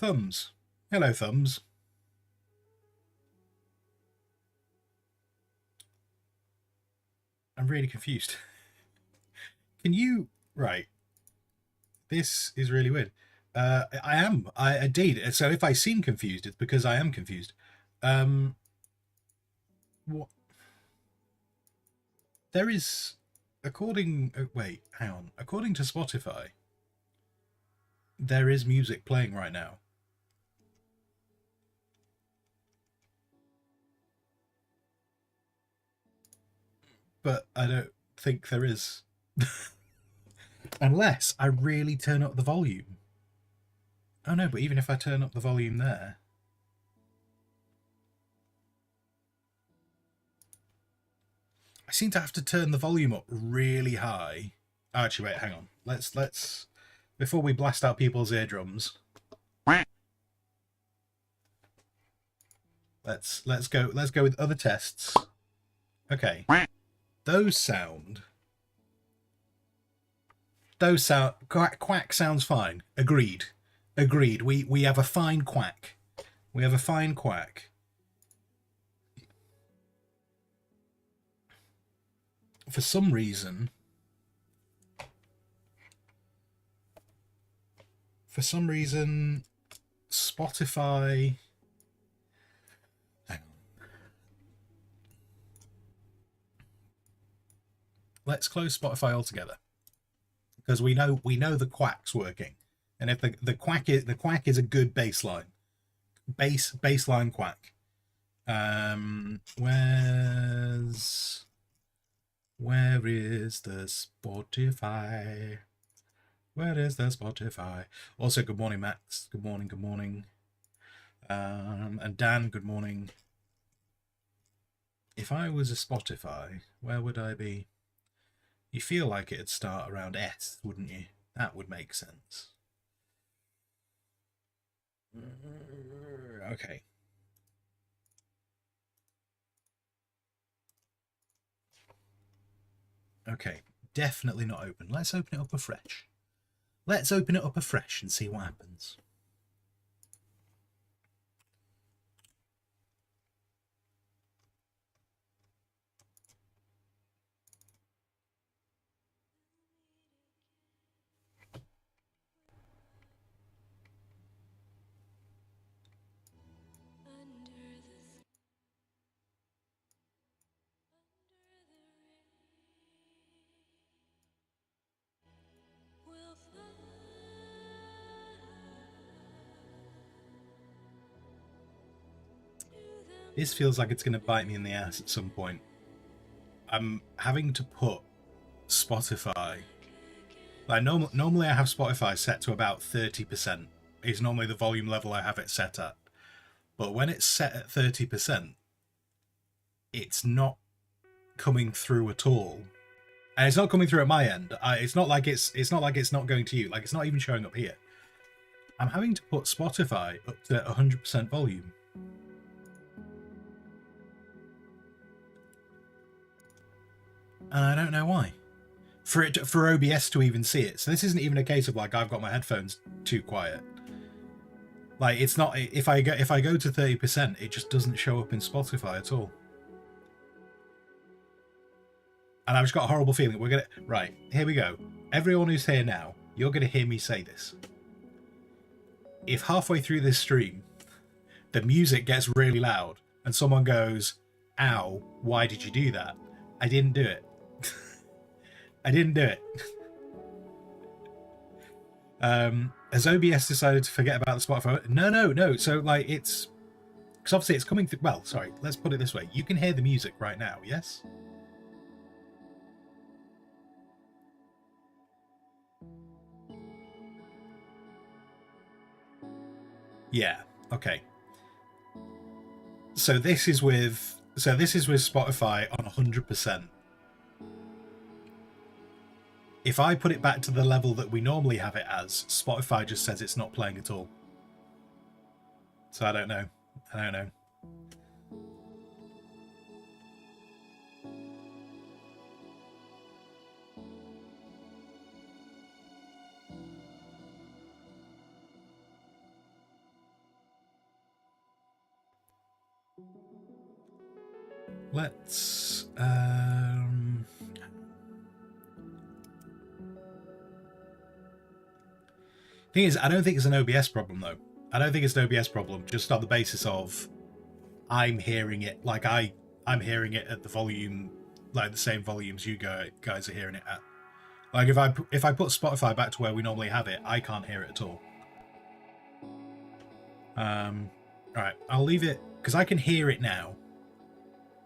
Thumbs. Hello, Thumbs. I'm really confused. Can you... Right. This is really weird. I am. I did. So if I seem confused, it's because I am confused. What? There is... According... wait, hang on. According to Spotify, there is music playing right now. But I don't think there is. Unless I really turn up the volume. Oh no, but even if I turn up the volume there... I seem to have to turn the volume up really high. Oh, actually, wait, hang on. Let's before we blast out people's eardrums. Let's go with other tests. Okay. Those sound quack sounds fine. Agreed. We have a fine quack. We have a fine quack. For some reason, Spotify... Hang on. Let's close Spotify altogether, because we know the quack's working, and if the quack is a good baseline quack. Where is the Spotify? Where is the Spotify? Also, good morning, Max. Good morning. And Dan, good morning. If I was a Spotify, where would I be? You feel like it'd start around S, wouldn't you? That would make sense. Okay. Okay, definitely not open. Let's open it up afresh. Let's open it up afresh and see what happens. This feels like it's going to bite me in the ass at some point. I'm having to put Spotify... Like normally I have Spotify set to about 30%. Is normally the volume level I have it set at. But when it's set at 30%, it's not coming through at all. And it's not coming through at my end. It's not like it's not going to you. Like, it's not even showing up here. I'm having to put Spotify up to 100% volume. And I don't know why. For OBS to even see it. So this isn't even a case of like I've got my headphones too quiet. Like, it's not... If I go to 30%, it just doesn't show up in Spotify at all. And I've just got a horrible feeling we're gonna... Right, here we go. Everyone who's here now, you're gonna hear me say this. If halfway through this stream, the music gets really loud and someone goes, "Ow, why did you do that?" I didn't do it. I didn't do it. Has OBS decided to forget about the Spotify? No. So, like, it's... Because obviously it's coming through... Well, sorry, let's put it this way. You can hear the music right now, yes? Yeah, okay. So this is with Spotify on 100%. If I put it back to the level that we normally have it as, Spotify just says it's not playing at all. So I don't know. Let's thing is, I don't think it's an OBS problem though. I don't think it's an OBS problem, just on the basis of I'm hearing it like I'm hearing it at the volume, like the same volumes you guys are hearing it at. Like if I put Spotify back to where we normally have it, I can't hear it at all. All right, I'll leave it because I can hear it now.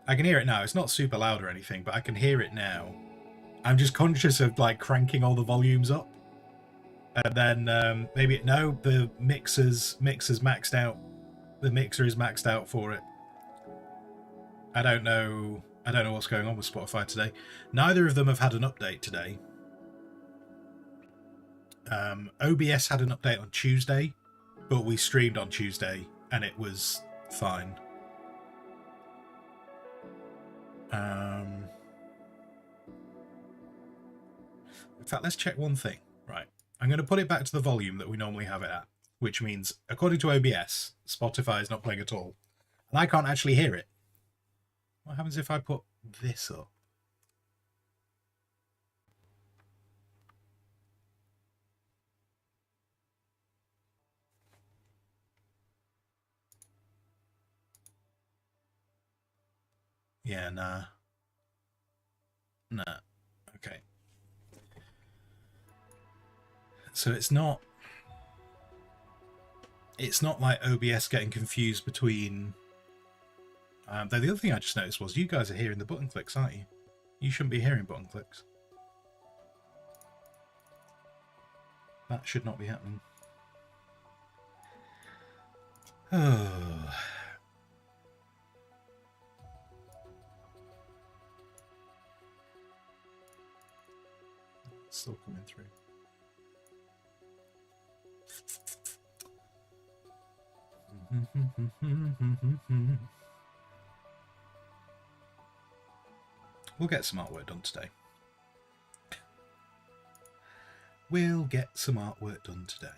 I can hear it now. It's not super loud or anything, but I can hear it now. I'm just conscious of like cranking all the volumes up, and then maybe no, the mixer's maxed out. The mixer is maxed out for it. I don't know what's going on with Spotify today. Neither of them have had an update today. OBS had an update on Tuesday, but we streamed on Tuesday and it was fine. In fact, let's check one thing. Right, I'm going to put it back to the volume that we normally have it at, which means, according to OBS, Spotify is not playing at all, and I can't actually hear it. What happens if I put this up? Yeah, nah. Okay. So it's not like OBS getting confused between though the other thing I just noticed was you guys are hearing the button clicks, aren't you? You shouldn't be hearing button clicks. That should not be happening. Oh. It's still coming through. We'll get some artwork done today. We'll get some artwork done today.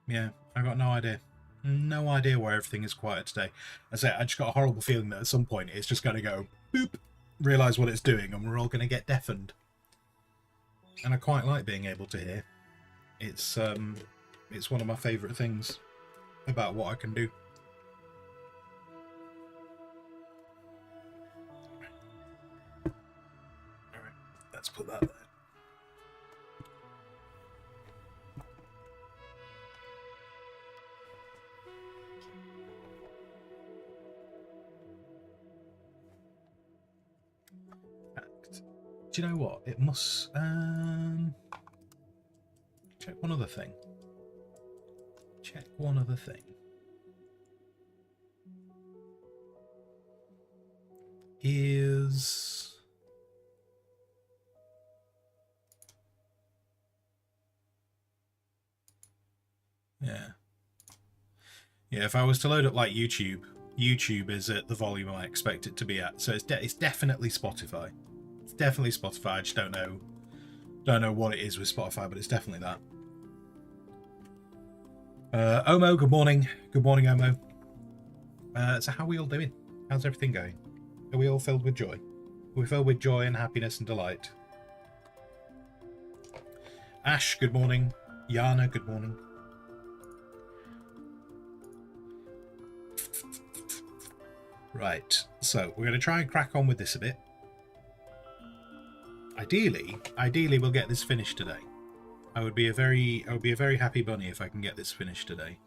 Yeah, I got no idea. No idea why everything is quiet today. I just got a horrible feeling that at some point it's just going to go boop, realise what it's doing, and we're all going to get deafened. And I quite like being able to hear. It's one of my favourite things about what I can do. Alright, let's put that there. Do you know what? It must check one other thing. Check one other thing. Is yeah. If I was to load up like YouTube is at the volume I expect it to be at. So it's definitely Spotify. It's definitely Spotify. I just don't know what it is with Spotify, but it's definitely that. Omo, good morning. Good morning, Omo. So how are we all doing? How's everything going? Are we all filled with joy? Are we filled with joy and happiness and delight? Ash, good morning. Yana, good morning. Right, so we're going to try and crack on with this a bit. Ideally, we'll get this finished today. I would be a very happy bunny if I can get this finished today.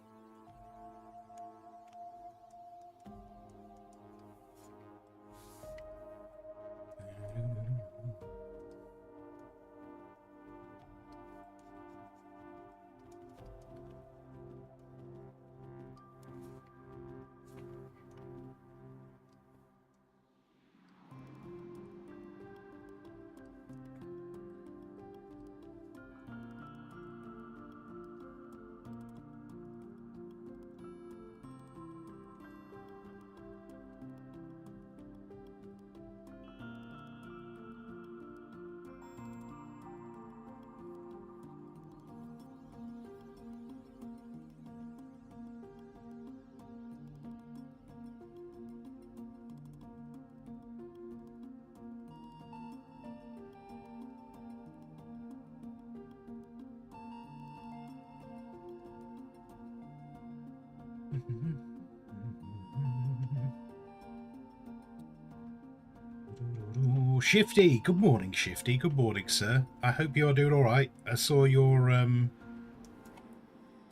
Shifty, good morning, Shifty. Good morning, sir. I hope you're doing all right. I saw your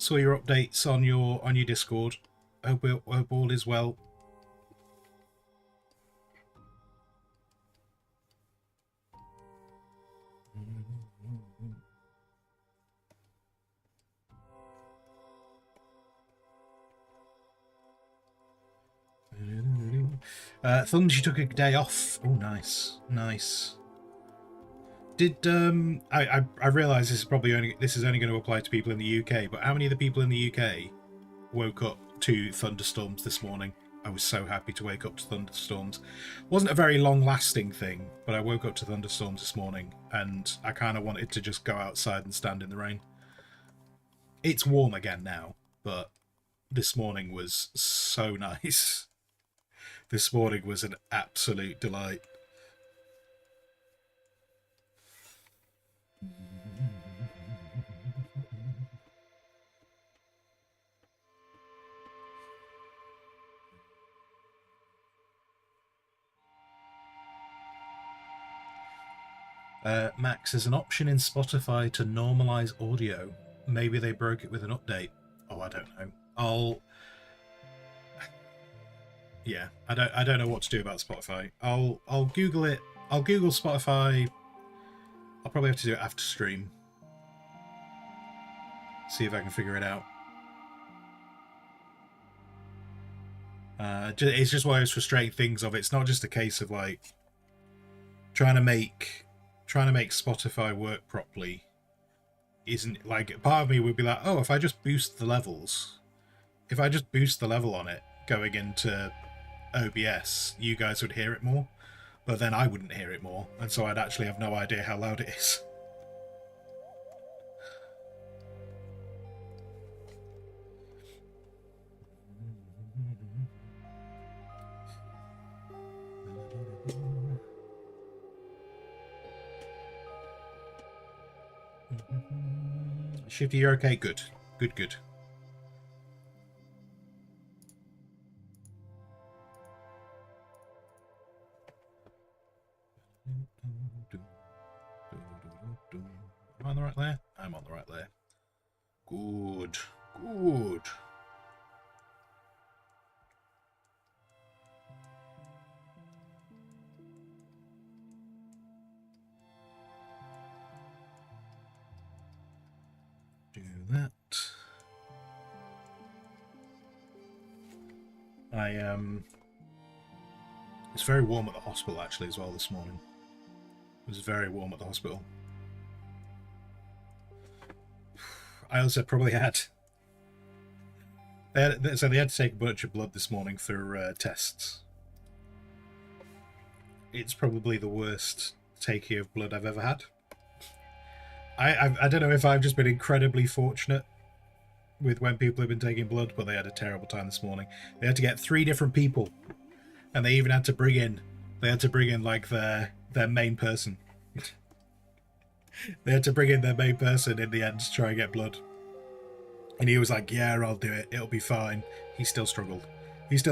updates on your Discord. Hope all is well. Thumbs, you took a day off. Oh, nice, nice. Did I realise this is only going to apply to people in the UK, but how many of the people in the UK woke up to thunderstorms this morning? I was so happy to wake up to thunderstorms. Wasn't a very long-lasting thing, but I woke up to thunderstorms this morning, and I kind of wanted to just go outside and stand in the rain. It's warm again now, but this morning was so nice. This morning was an absolute delight. Max, there's an option in Spotify to normalize audio. Maybe they broke it with an update. Oh, I don't know. Yeah, I don't know what to do about Spotify. I'll Google it. I'll Google Spotify. I'll probably have to do it after stream. See if I can figure it out. It's just one of those frustrating things of it's not just a case of like trying to make Spotify work properly. Isn't like part of me would be like, oh, if I just boost the levels, if I just boost the level on it going into OBS, you guys would hear it more, but then I wouldn't hear it more, and so I'd actually have no idea how loud it is. Shifty, you're okay? Good. Good. Am I on the right layer? I'm on the right layer. Good. Do that. It's very warm at the hospital actually as well this morning. It was very warm at the hospital. I also probably had. They had to take a bunch of blood this morning for tests. It's probably the worst taking of blood I've ever had. I don't know if I've just been incredibly fortunate with when people have been taking blood, but they had a terrible time this morning. They had to get 3 different people, and they even had to bring in. They had to bring in like their main person. They had to bring in their main person in the end to try and get blood. And he was like, yeah, I'll do it. It'll be fine. He still struggled. It's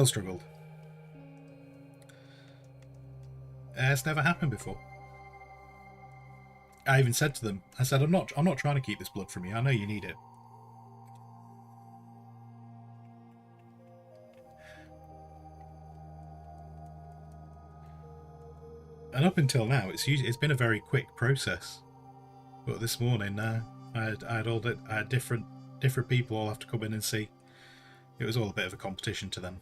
never happened before. I even said to them, I said, I'm not trying to keep this blood from you. I know you need it. And up until now, it's been a very quick process. But this morning, I had different people all have to come in and see. It was all a bit of a competition to them.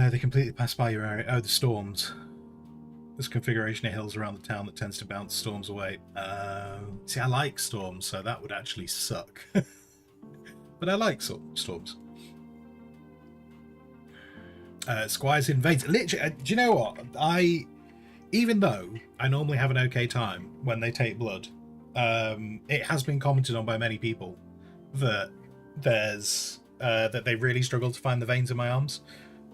They completely pass by your area. Oh, the storms. This configuration of hills around the town that tends to bounce storms away. See, I like storms, so that would actually suck. But I like storms. Squires in veins. Literally, do you know what? Even though I normally have an okay time when they take blood, it has been commented on by many people that that they really struggle to find the veins in my arms.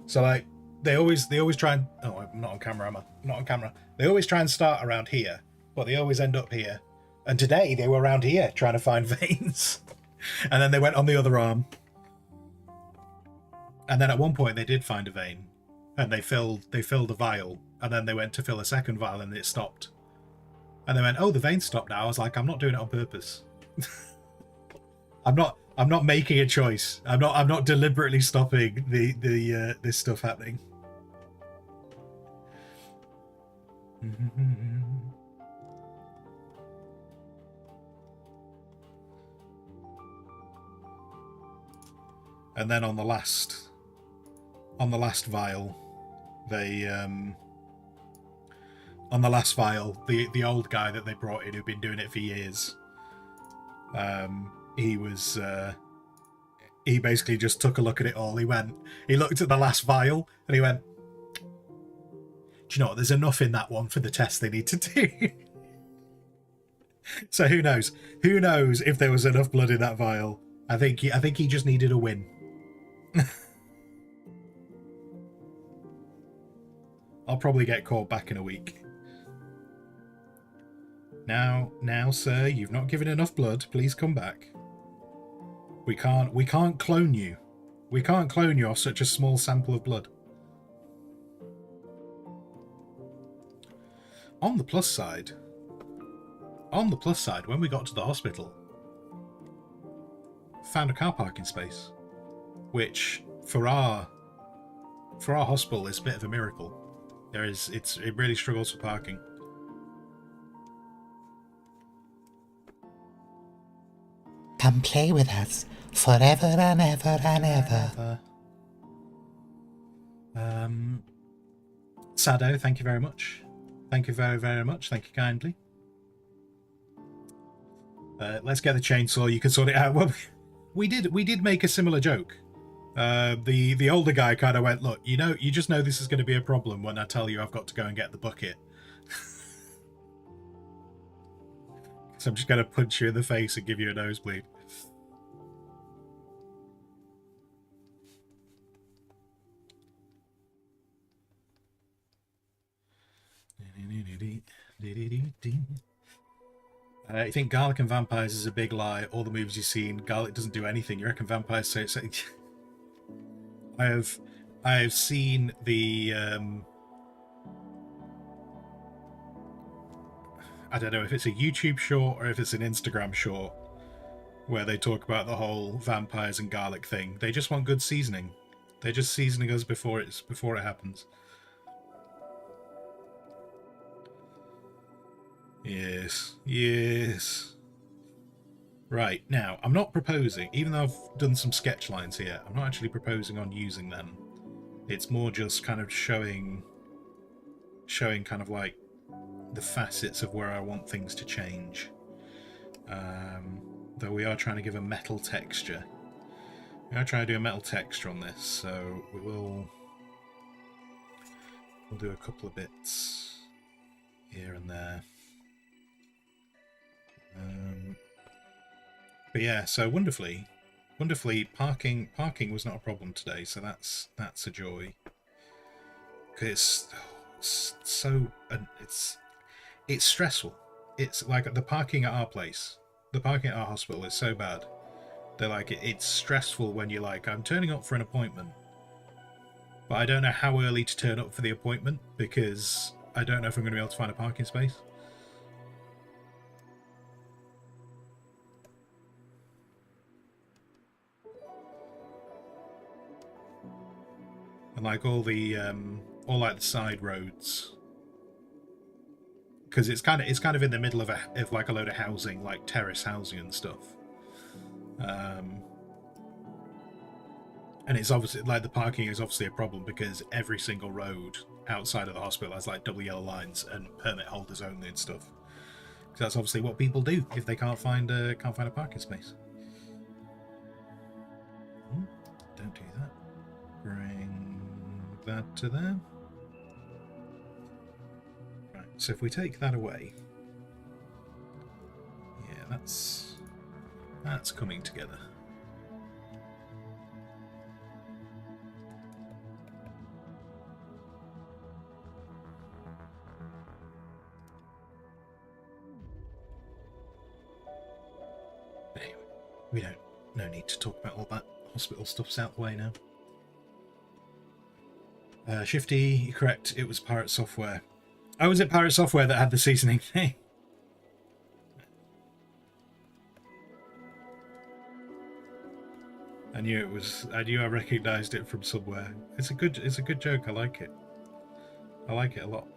So like they always try and I'm not on camera, am I? I'm not on camera. They always try and start around here, but they always end up here. And today they were around here trying to find veins, and then they went on the other arm. And then at one point they did find a vein, and they filled a vial, and then they went to fill a second vial, and it stopped. And they went, "Oh, the vein stopped now." I was like, "I'm not doing it on purpose. I'm not making a choice. I'm not deliberately stopping the this stuff happening." And then on the last vial, they on the last vial, the old guy that they brought in, who'd been doing it for years, he basically just took a look at it all. He looked at the last vial and he went, "Do you know what? There's enough in that one for the test they need to do." So who knows? Who knows if there was enough blood in that vial? I think he just needed a win. I'll probably get called back in a week. Now, sir, you've not given enough blood. Please come back. We can't clone you. We can't clone you off such a small sample of blood. On the plus side, when we got to the hospital, found a car parking space, which for our hospital is a bit of a miracle. It really struggles for parking. Come play with us forever and ever and ever. Sado, thank you very much. Thank you very, very much. Thank you kindly. Let's get the chainsaw. You can sort it out. Well, we did make a similar joke. The older guy kind of went, "Look, you just know this is going to be a problem when I tell you I've got to go and get the bucket." So I'm just going to punch you in the face and give you a nosebleed. You think garlic and vampires is a big lie? All the movies you've seen, garlic doesn't do anything. You reckon vampires say it's... I have seen the I don't know if it's a YouTube short or if it's an Instagram short where they talk about the whole vampires and garlic thing. They just want good seasoning. They're just seasoning us before it happens. Yes. Right, now, I'm not proposing, even though I've done some sketch lines here, I'm not actually proposing on using them. It's more just kind of showing kind of like the facets of where I want things to change. Though we are trying to give a metal texture. We are trying to do a metal texture on this, so we'll do a couple of bits here and there. But yeah, so wonderfully, parking was not a problem today, so that's a joy. Because it's stressful. It's like the parking at our place, the parking at our hospital is so bad. They're like, it's stressful when you're like, I'm turning up for an appointment, but I don't know how early to turn up for the appointment because I don't know if I'm going to be able to find a parking space. And like all like the side roads, because it's kind of in the middle of like a load of housing, like terrace housing and stuff. And it's obviously like the parking is obviously a problem because every single road outside of the hospital has like double yellow lines and permit holders only and stuff. Because that's obviously what people do if they can't find a parking space. Don't do that. Bring that to there. Right, so if we take that away, yeah, that's coming together. Anyway, no need to talk about all that hospital stuff's out the way now. Shifty, you're correct, it was Pirate Software. Oh, was it Pirate Software that had the seasoning thing? I knew I recognised it from somewhere. It's a good joke, I like it. I like it a lot.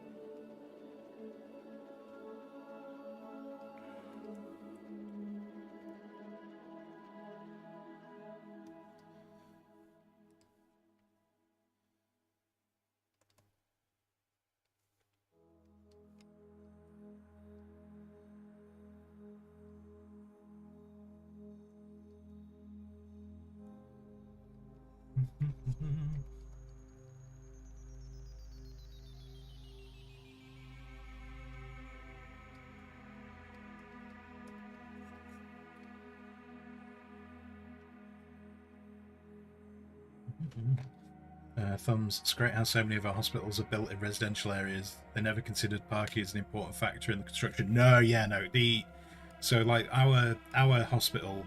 Thumbs, it's great how so many of our hospitals are built in residential areas. They never considered parking as an important factor in the construction. No, yeah, no. So like our hospital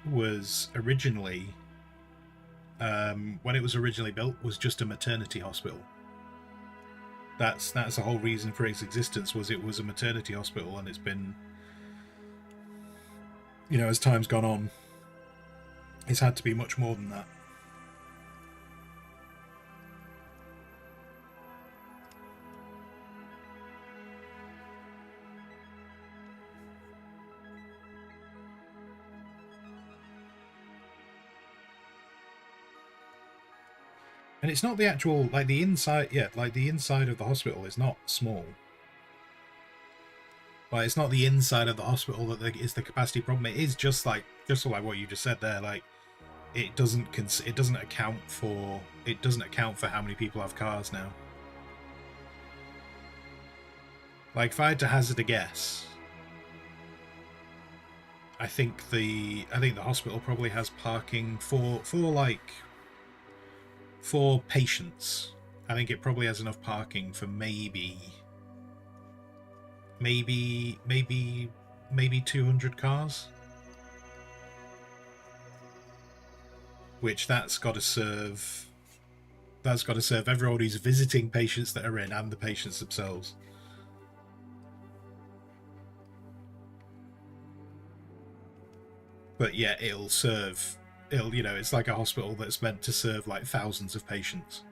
was originally, when it was originally built, was just a maternity hospital. That's the whole reason for its existence, was it was a maternity hospital, and it's been, you know, as time's gone on, it's had to be much more than that. And it's not the actual, like the inside, yeah, like the inside of the hospital is not small. Like, it's not the inside of the hospital that is the capacity problem. It is just like what you just said there. Like, it doesn't account for how many people have cars now. Like, if I had to hazard a guess, I think the hospital probably has parking for patients. I think it probably has enough parking for maybe 200 cars, which that's got to serve everyone who's visiting patients that are in, and the patients themselves. But yeah, it's like a hospital that's meant to serve like thousands of patients.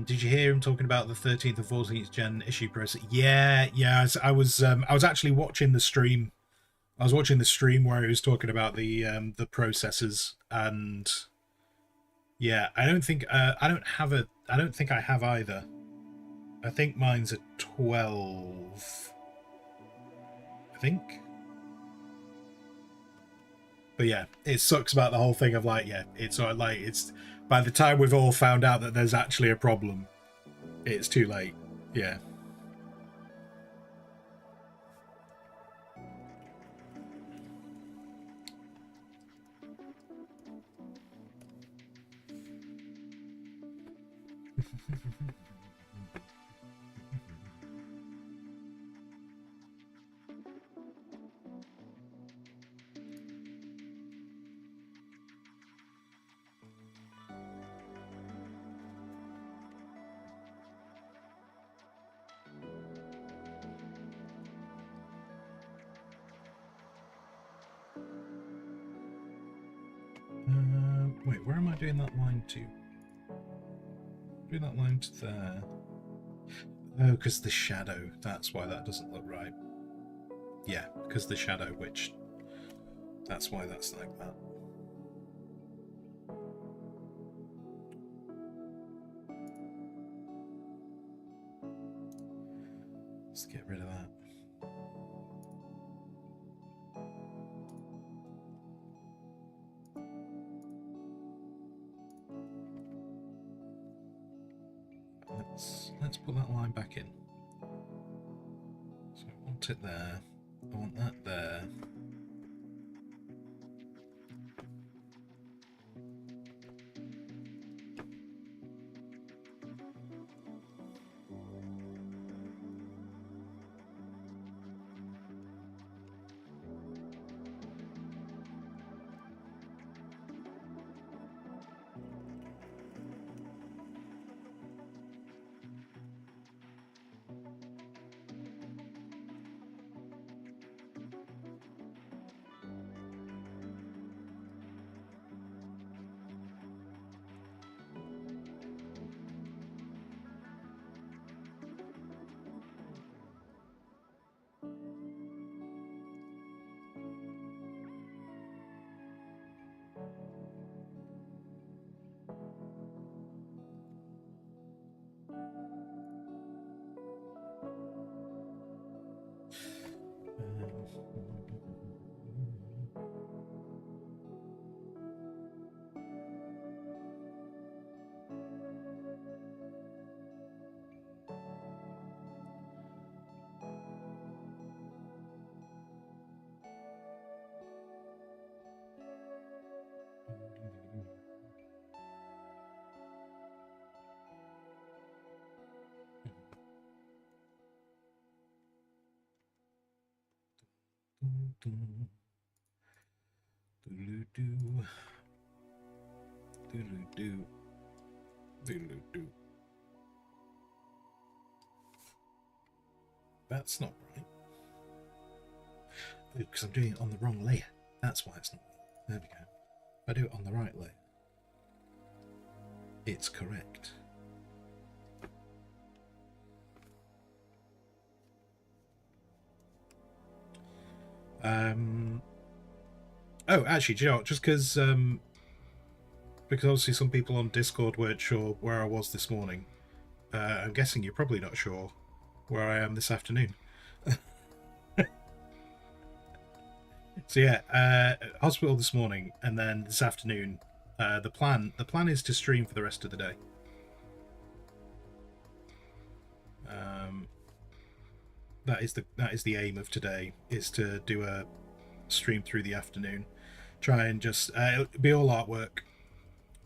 Did you hear him talking about the 13th and 14th gen issue process? Yeah. I was actually watching the stream. I was watching the stream where he was talking about the processors, and yeah, I don't think I don't think I have either. I think mine's a 12. I think. But yeah, it sucks about the whole thing of like, yeah, it's sort of like, it's by the time we've all found out that there's actually a problem, it's too late. Yeah. Wait, where am I doing that line to? Bring that line to there. Oh, because the shadow. That's why that doesn't look right. Yeah, because the shadow, which... That's why that's like that. Let's get rid of that. Let's put that line back in. So I want it there. I want that there. That's not right. Because I'm doing it on the wrong layer. That's why it's not. There we go. If I do it on the right layer, it's correct. Oh, actually, do you know what? Just because obviously some people on Discord weren't sure where I was this morning. I'm guessing you're probably not sure where I am this afternoon. So yeah, hospital this morning, and then this afternoon. The plan is to stream for the rest of the day. That is the aim of today, is to do a stream through the afternoon. Try and just be all artwork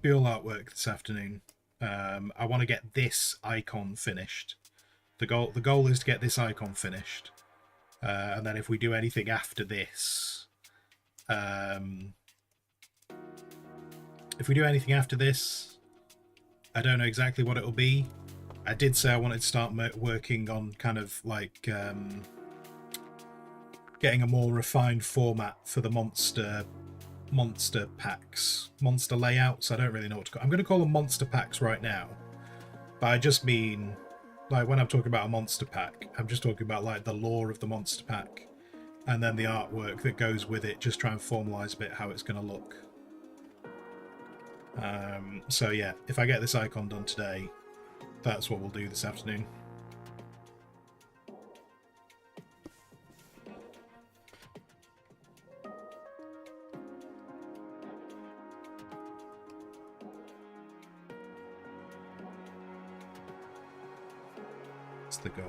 this afternoon. I want to get this icon finished. The goal is to get this icon finished, and then if we do anything after this, I don't know exactly what it'll be. I did say I wanted to start working on kind of like getting a more refined format for the monster packs, monster layouts. I don't really know what to call. I'm going to call them monster packs right now, but I just mean, like, when I'm talking about a monster pack, I'm just talking about like the lore of the monster pack, and then the artwork that goes with it. Just try and formalize a bit how it's going to look. So yeah, if I get this icon done today, that's what we'll do this afternoon. That's the goal.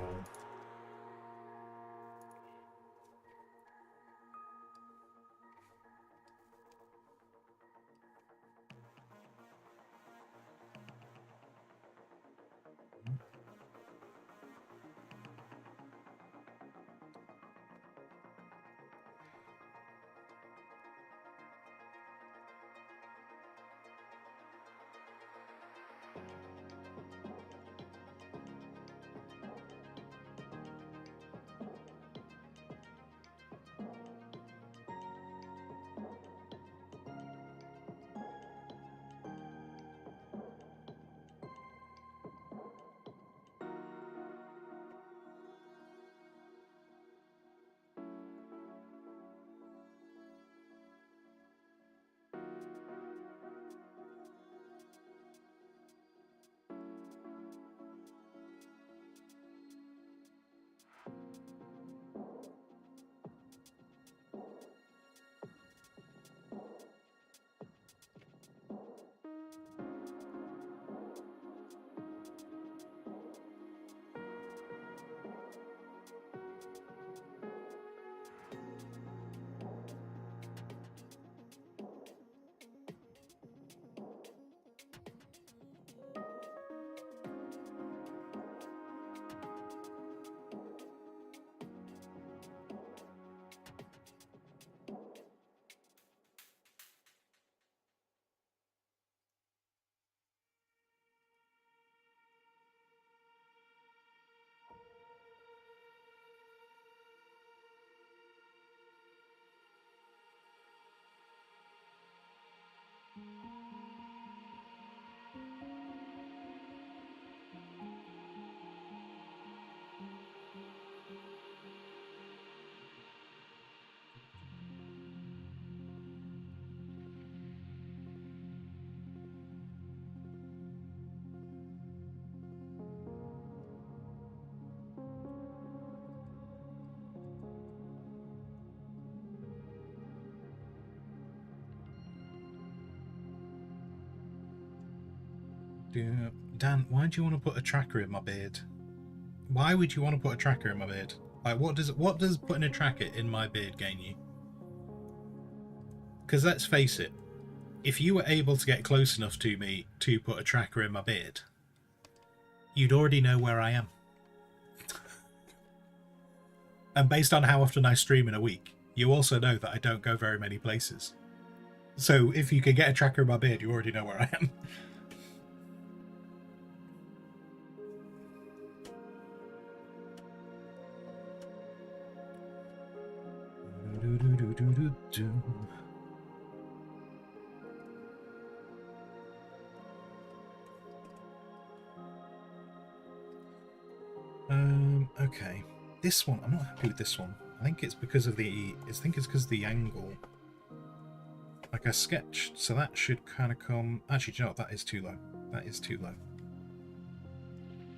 Dan, why do you want to put a tracker in my beard? Why would you want to put a tracker in my beard? Like, what does putting a tracker in my beard gain you? Because let's face it, if you were able to get close enough to me to put a tracker in my beard, you'd already know where I am. And based on how often I stream in a week, you also know that I don't go very many places. So if you could get a tracker in my beard, you already know where I am. Okay. This one, I'm not happy with this one. I think it's because of the angle. Like I sketched, so that should kind of come. Actually, do you know what? That is too low. That is too low.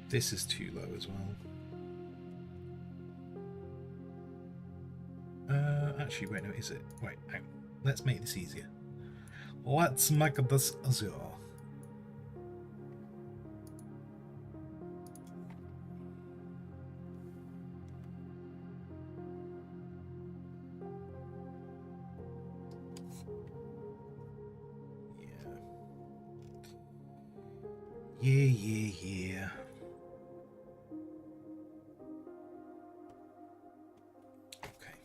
This is too low as well. Actually, wait, no, is it? Wait, hang on. Let's make this easier. Let's make this easier. Yeah. Okay.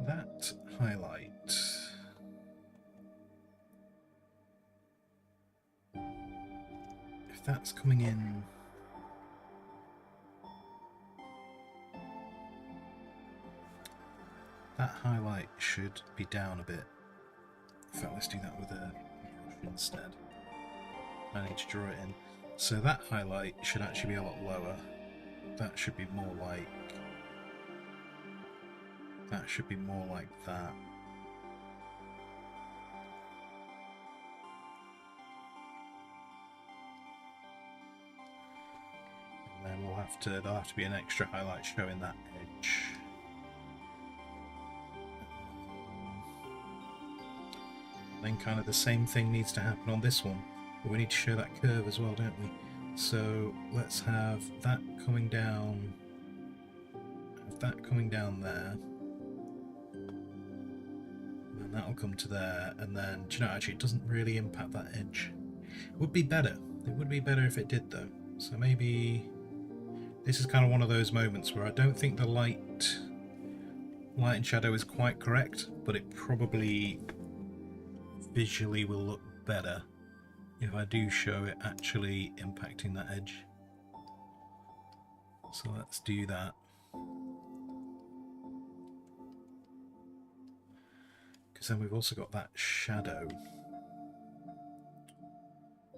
That highlight. If that's coming in. That highlight should be down a bit. In fact, let's do that with a brush instead. I need to draw it in. So that highlight should actually be a lot lower. That should be more like... That should be more like that. And then there'll have to be an extra highlight showing that edge. Then kind of the same thing needs to happen on this one, but we need to show that curve as well, don't we? So let's have that coming down, there, and that'll come to there, and then, do you know, actually it doesn't really impact that edge. It would be better if it did though. So maybe this is kind of one of those moments where I don't think the light and shadow is quite correct, but it probably visually will look better if I do show it actually impacting that edge. So let's do that. Because then we've also got that shadow,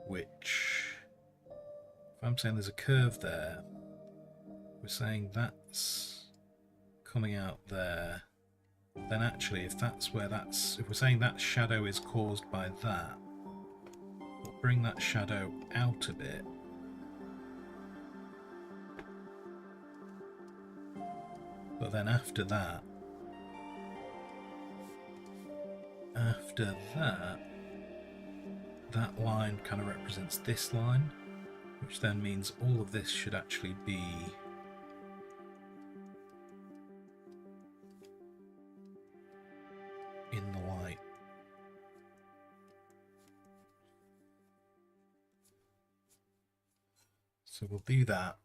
which, if I'm saying there's a curve there, we're saying that's coming out there, then actually if we're saying that shadow is caused by that, we'll bring that shadow out a bit. But then after that, that line kind of represents this line. which then means all of this should actually be in the light. So we'll do that.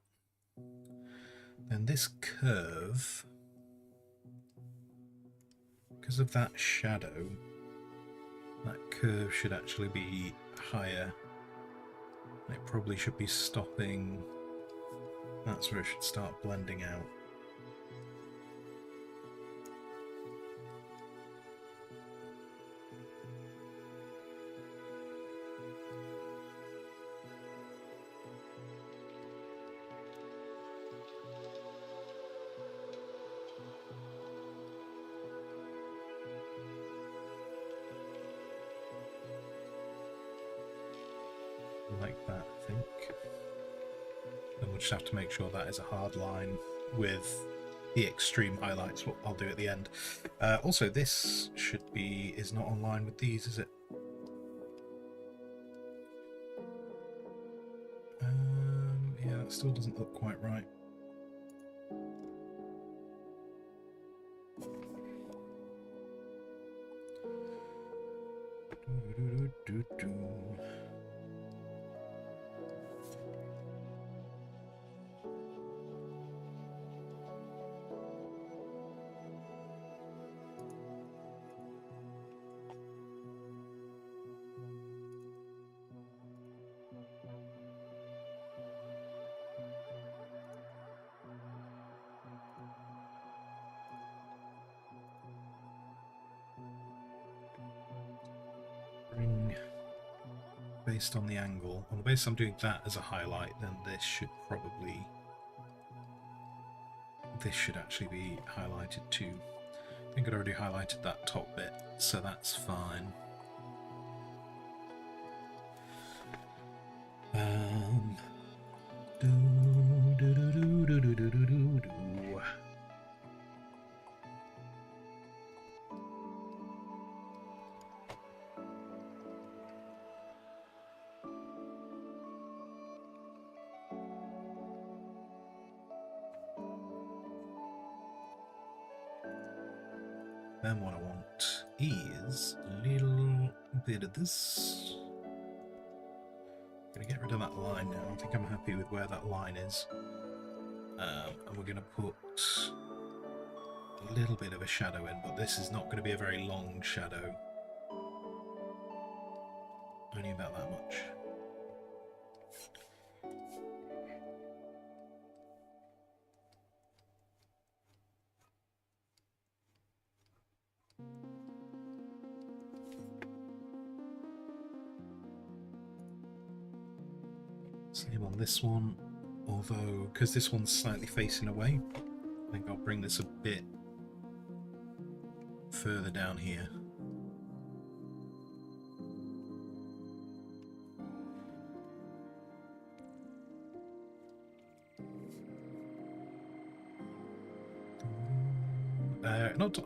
Then this curve, because of that shadow, that curve should actually be higher. It probably should be stopping. That's where it should start blending out. Like that, I think. Then we'll just have to make sure that is a hard line with the extreme highlights, what I'll do at the end. Also, this is not online with these, is it? Yeah, that still doesn't look quite right. Based on the angle, on the basis I'm doing that as a highlight, then this should actually be highlighted too. I think I'd already highlighted that top bit, so that's fine. Then what I want is a little bit of this. I'm going to get rid of that line now. I think I'm happy with where that line is. And we're going to put a little bit of a shadow in, but this is not going to be a very long shadow. Only about that much. Same on this one, although because this one's slightly facing away, I think I'll bring this a bit further down here.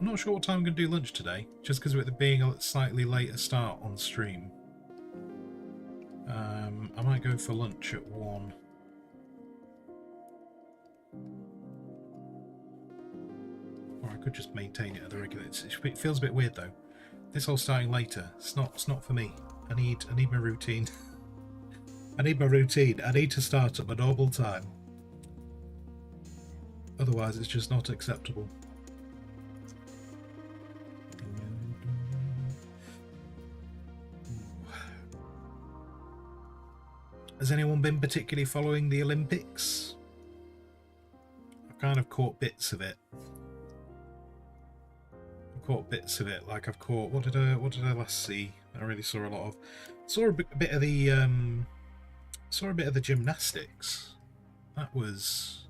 Not sure what time I'm going to do lunch today, just because of it being a slightly later start on stream. I might go for lunch at 1. Or I could just maintain it at the regular. It feels a bit weird though. This whole starting later, it's not for me. I need my routine. I need my routine. I need to start at my normal time. Otherwise it's just not acceptable. Has anyone been particularly following the Olympics? I've kind of caught bits of it. Like I've caught. What did I last see? I really saw a lot of. Saw a bit of the gymnastics. That was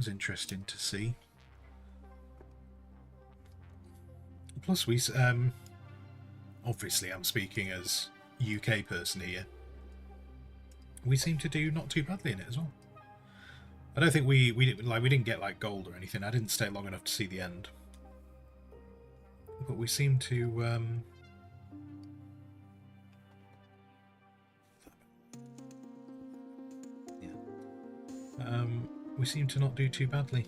interesting to see. Plus, we obviously I'm speaking as UK person here. We seem to do not too badly in it as well. I don't think we didn't get like gold or anything. I didn't stay long enough to see the end, but we seem to We seem to not do too badly.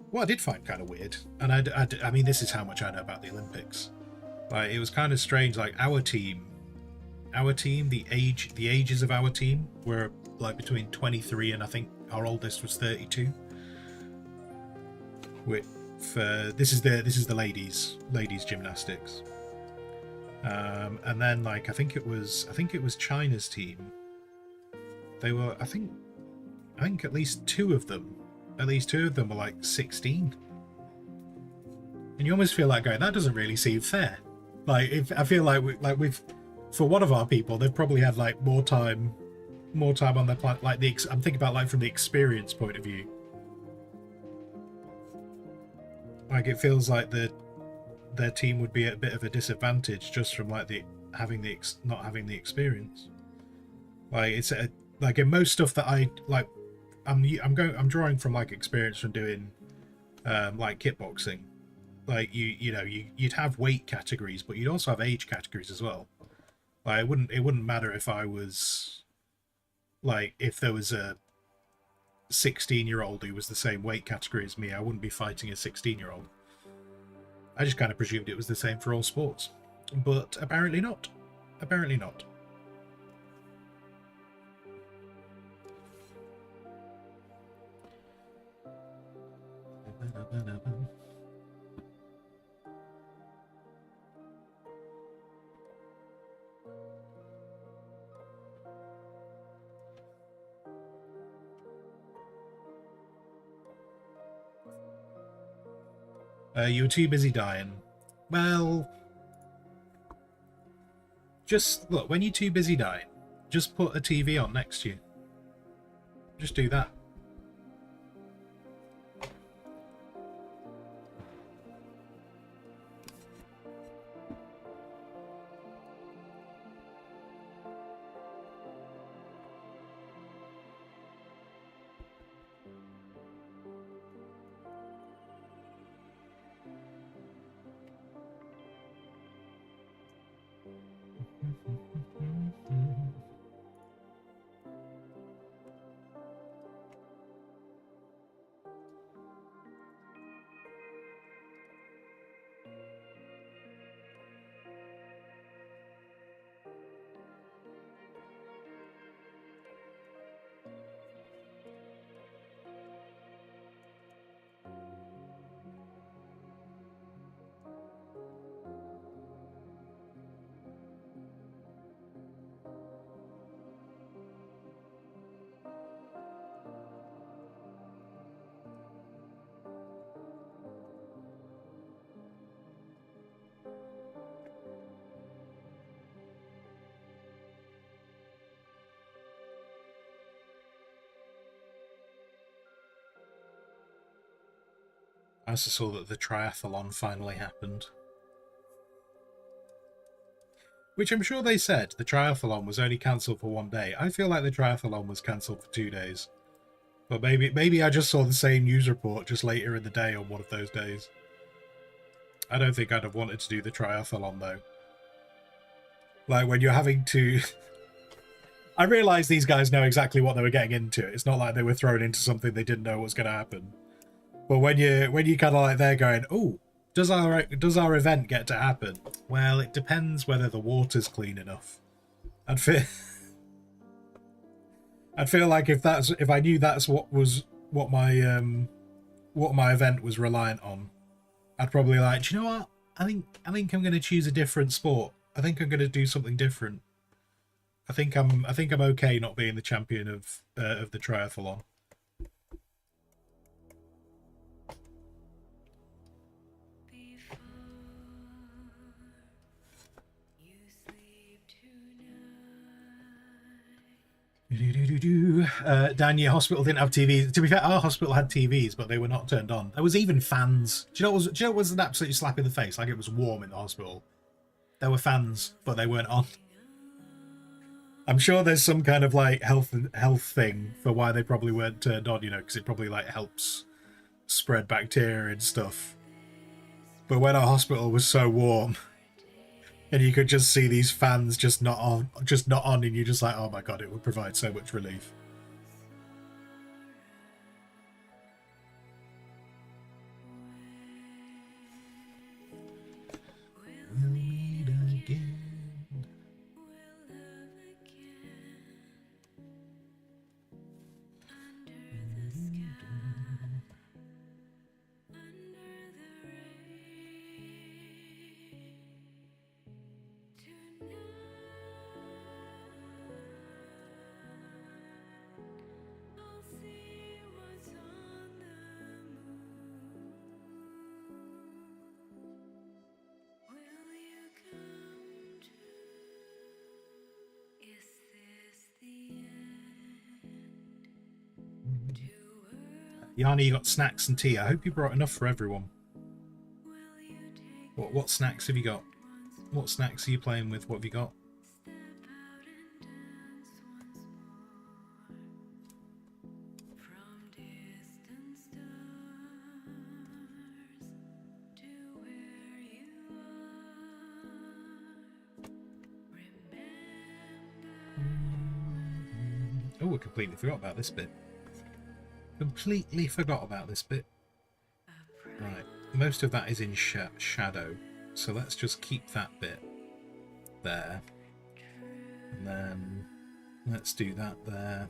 What I did find kind of weird, and I mean, this is how much I know about the Olympics. Like, it was kind of strange. Like, our team, the ages of our team were like between 23 and I think our oldest was 32. Which this is the ladies gymnastics. And then, like, I think it was China's team. They were, I think at least two of them were like 16. And you almost feel like going, that doesn't really seem fair. Like, if I feel like we've for one of our people, they've probably had like more time on their planet. Like, I'm thinking about, like, from the experience point of view. Like, it feels like their team would be at a bit of a disadvantage just from like not having the experience. Like, it's like in most stuff that I like, I'm drawing from like experience from doing like kickboxing. Like, you'd have weight categories, but you'd also have age categories as well. Like, it wouldn't matter if I was like, if there was a 16-year-old who was the same weight category as me, I wouldn't be fighting a 16-year-old. I just kind of presumed it was the same for all sports, but apparently not. Apparently not. You were too busy dying. Well, just look, when you're too busy dying, just put a TV on next to you. Just do that. I also saw that the triathlon finally happened. Which I'm sure they said the triathlon was only cancelled for one day. I feel like the triathlon was cancelled for 2 days. But maybe I just saw the same news report just later in the day on one of those days. I don't think I'd have wanted to do the triathlon, though. Like, when you're having to... I realise these guys know exactly what they were getting into. It's not like they were thrown into something they didn't know was going to happen. But when you kind of like they're going, oh, does our event get to happen? Well, it depends whether the water's clean enough. I'd feel like if I knew that's what my event was reliant on, I'd probably like, do you know what? I think I'm going to choose a different sport. I think I'm going to do something different. I think I'm okay not being the champion of the triathlon. Dan, your hospital didn't have TVs. To be fair, our hospital had TVs, but they were not turned on. There was even fans. Do you know what was an absolute slap in the face? Like, it was warm in the hospital. There were fans, but they weren't on. I'm sure there's some kind of like health thing for why they probably weren't turned on, because it probably like helps spread bacteria and stuff. But when our hospital was so warm, and you could just see these fans just not on, and you're just like, oh my god, it would provide so much relief. Yanni, you got snacks and tea. I hope you brought enough for everyone. What snacks have you got? What snacks are you playing with? What have you got? Oh, I completely forgot about this bit. Completely forgot about this bit. Right, most of that is in shadow, so let's just keep that bit there. And then let's do that there.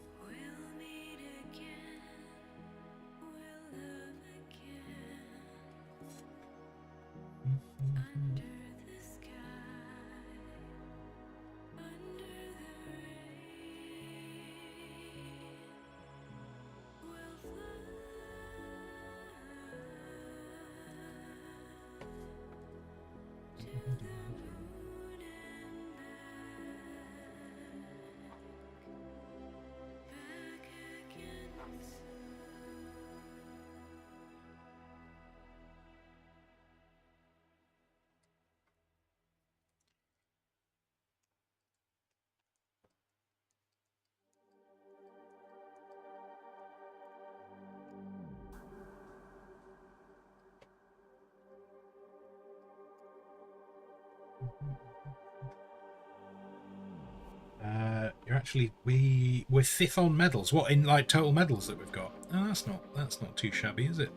You're actually we're fifth on medals. What, in like total medals that we've got? Oh, that's not too shabby, is it?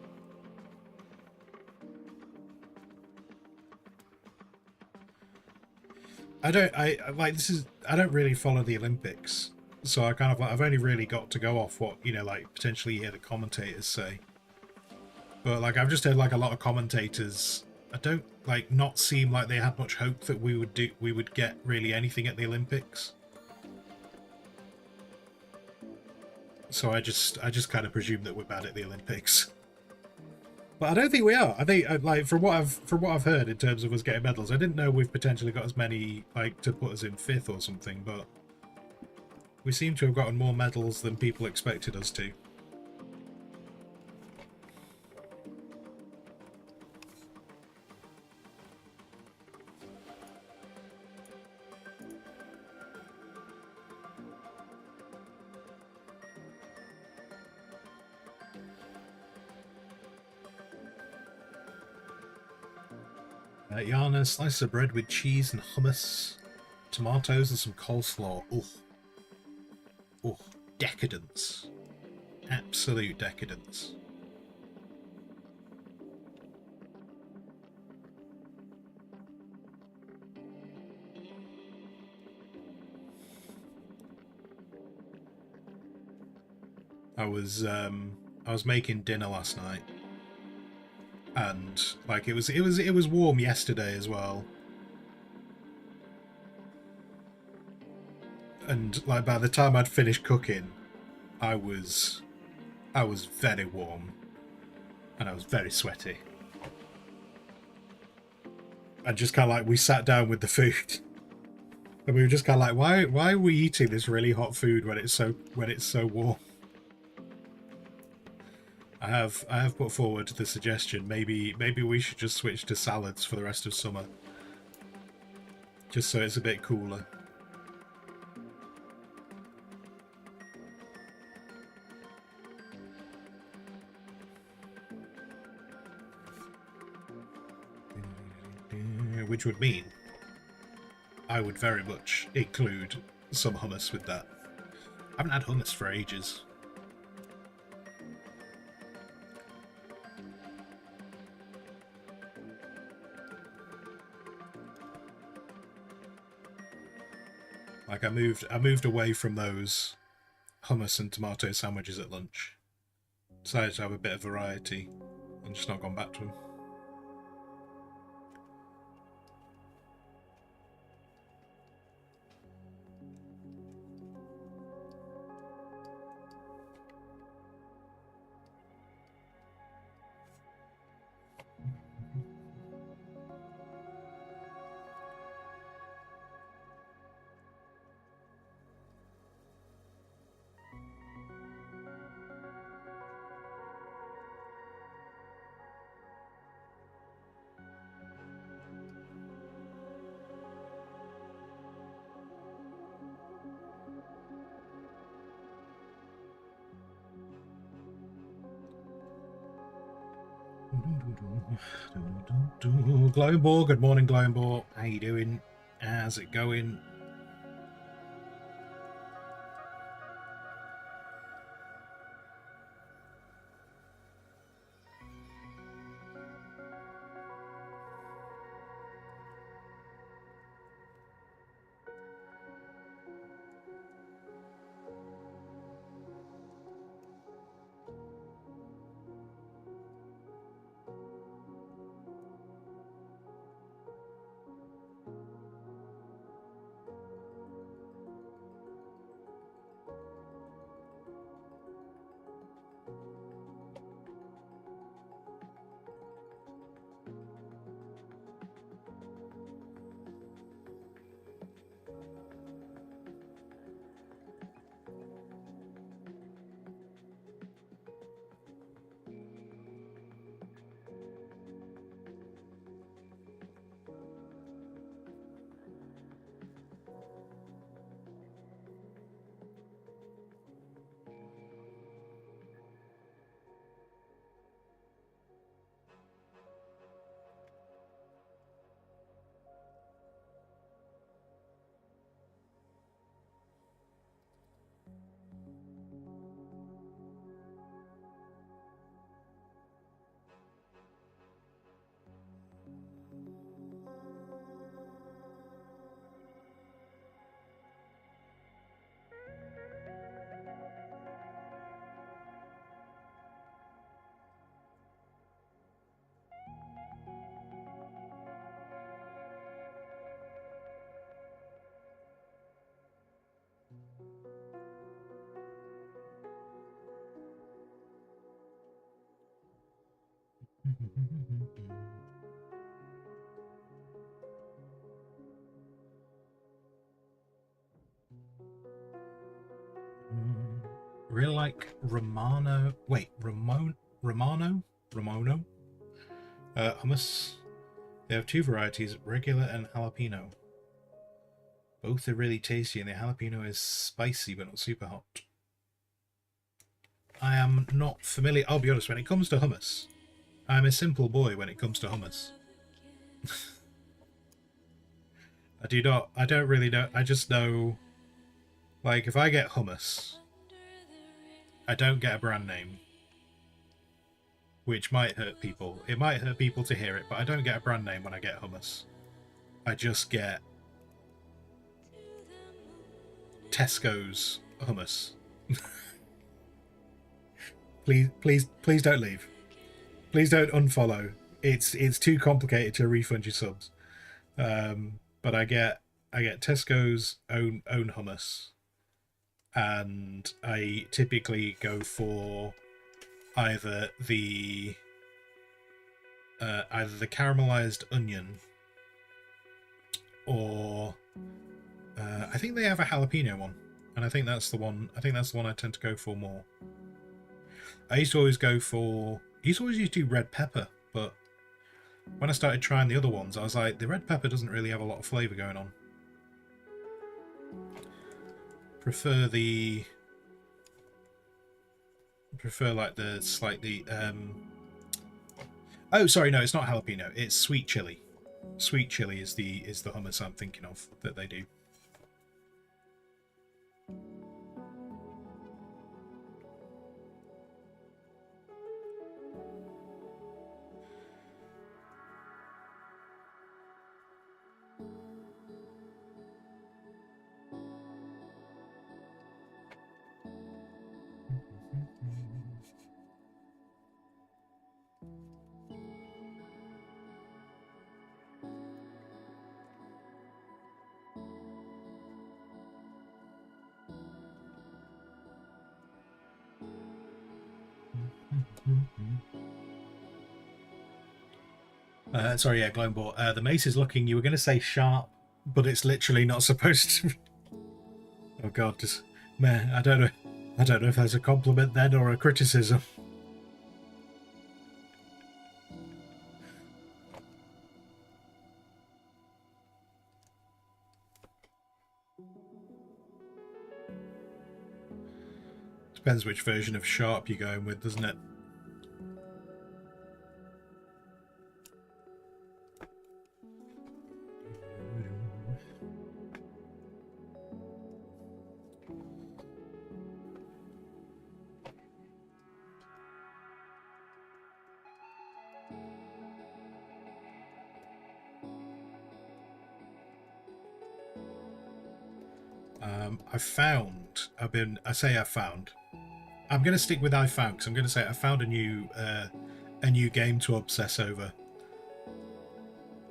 I don't really follow the Olympics, so I kind of like I've only really got to go off what like potentially hear the commentators say. But like I've just heard like a lot of commentators. I don't like not seem like they had much hope that we would get really anything at the Olympics. So I just kind of presume that we're bad at the Olympics. But I don't think we are. I think like from what I've heard in terms of us getting medals, I didn't know we've potentially got as many like to put us in fifth or something, but we seem to have gotten more medals than people expected us to. Yana, slice of bread with cheese and hummus, tomatoes and some coleslaw. Oh, oh, decadence. Absolute decadence. I was making dinner last night, and like it was warm yesterday as well, and like by the time I'd finished cooking, I was very warm, and I was very sweaty, and just kind of like we sat down with the food, and we were just kind of like, why are we eating this really hot food when it's so warm? I have put forward the suggestion maybe we should just switch to salads for the rest of summer, just so it's a bit cooler. Which would mean I would very much include some hummus with that. I haven't had hummus for ages. Like I moved away from those hummus and tomato sandwiches at lunch. Decided to have a bit of variety and just not gone back to them. Glowing Ball, good morning, Glowing Ball. How you doing? How's it going? Really like Romano. Wait, Romano? Hummus. They have two varieties, regular and jalapeno. Both are really tasty, and the jalapeno is spicy but not super hot. I am not familiar. I'll be honest, when it comes to hummus, I'm a simple boy when it comes to hummus. I don't really know. I just know, like, if I get hummus, I don't get a brand name, which might hurt people. It might hurt people to hear it, but I don't get a brand name when I get hummus. I just get Tesco's hummus. Please don't leave. Please don't unfollow. It's too complicated to refund your subs. But I get Tesco's own hummus, and I typically go for either the caramelized onion, or I think they have a jalapeno one, and I think that's the one. I tend to go for more. I used to always do red pepper, but when I started trying the other ones, I was like, the red pepper doesn't really have a lot of flavour going on. Prefer like the slightly oh, sorry, no, it's not jalapeno, it's sweet chili. Sweet chili is the hummus I'm thinking of that they do. Sorry, yeah, Glowing Ball. The mace is looking. You were going to say sharp, but it's literally not supposed to. Oh God, just man, I don't know if that's a compliment then or a criticism. Depends which version of sharp you're going with, doesn't it? I found. I'm going to stick with I found because I'm going to say I found a new game to obsess over.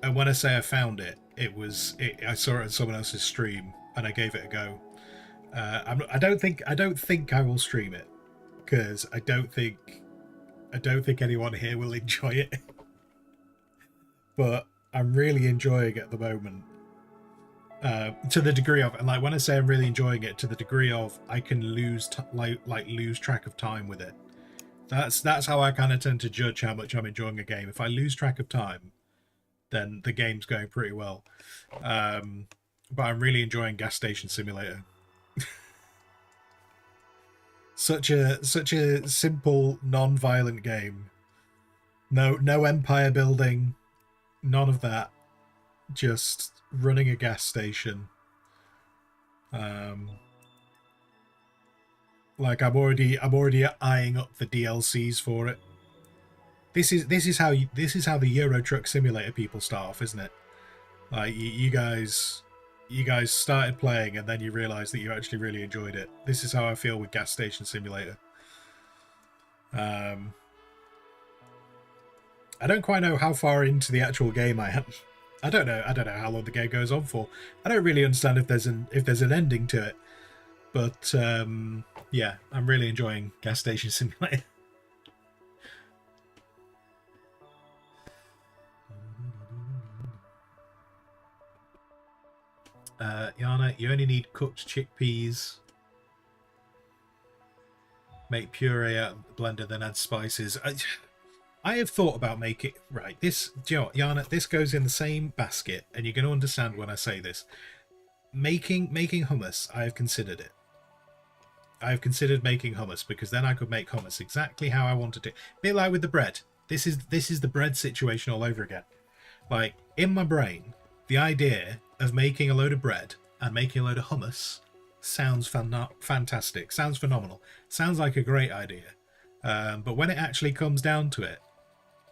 And when I say I found it, I saw it on someone else's stream and I gave it a go. I don't think I will stream it because I don't think anyone here will enjoy it. But I'm really enjoying it at the moment. To the degree of, and like when I say I'm really enjoying it, to the degree of I can lose lose track of time with it. That's how I kind of tend to judge how much I'm enjoying a game. If I lose track of time, then the game's going pretty well. But I'm really enjoying Gas Station Simulator. such a simple, non-violent game. No empire building, none of that. Just running a gas station. Like I'm already eyeing up the DLCs for it. This is how the Euro Truck Simulator people start off, isn't it? Like you guys started playing and then you realised that you actually really enjoyed it. This is how I feel with Gas Station Simulator. I don't quite know how far into the actual game I am. I don't know how long the game goes on for. I don't really understand if there's an ending to it. But yeah, I'm really enjoying Gas Station Simulator. Yana, you only need cooked chickpeas. Make puree out of the blender, then add spices. I have thought about making right. This, do you know what, Yana? This goes in the same basket, and you're going to understand when I say this. Making hummus, I have considered it. I have considered making hummus because then I could make hummus exactly how I wanted it. A bit like with the bread. This is the bread situation all over again. Like in my brain, the idea of making a load of bread and making a load of hummus sounds fantastic. Sounds phenomenal. Sounds like a great idea. But when it actually comes down to it,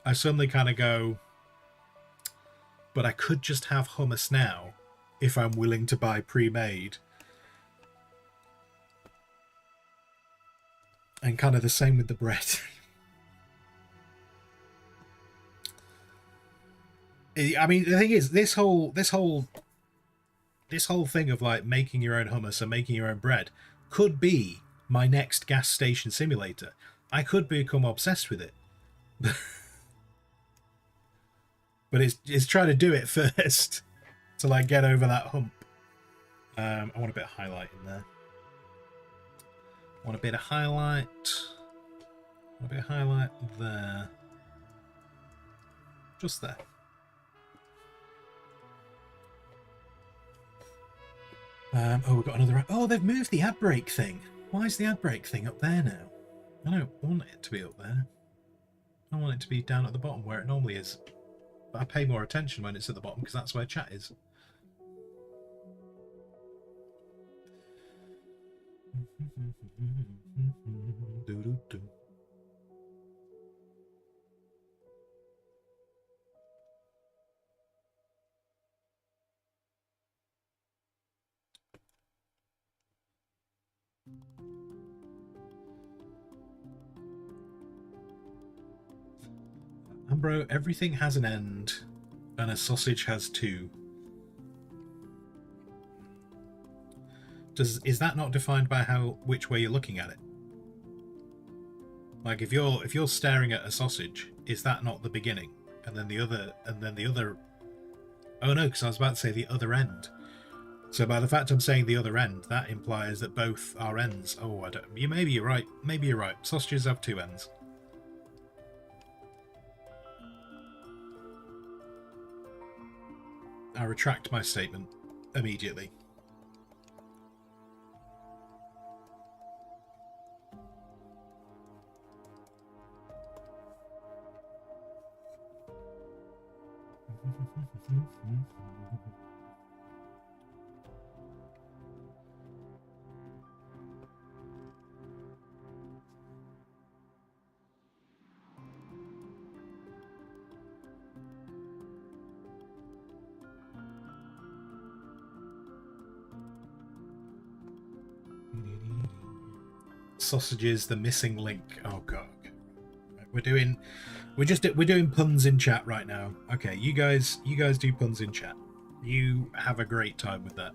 I suddenly kind of go, but I could just have hummus now if I'm willing to buy pre-made. And kind of the same with the bread. I mean, the thing is, this whole thing of like making your own hummus and making your own bread could be my next gas station simulator. I could become obsessed with it. But it's trying to do it first to like get over that hump. I want a bit of highlight in there. Want a bit of highlight. Want a bit of highlight there. Just there. Oh, we've got another. Oh, they've moved the ad break thing. Why is the ad break thing up there now? I don't want it to be up there. I want it to be down at the bottom where it normally is. But I pay more attention when it's at the bottom because that's where chat is. Ambro, everything has an end, and a sausage has two. Is that not defined by which way you're looking at it? Like if you're staring at a sausage, is that not the beginning, and then the other? Oh no, because I was about to say the other end. So by the fact I'm saying the other end, that implies that both are ends. Oh, I don't. Maybe you're right. Maybe you're right. Sausages have two ends. I retract my statement immediately. Sausages, the missing link. Oh god. We're doing puns in chat right now. Okay, you guys do puns in chat. You have a great time with that.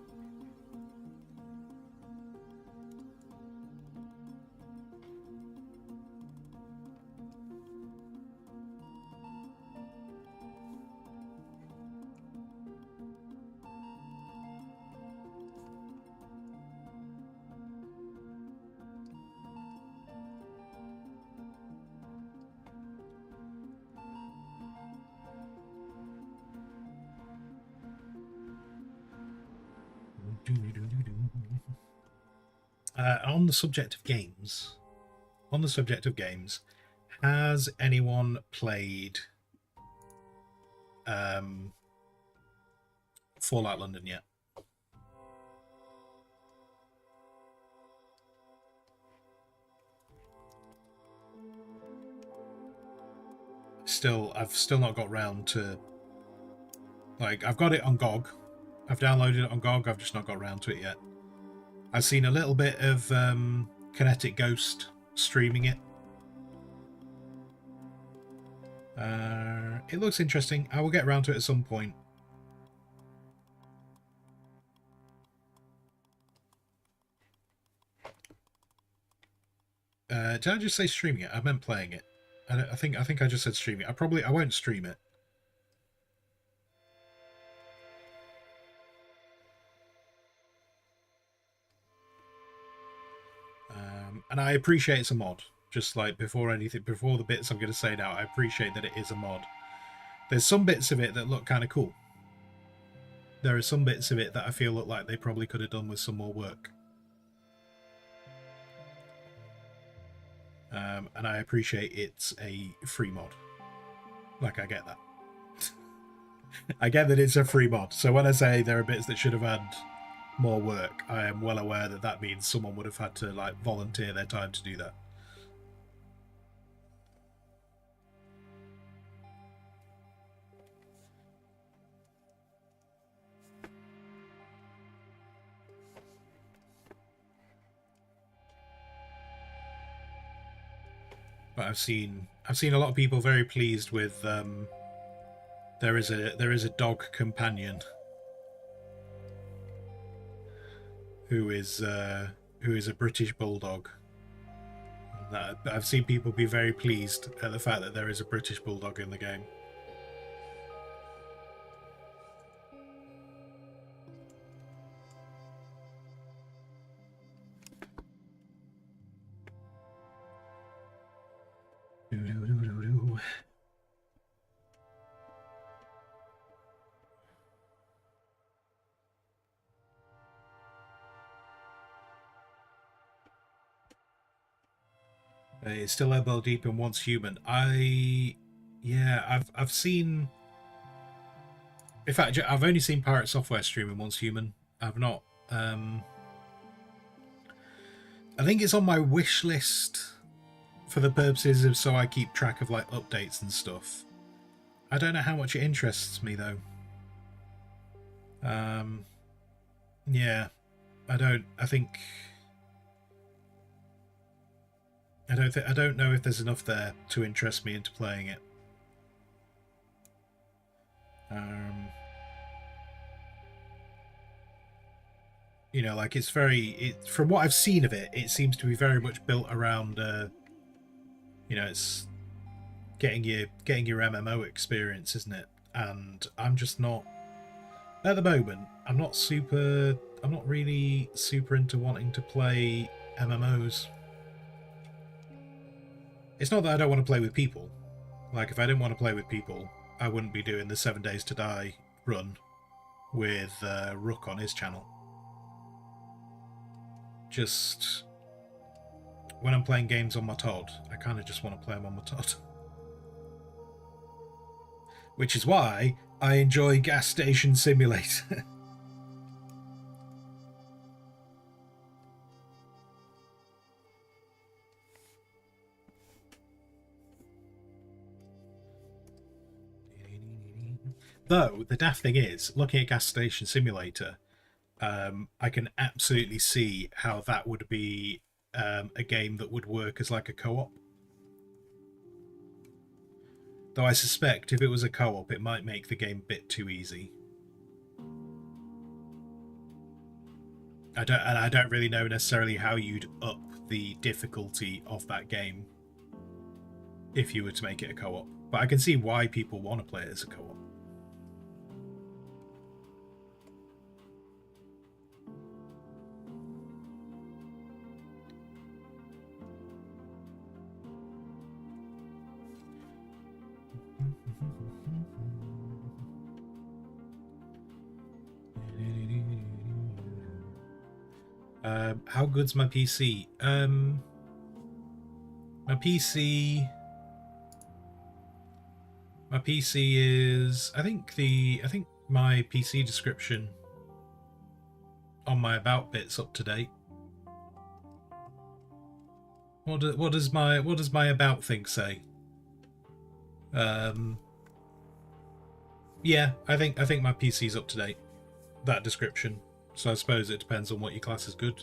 On the subject of games, has anyone played Fallout London yet? I've still not got round to, like, I've got it on GOG. I've downloaded it on GOG, I've just not got round to it yet. I've seen a little bit of Kinetic Ghost streaming it. It looks interesting. I will get around to it at some point. Did I just say streaming it? I meant playing it. I think I just said streaming it. I won't stream it. And I appreciate it's a mod. Just like before the bits I'm going to say now, I appreciate that it is a mod. There's some bits of it that look kind of cool. There are some bits of it that I feel look like they probably could have done with some more work. And I appreciate it's a free mod. Like, I get that. I get that it's a free mod. So when I say there are bits that should have had more work, I am well aware that that means someone would have had to, like, volunteer their time to do that. But I've seen a lot of people very pleased with there is a dog companion who is a British bulldog. I've seen people be very pleased at the fact that there is a British bulldog in the game. It's still elbow deep and once human. I've seen. In fact, I've only seen Pirate Software streaming once human. I've not. I think it's on my wish list for the purposes of so I keep track of like updates and stuff. I don't know how much it interests me though. Yeah, I don't. I don't know if there's enough there to interest me into playing it. You know, like from what I've seen of it, it seems to be very much built around, you know, it's getting your MMO experience, isn't it? And I'm just not at the moment. I'm not really super into wanting to play MMOs. It's not that I don't want to play with people. Like, if I didn't want to play with people, I wouldn't be doing the 7 Days to Die run with Rook on his channel. Just when I'm playing games on my Todd, I kind of just want to play them on my Todd. Which is why I enjoy Gas Station Simulator. Though, the daft thing is, looking at Gas Station Simulator, I can absolutely see how that would be a game that would work as like a co-op. Though I suspect if it was a co-op, it might make the game a bit too easy. I don't really know necessarily how you'd up the difficulty of that game if you were to make it a co-op. But I can see why people want to play it as a co-op. How good's my PC? My PC is I think my PC description on my about bit's up to date. What does my about thing say? Yeah, I think my PC's up to date. That description. So I suppose it depends on what your class is good.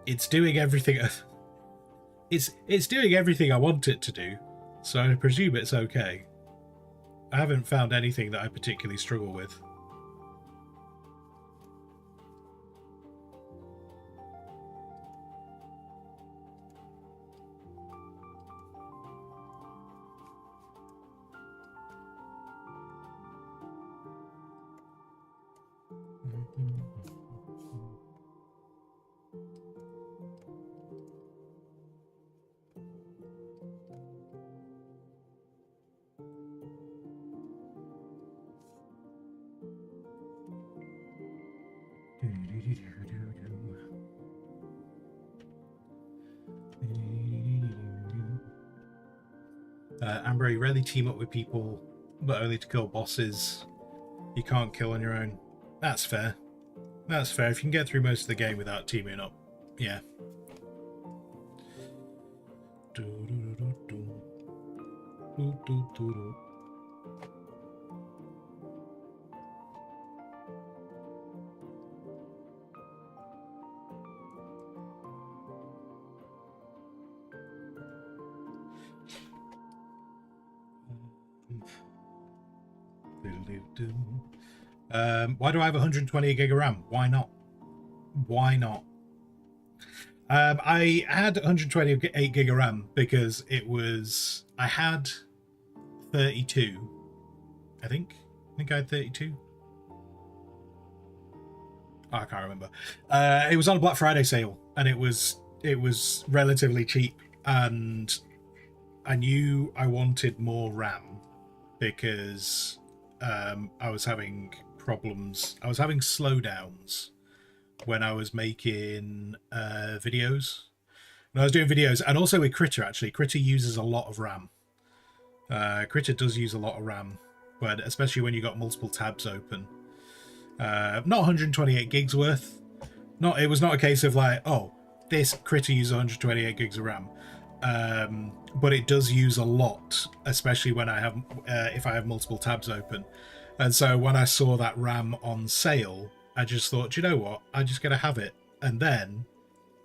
It's doing everything. It's doing everything I want it to do, so I presume it's okay. I haven't found anything that I particularly struggle with. Amber, you rarely team up with people, but only to kill bosses you can't kill on your own. That's fair. That's fair. If you can get through most of the game without teaming up, yeah. Why do I have 120 gig of RAM? Why not? Why not? I had 128 gig of RAM because I had 32. I think I had 32. Oh, I can't remember. It was on a Black Friday sale, and it was relatively cheap, and I knew I wanted more RAM because I was having problems. I was having slowdowns when I was making videos. When I was doing videos, and also with Critter, actually. Critter uses a lot of RAM. Critter does use a lot of RAM, but especially when you've got multiple tabs open. Not 128 gigs worth. It was not a case of like, oh, this Critter uses 128 gigs of RAM. But it does use a lot, especially when I have if I have multiple tabs open. And so when I saw that RAM on sale, I just thought, you know what, I just gotta have it, and then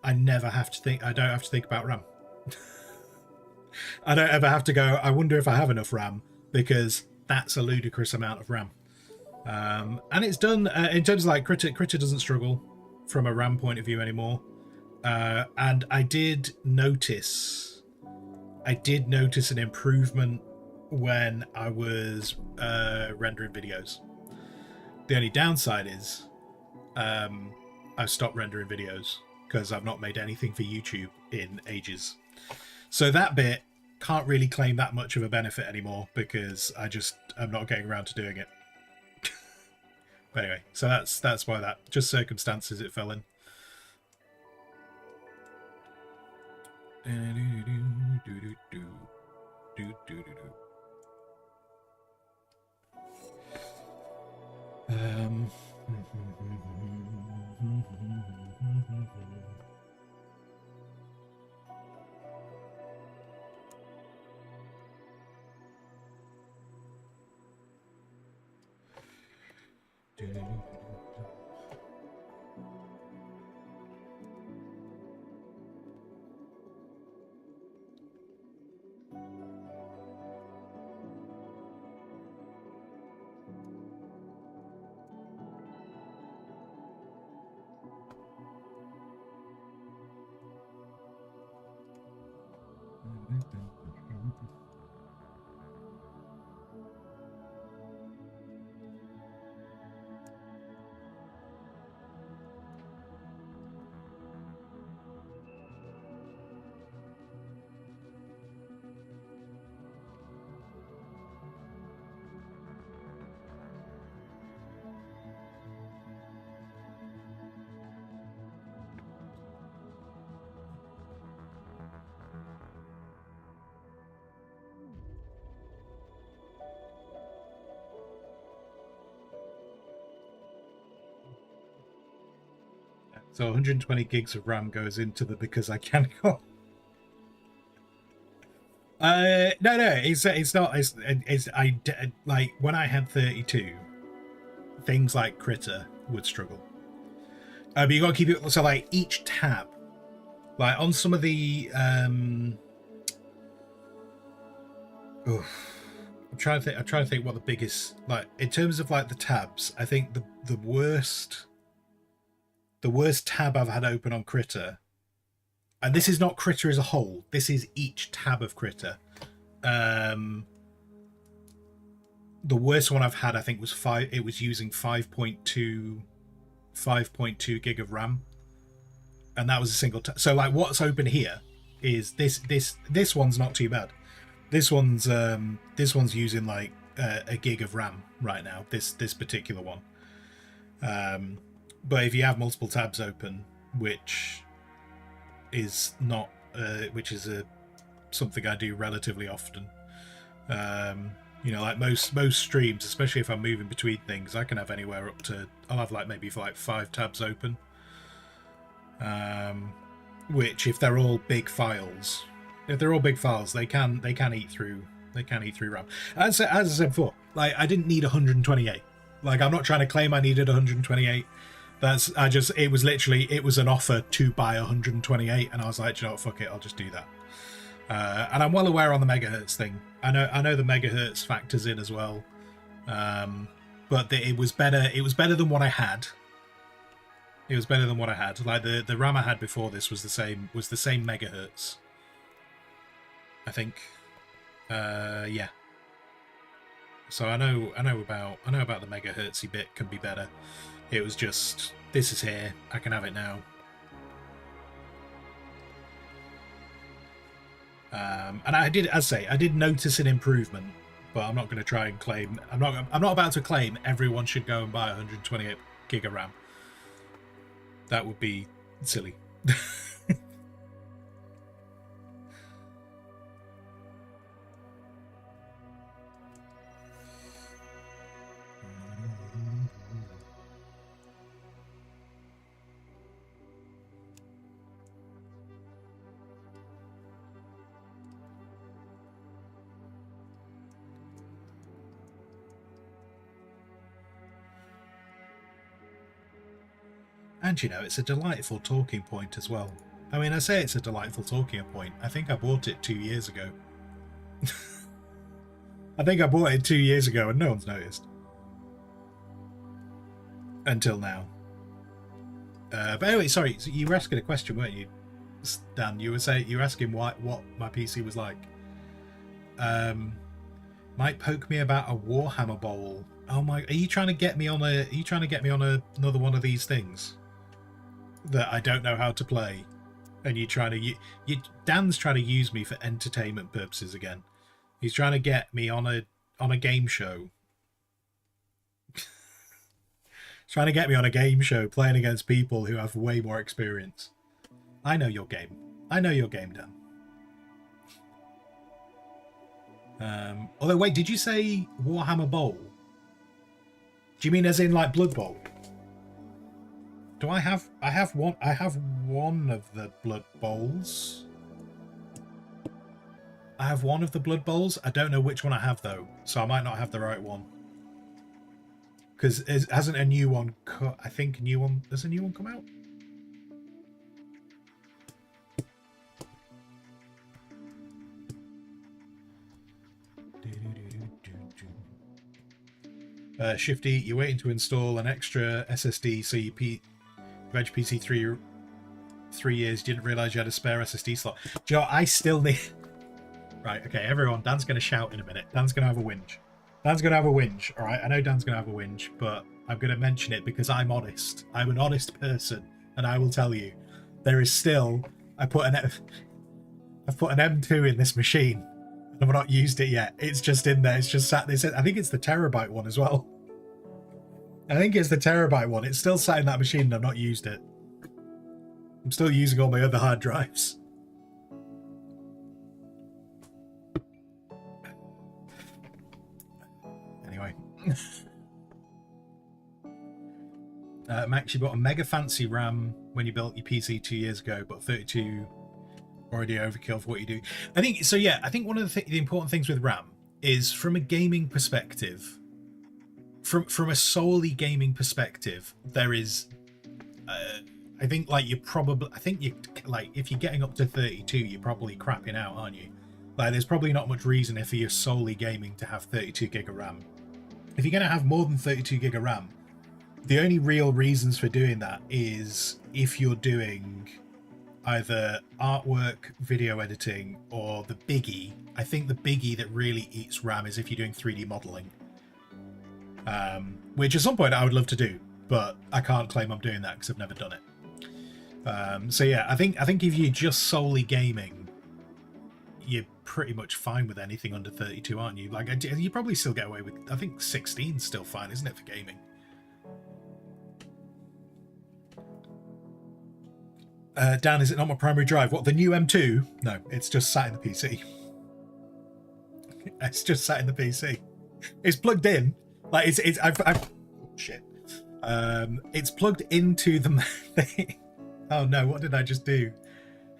I never have to think. I don't have to think about RAM. I don't ever have to go, I wonder if I have enough RAM, because that's a ludicrous amount of RAM. And it's done in terms of like Critter doesn't struggle from a RAM point of view anymore. And I did notice an improvement when I was rendering videos. The only downside is I've stopped rendering videos because I've not made anything for YouTube in ages. So that bit can't really claim that much of a benefit anymore because I'm not getting around to doing it. But anyway, so that's why that just circumstances it fell in. So 120 gigs of RAM goes into the because I can go. No, it's not. Like when I had 32, things like Critter would struggle. But you got to keep it. So like each tab, like on some of the I'm trying to think what the biggest, like in terms of like the tabs. I think the worst tab I've had open on Critter, and this is not Critter as a whole, this is each tab of Critter. The worst one I've had, I think, was it was using 5.2 gig of RAM, and that was a single tab. So like what's open here is this one's not too bad. This one's using like a gig of RAM right now, this particular one. But if you have multiple tabs open, which is not, something I do relatively often, you know, like most streams, especially if I'm moving between things, I can have anywhere up to, I'll have like maybe like 5 tabs open, which if they're all big files, they can eat through RAM. As I said before, like I didn't need 128. Like I'm not trying to claim I needed 128. It was an offer to buy 128, and I was like, you know what, fuck it, I'll just do that. And I'm well aware on the megahertz thing. I know the megahertz factors in as well. But it was better than what I had. It was better than what I had. Like the RAM I had before this was the same megahertz, I think. Yeah. So I know about the megahertzy bit can be better. It was just, this is here, I can have it now. And I did notice an improvement, but I'm not going to try and claim. I'm not about to claim everyone should go and buy 128 gig of RAM. That would be silly. And you know, it's a delightful talking point as well. I mean, I say it's a delightful talking point. I think I bought it 2 years ago. I think I bought it 2 years ago and no one's noticed. Until now. But anyway, sorry, so you were asking a question, weren't you, Dan? You were asking what my PC was like. Might poke me about a Warhammer bowl. Oh my! Are you trying to get me on another one of these things that I don't know how to play? And Dan's trying to use me for entertainment purposes again. He's trying to get me on a game show. He's trying to get me on a game show playing against people who have way more experience. I know your game. Dan. Although, wait, did you say Warhammer Bowl? Do you mean as in like Blood Bowl? Do I have one of the Blood Bowls. I have one of the Blood Bowls. I don't know which one I have though, so I might not have the right one. Because hasn't a new one I think a new one, does a new one come out? Shifty, you're waiting to install an extra SSD so you Reg PC 3 years, didn't realise you had a spare SSD slot. Joe, I still need Right, okay, everyone, Dan's going to shout in a minute. Dan's going to have a whinge. Dan's going to have a whinge, all right? I know Dan's going to have a whinge, but I'm going to mention it because I'm honest. I'm an honest person, and I will tell you, there is still... I've put an M2 in this machine, and I've not used it yet. It's just in there. It's just sat there. I think it's the terabyte one as well. I think it's the terabyte one. It's still sat in that machine, and I've not used it. I'm still using all my other hard drives. Anyway. Max, you bought a mega fancy RAM when you built your PC 2 years ago, but 32 already overkill for what you do. I think so. Yeah, I think one of the important things with RAM is from a gaming perspective. From a solely gaming perspective, there is. I think like you probably. I think you like if you're getting up to 32, you're probably crapping out, aren't you? Like there's probably not much reason if you're solely gaming to have 32 gig of RAM. If you're going to have more than 32 gig of RAM, the only real reasons for doing that is if you're doing either artwork, video editing, or the biggie. I think the biggie that really eats RAM is if you're doing 3D modeling, which at some point I would love to do, but I can't claim I'm doing that because I've never done it. So yeah, I think if you're just solely gaming, you're pretty much fine with anything under 32, aren't you? Like you probably still get away with. I think 16 is still fine, isn't it, for gaming? Dan, is it not my primary drive? What, the new M2? No, it's just sat in the PC. It's just sat in the PC. It's plugged in. Like I've oh, shit. It's plugged into the thing. Oh no, what did I just do?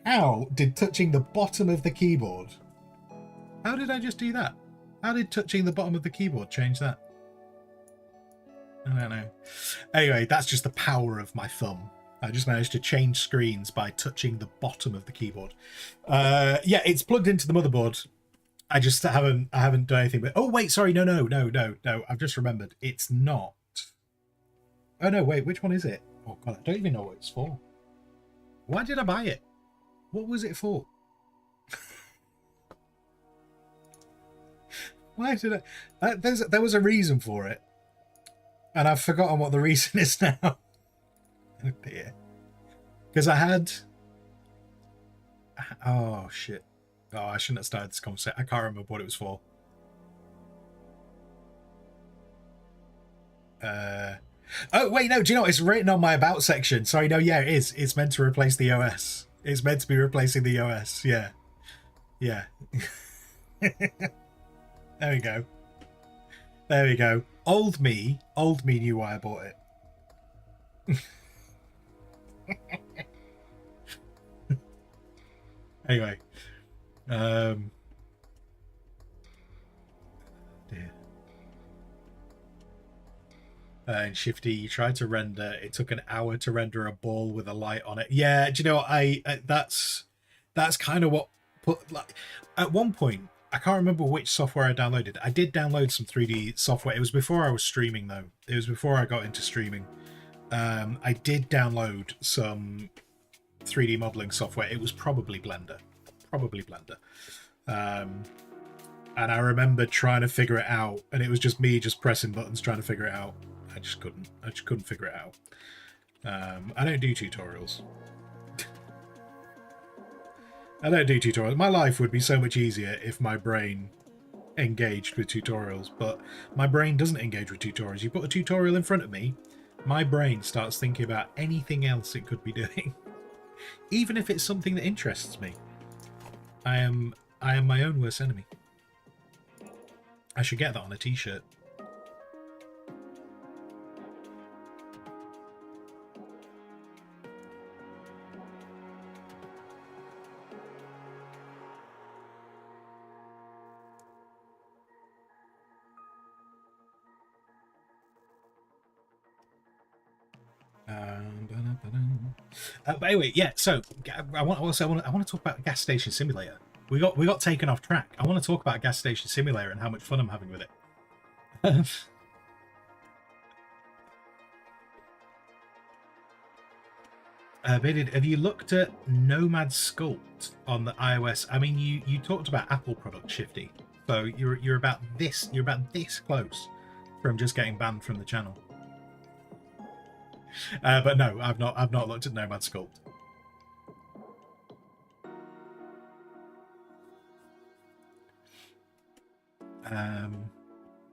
How did touching the bottom of the keyboard? How did I just do that? How did touching the bottom of the keyboard change that? I don't know. Anyway, that's just the power of my thumb. I just managed to change screens by touching the bottom of the keyboard. Yeah, it's plugged into the motherboard. I haven't done anything. But oh wait, sorry, no. I've just remembered. It's not. Oh no, wait, which one is it? Oh god, I don't even know what it's for. Why did I buy it? What was it for? Why did I? There was a reason for it, and I've forgotten what the reason is now. Oh dear. Because I had. Oh shit. Oh, I shouldn't have started this conversation. I can't remember what it was for. Oh wait, no. Do you know what? It's written on my about section? Sorry, no. Yeah, it is. It's meant to replace the OS. It's meant to be replacing the OS. Yeah. Yeah. There we go. There we go. Old me knew why I bought it. Anyway, dear. And Shifty, you tried to render. It took an hour to render a ball with a light on it. Yeah, do you know what? That's kind of what put like at one point. I can't remember which software I downloaded. I did download some 3D software. It was before I was streaming though. It was before I got into streaming. I did download some 3D modeling software. It was probably Blender. And I remember trying to figure it out, and it was just me just pressing buttons trying to figure it out. I just couldn't figure it out. I don't do tutorials. I don't do tutorials. My life would be so much easier if my brain engaged with tutorials, but my brain doesn't engage with tutorials. You put a tutorial in front of me, my brain starts thinking about anything else it could be doing, even if it's something that interests me. I am my own worst enemy. I should get that on a t-shirt. But anyway, yeah. So I want to talk about Gas Station Simulator. We got taken off track. I want to talk about Gas Station Simulator and how much fun I'm having with it. Bidid, have you looked at Nomad Sculpt on the iOS? I mean, you talked about Apple products, Shifty. So you're about this close from just getting banned from the channel. But no, I've not looked at Nomad Sculpt.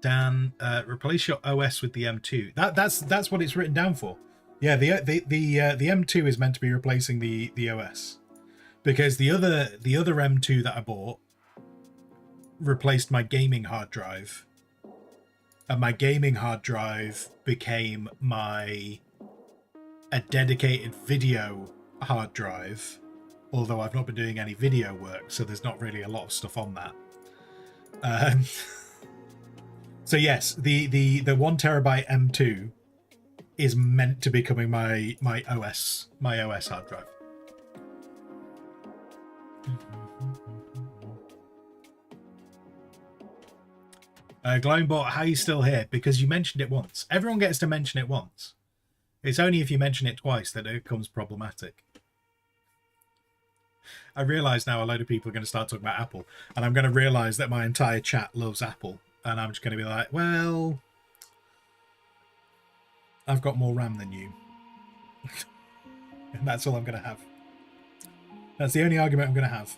Dan, replace your OS with the M2. That's what it's written down for. Yeah, the M2 is meant to be replacing the OS, because the other M2 that I bought replaced my gaming hard drive, and my gaming hard drive became a dedicated video hard drive. Although I've not been doing any video work, so there's not really a lot of stuff on that. So yes, the 1 terabyte M2 is meant to be becoming my OS hard drive. Glowingbot, how are you still here? Because you mentioned it once. Everyone gets to mention it once. It's only if you mention it twice that it becomes problematic. I realise now a load of people are going to start talking about Apple, and I'm going to realise that my entire chat loves Apple, and I'm just going to be like, well, I've got more RAM than you. And that's all I'm going to have. That's the only argument I'm going to have.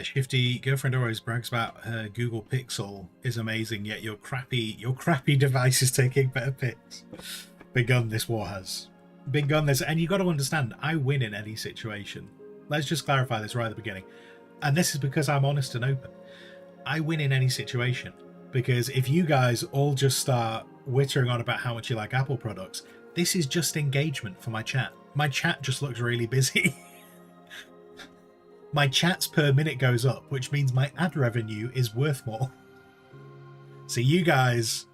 Shifty girlfriend always brags about her Google Pixel is amazing, yet your crappy device is taking better pics. Big gun this war has. Big gun this, and you got to understand, I win in any situation. Let's just clarify this right at the beginning. And this is because I'm honest and open. I win in any situation, because if you guys all just start wittering on about how much you like Apple products, this is just engagement for my chat. My chat just looks really busy. My chats per minute goes up, which means my ad revenue is worth more. So you guys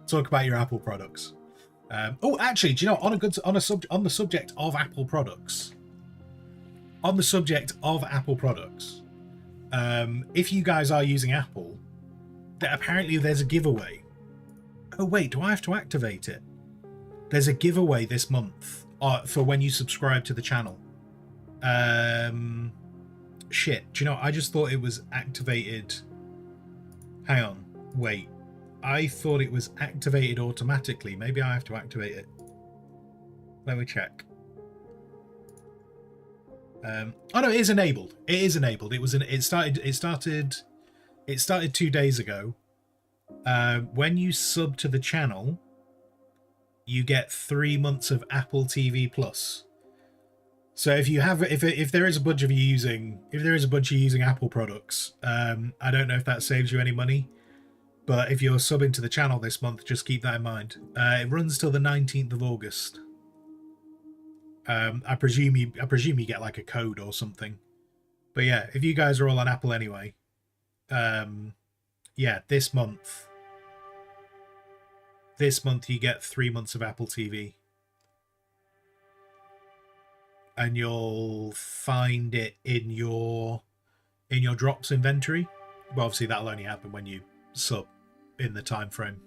talk about your Apple products. Oh, actually, do you know, on the subject of Apple products, if you guys are using Apple, that apparently there's a giveaway. Oh wait, do I have to activate it? There's a giveaway this month for when you subscribe to the channel. Shit, do you know, I just thought it was activated. Hang on, wait. I thought it was activated automatically. Maybe I have to activate it. Let me check. Oh no, it is enabled. It is enabled. It started 2 days ago. When you sub to the channel, you get 3 months of Apple TV Plus. So if you have, if there is a bunch of you using, Apple products, I don't know if that saves you any money, but if you're subbing to the channel this month, just keep that in mind. It runs till the 19th of August. I presume you get like a code or something. But yeah, if you guys are all on Apple anyway, yeah, this month you get 3 months of Apple TV. And you'll find it in your drops inventory. Well, obviously that'll only happen when you sub in the time frame.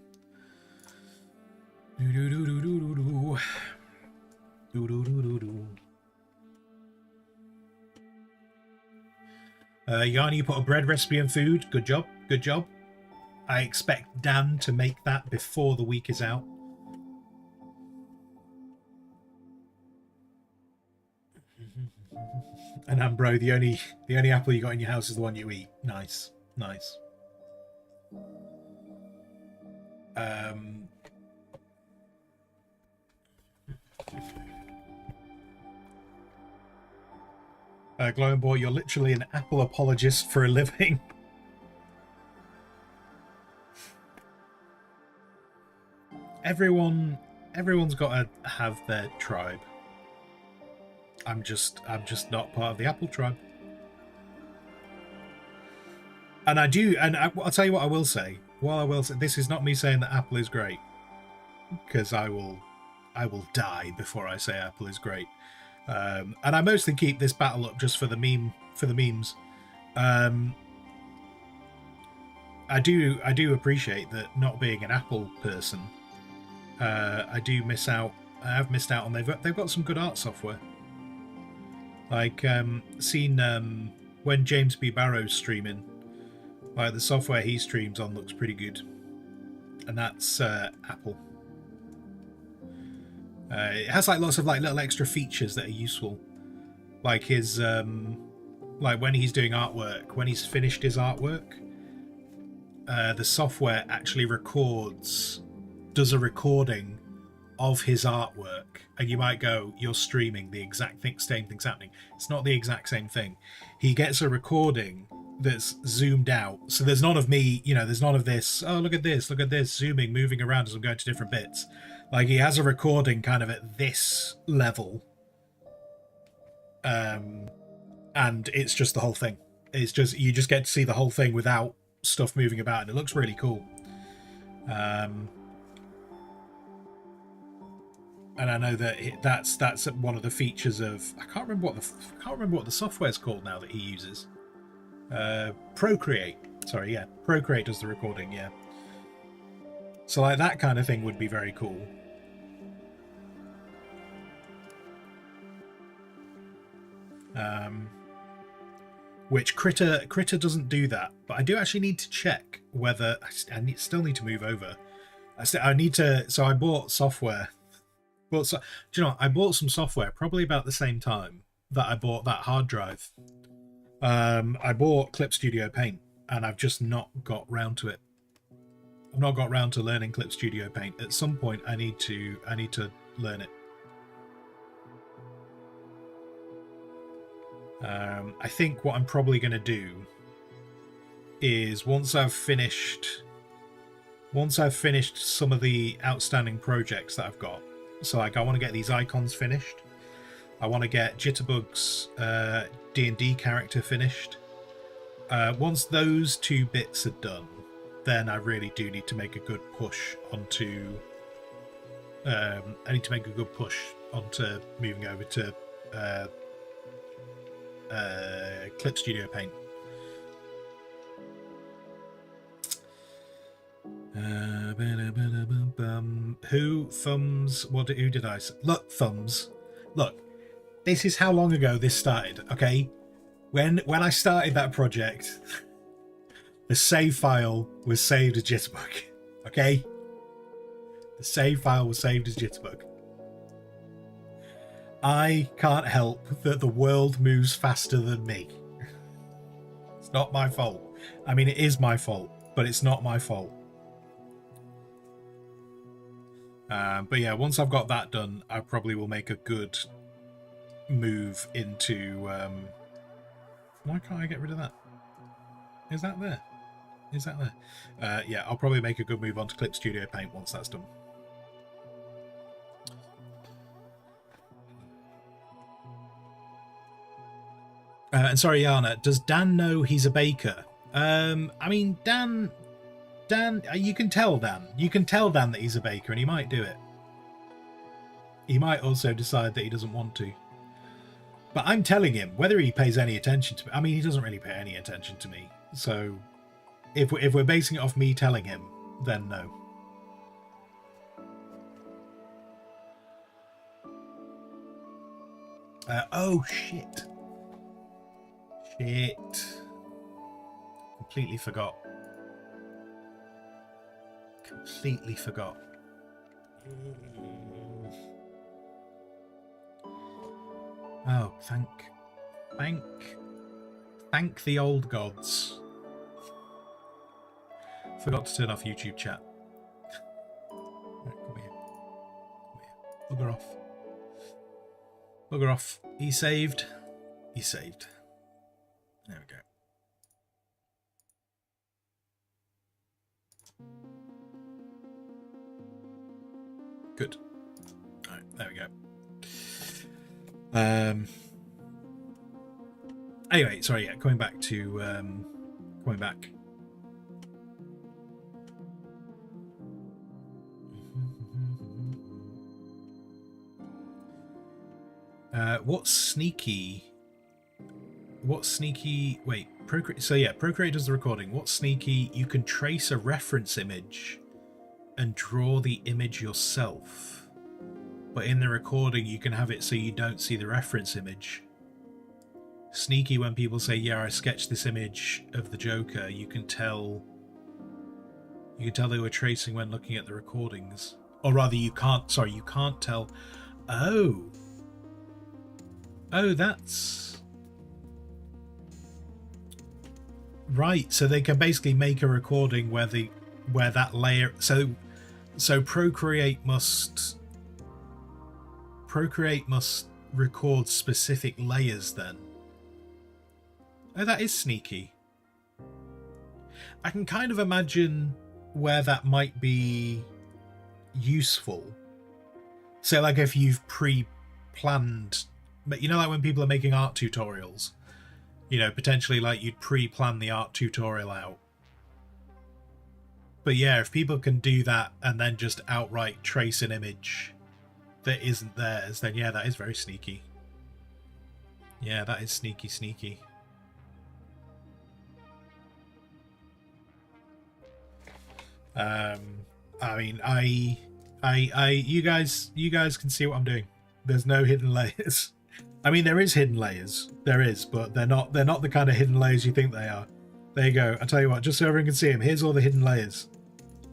Yanni, you put a bread recipe in food. Good job. Good job. I expect Dan to make that before the week is out. And Ambro, the only apple you got in your house is the one you eat. Nice, nice. Glowing Boy, you're literally an Apple apologist for a living. Everyone's got to have their tribe. I'm just not part of the Apple tribe. And I'll tell you what I will say. This is not me saying that Apple is great, because I will die before I say Apple is great. And I mostly keep this battle up just for the memes. I do appreciate that, not being an Apple person. I have missed out on they've got some good art software. Like seen when James B. Barrow's streaming, like the software he streams on looks pretty good, and that's Apple. It has like lots of like little extra features that are useful, like his like when he's doing artwork, when he's finished his artwork, the software actually does a recording of his artwork, and you might go, you're streaming, the exact same thing's happening. It's not the exact same thing. He gets a recording that's zoomed out, so there's none of me, there's none of this, oh look at this, zooming, moving around as I'm going to different bits. Like, he has a recording kind of at this level, and it's just the whole thing. It's just, you just get to see the whole thing without stuff moving about, and it looks really cool. And I know that that's one of the features of, I can't remember what the software's called now that he uses. Procreate. Sorry, yeah, Procreate does the recording. Yeah. So like that kind of thing would be very cool. Which Critter doesn't do that, but I do actually need to check whether I still need to move over. I need to. So I bought software. Well, so, do you know, I bought some software probably about the same time that I bought that hard drive. I bought Clip Studio Paint, and I've just not got round to it. I've not got round to learning Clip Studio Paint. At some point, I need to learn it. I think what I'm probably going to do is once I've finished some of the outstanding projects that I've got. So like, I want to get these icons finished. I want to get Jitterbug's D&D character finished. Once those two bits are done, then I really do need to make a good push onto. I need to make a good push onto moving over to Clip Studio Paint. Who thumbs? Who did I say? Look, thumbs. Look, this is how long ago this started. Okay, when I started that project, the save file was saved as Jitterbug. Okay, the save file was saved as Jitterbug. I can't help that the world moves faster than me. It's not my fault. I mean, it is my fault, but it's not my fault. But yeah, once I've got that done, I probably will make a good move into... why can't I get rid of that? Is that there? Is that there? Yeah, I'll probably make a good move onto Clip Studio Paint once that's done. And sorry, Yana, does Dan know he's a baker? I mean, Dan, you can tell Dan. You can tell Dan that he's a baker, and he might do it. He might also decide that he doesn't want to. But I'm telling him, whether he pays any attention to me. I mean, he doesn't really pay any attention to me. So, if we're basing it off me telling him, then no. Oh, shit. Shit. Completely forgot. Completely forgot. Oh, thank the old gods. Forgot to turn off YouTube chat. Right, come here. Bugger off. Bugger off. He saved. You saved. There we go. Good. All right, there we go. Anyway, sorry, yeah, going back. What's sneaky? Wait, Procreate. So yeah, Procreate does the recording. What's sneaky? You can trace a reference image and draw the image yourself, but in the recording you can have it so you don't see the reference image. Sneaky when people say, yeah, I sketched this image of the Joker, you can tell they were tracing when looking at the recordings. Or rather, you can't tell. Oh, that's right. So they can basically make a recording where that layer, so Procreate must record specific layers then. Oh, that is sneaky. I can kind of imagine where that might be useful. So like if you've pre-planned, but you know, like when people are making art tutorials, you know, potentially like you'd pre-plan the art tutorial out. But yeah, if people can do that and then just outright trace an image that isn't theirs, then yeah, that is very sneaky. Yeah, that is sneaky. I mean, you guys can see what I'm doing. There's no hidden layers. I mean, there is hidden layers. There is, but they're not the kind of hidden layers you think they are. There you go. I tell you what, just so everyone can see them. Here's all the hidden layers.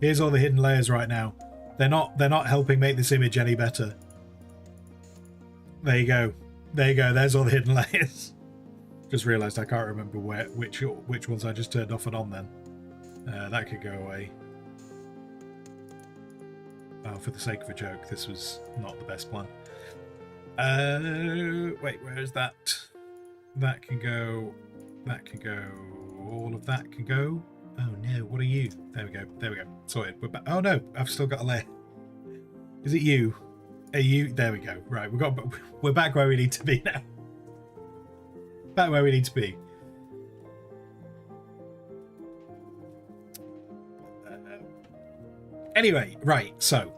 Here's all the hidden layers right now. They're not helping make this image any better. There you go. There's all the hidden layers. Just realised I can't remember which ones I just turned off and on then. That could go away. Oh, for the sake of a joke, this was not the best plan. Wait, where is that? That can go. All of that can go. Oh no, what are you? There we go. Sorted. We're back. Oh no, I've still got a layer. Is it you? Are you? There we go. Right, we're back where we need to be now. Back where we need to be. Anyway, right, so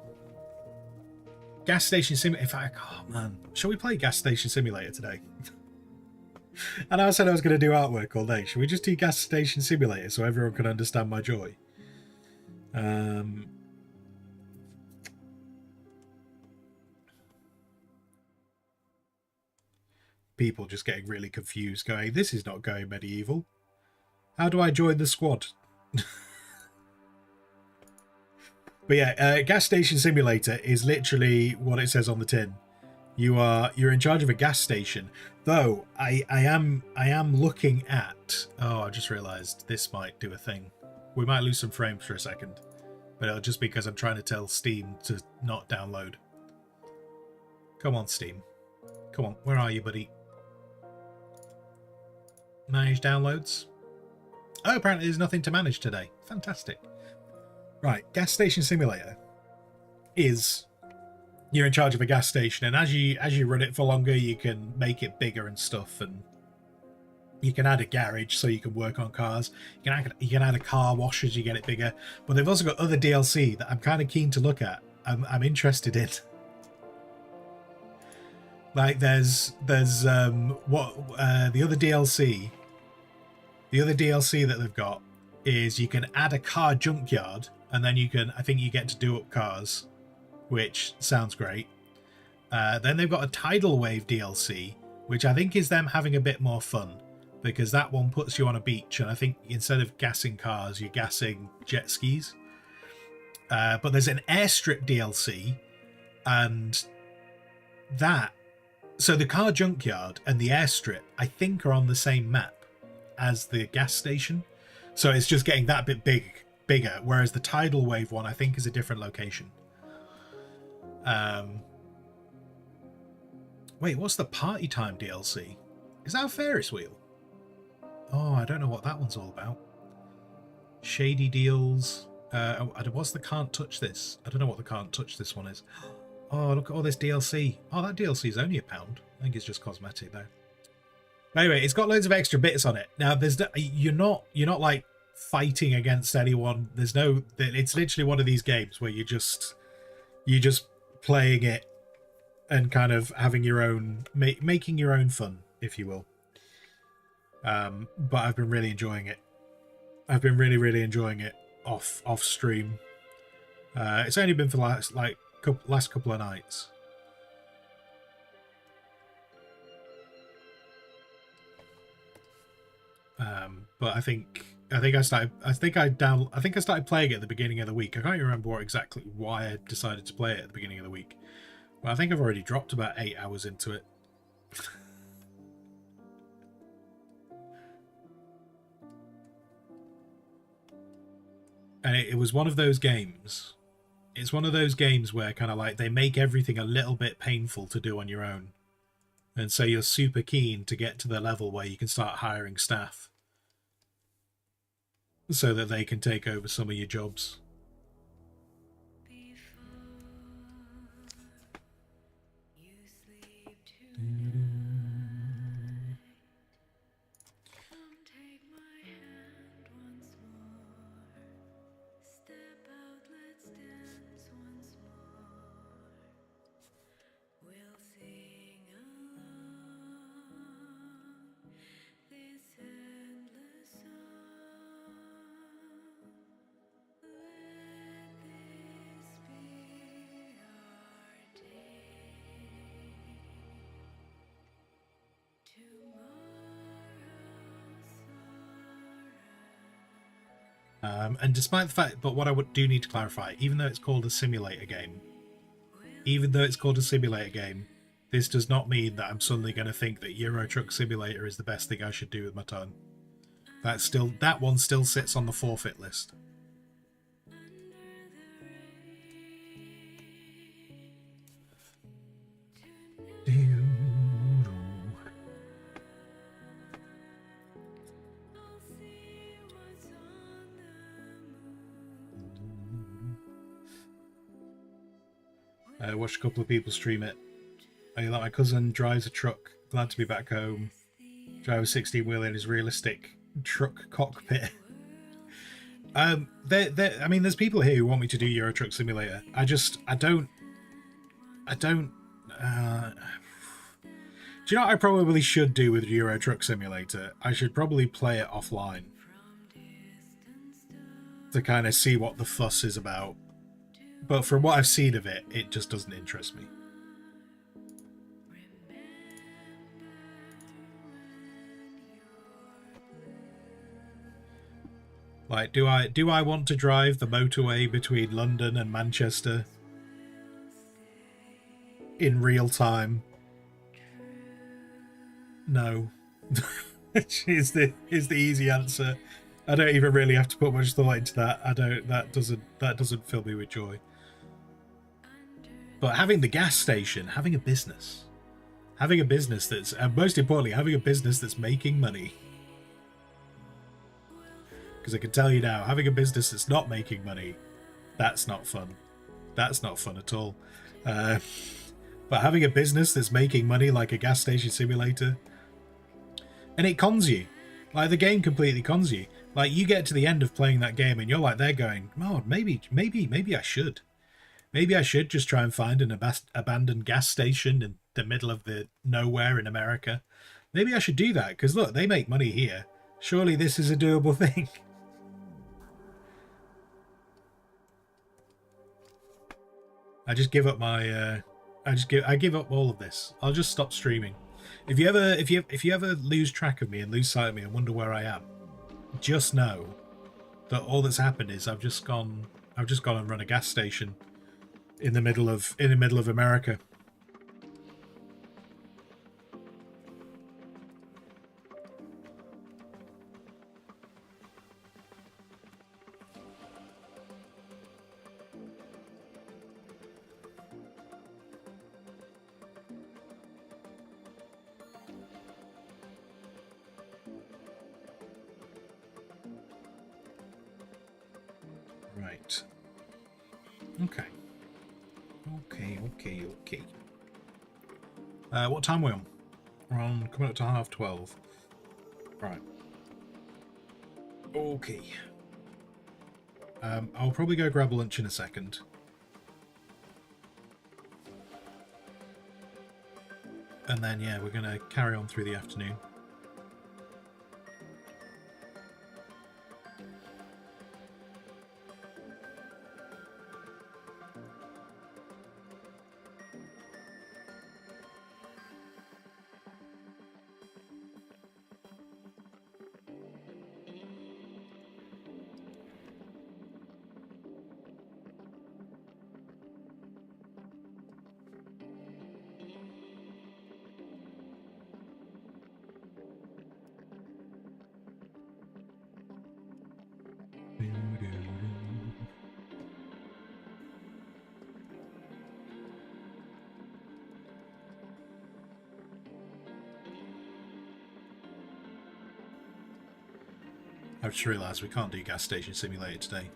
Gas Station Simulator. In fact, oh man, shall we play Gas Station Simulator today? And I said I was going to do artwork all day. Should we just do Gas Station Simulator so everyone can understand my joy? People just getting really confused, going, this is not going medieval. How do I join the squad? But yeah, Gas Station Simulator is literally what it says on the tin. You're in charge of a gas station. Though I am looking at. Oh, I just realised this might do a thing. We might lose some frames for a second, but it'll just because I'm trying to tell Steam to not download. Come on, Steam. Come on, where are you, buddy? Manage downloads. Oh, apparently there's nothing to manage today. Fantastic. Right, Gas Station Simulator is you're in charge of a gas station, and as you run it for longer, you can make it bigger and stuff, and you can add a garage so you can work on cars. You can add a car wash as you get it bigger. But they've also got other DLC that I'm kind of keen to look at. I'm interested in. Like there's the other DLC. The other DLC that they've got is you can add a car junkyard, and then I think you get to do up cars, which sounds great. Then they've got a tidal wave DLC, which I think is them having a bit more fun, because that one puts you on a beach, and I think instead of gassing cars, you're gassing jet skis. But there's an airstrip DLC, and so the car junkyard and the airstrip, I think, are on the same map as the gas station. So it's just getting that bit bigger, whereas the tidal wave one, I think, is a different location. Wait, what's the party time DLC? Is that a Ferris wheel? Oh, I don't know what that one's all about. Shady deals. What's the can't touch this? I don't know what the can't touch this one is. Oh, look at all this DLC. Oh, that DLC is only £1. I think it's just cosmetic though. But anyway, it's got loads of extra bits on it. Now, you're not like fighting against anyone. There's no. It's literally one of these games where you're just playing it and kind of having your own, making your own fun, if you will. But I've been really enjoying it. I've been really enjoying it off stream. It's only been for last couple of nights. But I think I started playing it at the beginning of the week. I can't even remember exactly why I decided to play it at the beginning of the week. But I think I've already dropped about 8 hours into it. And it was one of those games. It's one of those games where kind of like they make everything a little bit painful to do on your own. And so you're super keen to get to the level where you can start hiring staff so that they can take over some of your jobs. And despite the fact, but what I do need to clarify, even though it's called a simulator game, this does not mean that I'm suddenly going to think that Euro Truck Simulator is the best thing I should do with my time. That one still sits on the forfeit list. I watched a couple of people stream it. Like my cousin drives a truck, glad to be back home. Drive a 16-wheeler in his realistic truck cockpit. I mean, there's people here who want me to do Euro Truck Simulator. I don't. Do you know what I probably should do with Euro Truck Simulator? I should probably play it offline to kind of see what the fuss is about. But from what I've seen of it, it just doesn't interest me. Like, do I want to drive the motorway between London and Manchester in real time? No. is the easy answer. I don't even really have to put much thought into that. That doesn't fill me with joy. But having the gas station, having a business that's, and most importantly, having a business that's making money. Because I can tell you now, having a business that's not making money, that's not fun. That's not fun at all. But having a business that's making money, like a gas station simulator, and it cons you. Like, the game completely cons you. Like, you get to the end of playing that game and you're like, they're going, oh, maybe I should. Maybe I should just try and find an abandoned gas station in the middle of the nowhere in America. Maybe I should do that, because look, they make money here. Surely this is a doable thing. I just give up my I give up all of this. I'll just stop streaming. If you ever lose track of me and lose sight of me and wonder where I am, just know that all that's happened is I've just gone and run a gas station in the middle of America. Right. Okay. Okay. What time are we on? We're on coming up to 12:30. Right. Okay. I'll probably go grab lunch in a second. And then, yeah, we're going to carry on through the afternoon. I've just realised we can't do gas station simulator today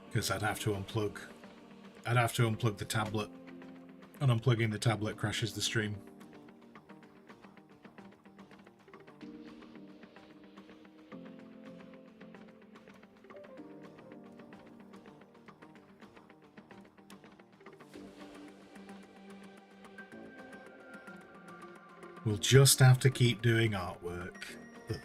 because I'd have to unplug the tablet, and unplugging the tablet crashes the stream. We'll just have to keep doing artwork. Ugh.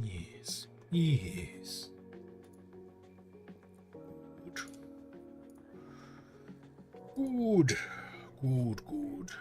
Yes. Yes. Good. Good.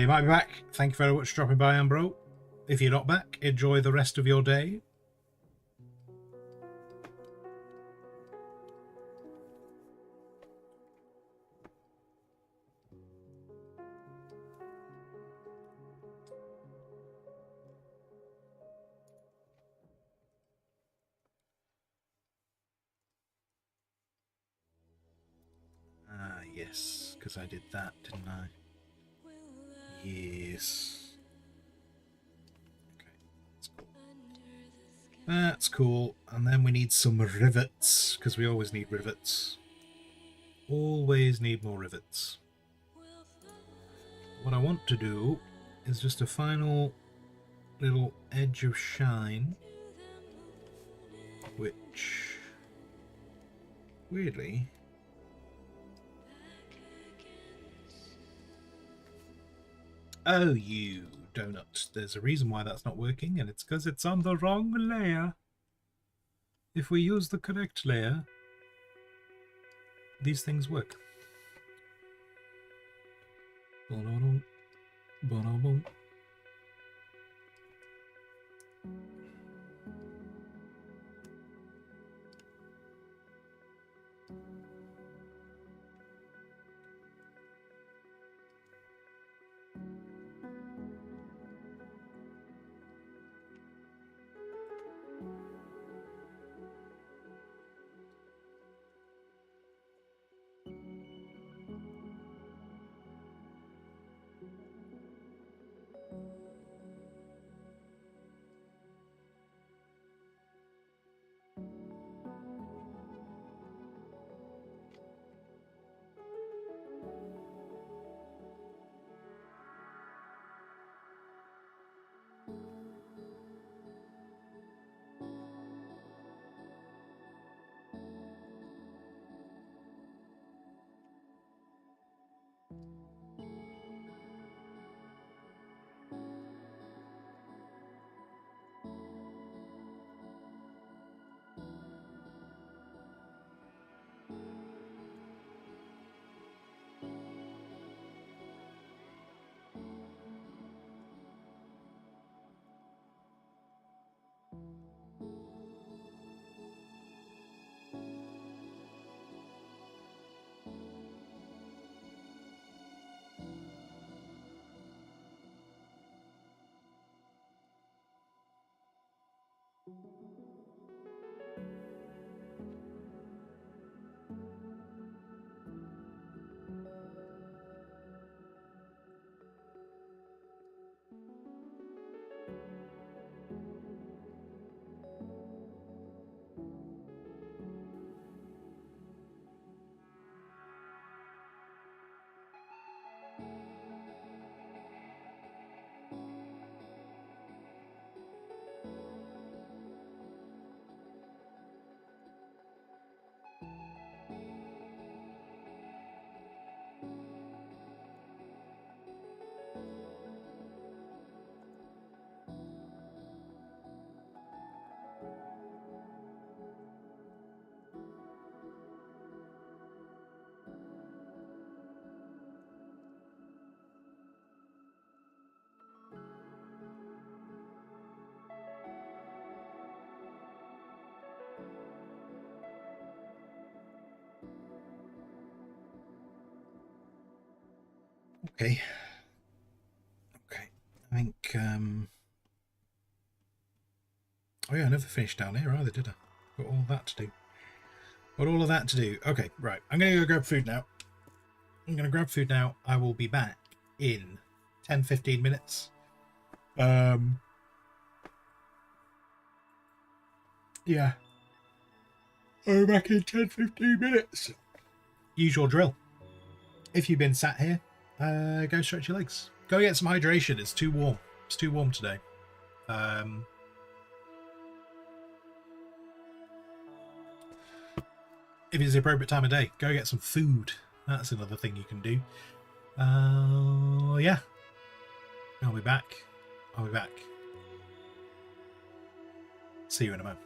You might be back. Thank you very much for dropping by, Ambro. If you're not back, enjoy the rest of your day. Ah, yes, because I did that, didn't I? Yes. Okay, that's cool. That's cool. And then we need some rivets, because we always need rivets. Always need more rivets. What I want to do is just a final little edge of shine, which, weirdly... Oh, you donut. There's a reason why that's not working, and it's because it's on the wrong layer. If we use the correct layer, these things work. Ba-da-dum, ba-da-bum. Okay. Okay. I think, oh yeah, I never finished down here either, did I? Got all that to do. Got all of that to do. Okay, right. I'm going to go grab food now. I will be back in 10-15 minutes. Yeah. I'll be back in 10-15 minutes. Usual drill. If you've been sat here, go stretch your legs. Go get some hydration. It's too warm. It's too warm today. If it's the appropriate time of day, go get some food. That's another thing you can do. Yeah. I'll be back. See you in a moment.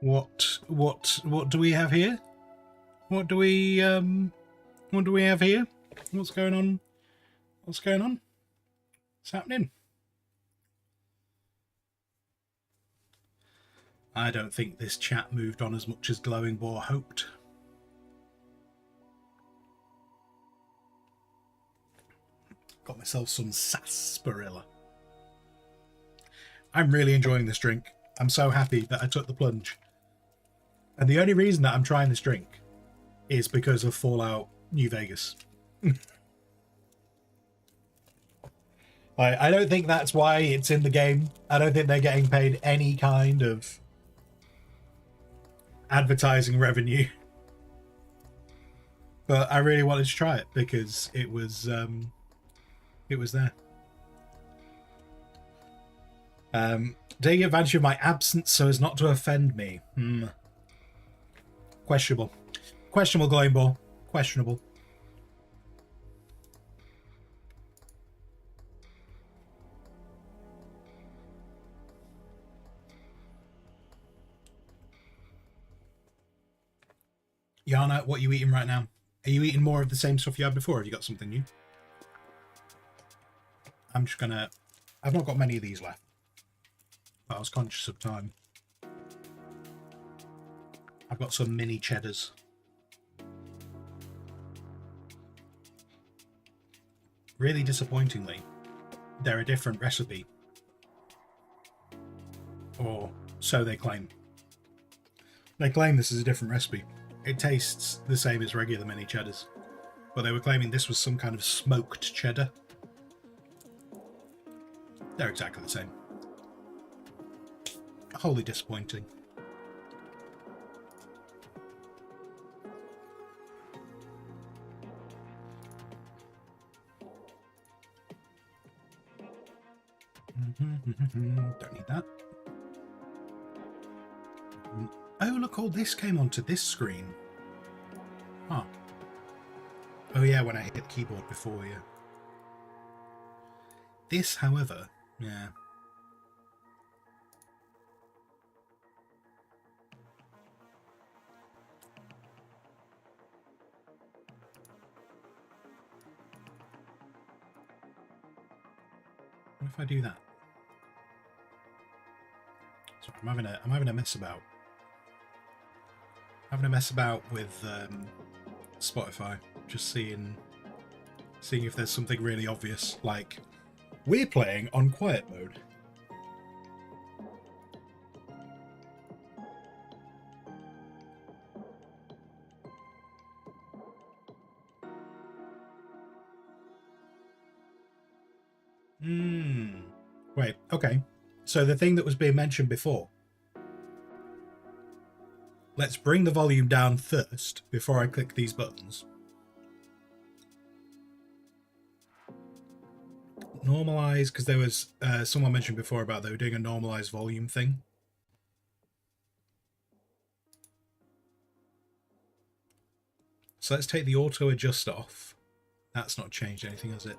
What do we have here? What do we have here? What's going on? What's going on? What's happening? I don't think this chat moved on as much as Glowing Boar hoped. Got myself some sarsaparilla. I'm really enjoying this drink. I'm so happy that I took the plunge. And the only reason that I'm trying this drink is because of Fallout New Vegas. I don't think that's why it's in the game. I don't think they're getting paid any kind of advertising revenue. But I really wanted to try it because it was there. Taking advantage of my absence so as not to offend me. Questionable. Questionable, Glowing Ball. Questionable. Yana, what are you eating right now? Are you eating more of the same stuff you had before? Have you got something new? I'm just gonna... I've not got many of these left. But I was conscious of time. I've got some mini cheddars. Really disappointingly, they're a different recipe. Or so they claim. They claim this is a different recipe. It tastes the same as regular mini cheddars. But they were claiming this was some kind of smoked cheddar. They're exactly the same. Wholly disappointing. Don't need that. Oh, look, all this came onto this screen. Huh. Oh yeah, when I hit the keyboard before, yeah. This, however, yeah. What if I do that? Sorry, I'm having a mess about. Having a mess about with Spotify, just seeing if there's something really obvious, like we're playing on quiet mode. Wait, okay. So the thing that was being mentioned before. Let's bring the volume down first before I click these buttons. Normalize, because there was someone mentioned before about they were doing a normalized volume thing. So let's take the auto adjust off. That's not changed anything, has it?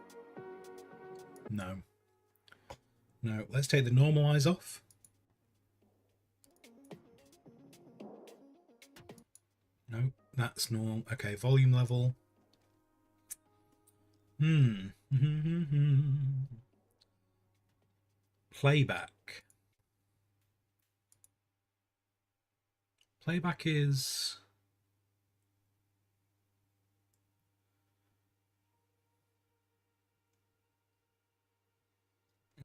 No. No, let's take the normalize off. No, that's normal. Okay, volume level. Playback. Playback is...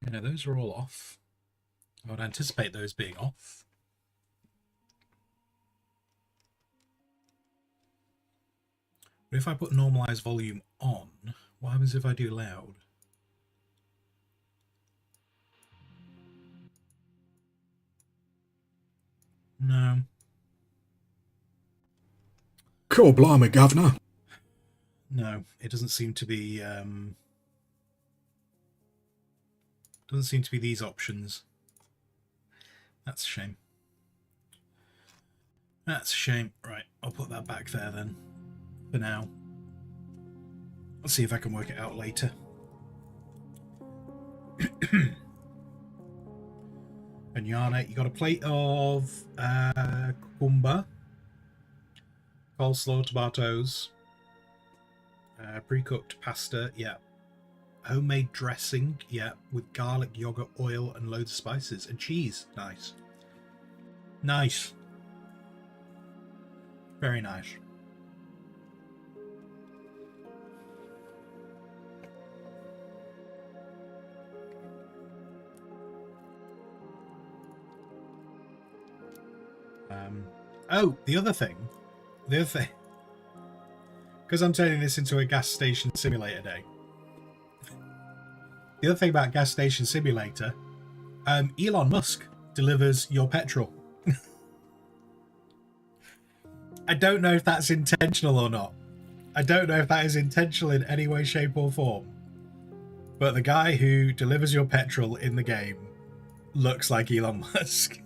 You know, those are all off. I would anticipate those being off. But if I put normalize volume on, what happens if I do loud? No. Cool, blimey, governor. No, it doesn't seem to be... doesn't seem to be these options. That's a shame. That's a shame. Right, I'll put that back there then. For now. I'll see if I can work it out later. And Yana, you got a plate of cucumber, coleslaw, tomatoes, pre-cooked pasta, yeah. Homemade dressing, yeah, with garlic, yogurt, oil, and loads of spices. And cheese, nice. Nice. Very nice. Oh, the other thing, because I'm turning this into a gas station simulator day. The other thing about gas station simulator, Elon Musk delivers your petrol. I don't know if that's intentional or not. I don't know if that is intentional in any way, shape, or form. But the guy who delivers your petrol in the game looks like Elon Musk.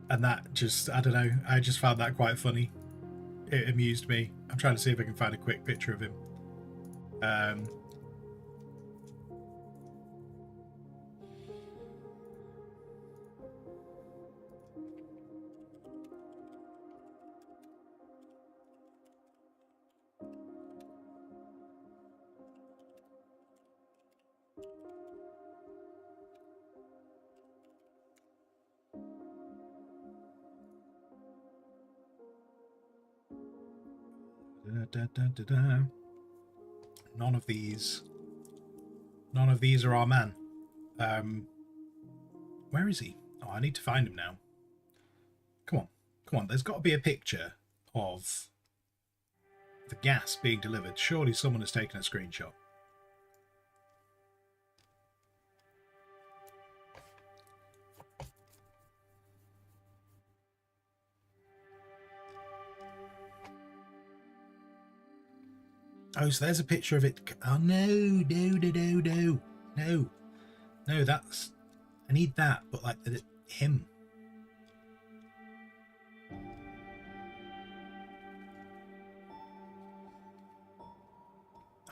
And that just, I don't know, I just found that quite funny. It amused me. I'm trying to see if I can find a quick picture of him. None of these are our man. Where is he? Oh, I need to find him now. Come on. There's got to be a picture of the gas being delivered. Surely someone has taken a screenshot. Oh, so there's a picture of it. Oh, no, that's... I need that, but like him.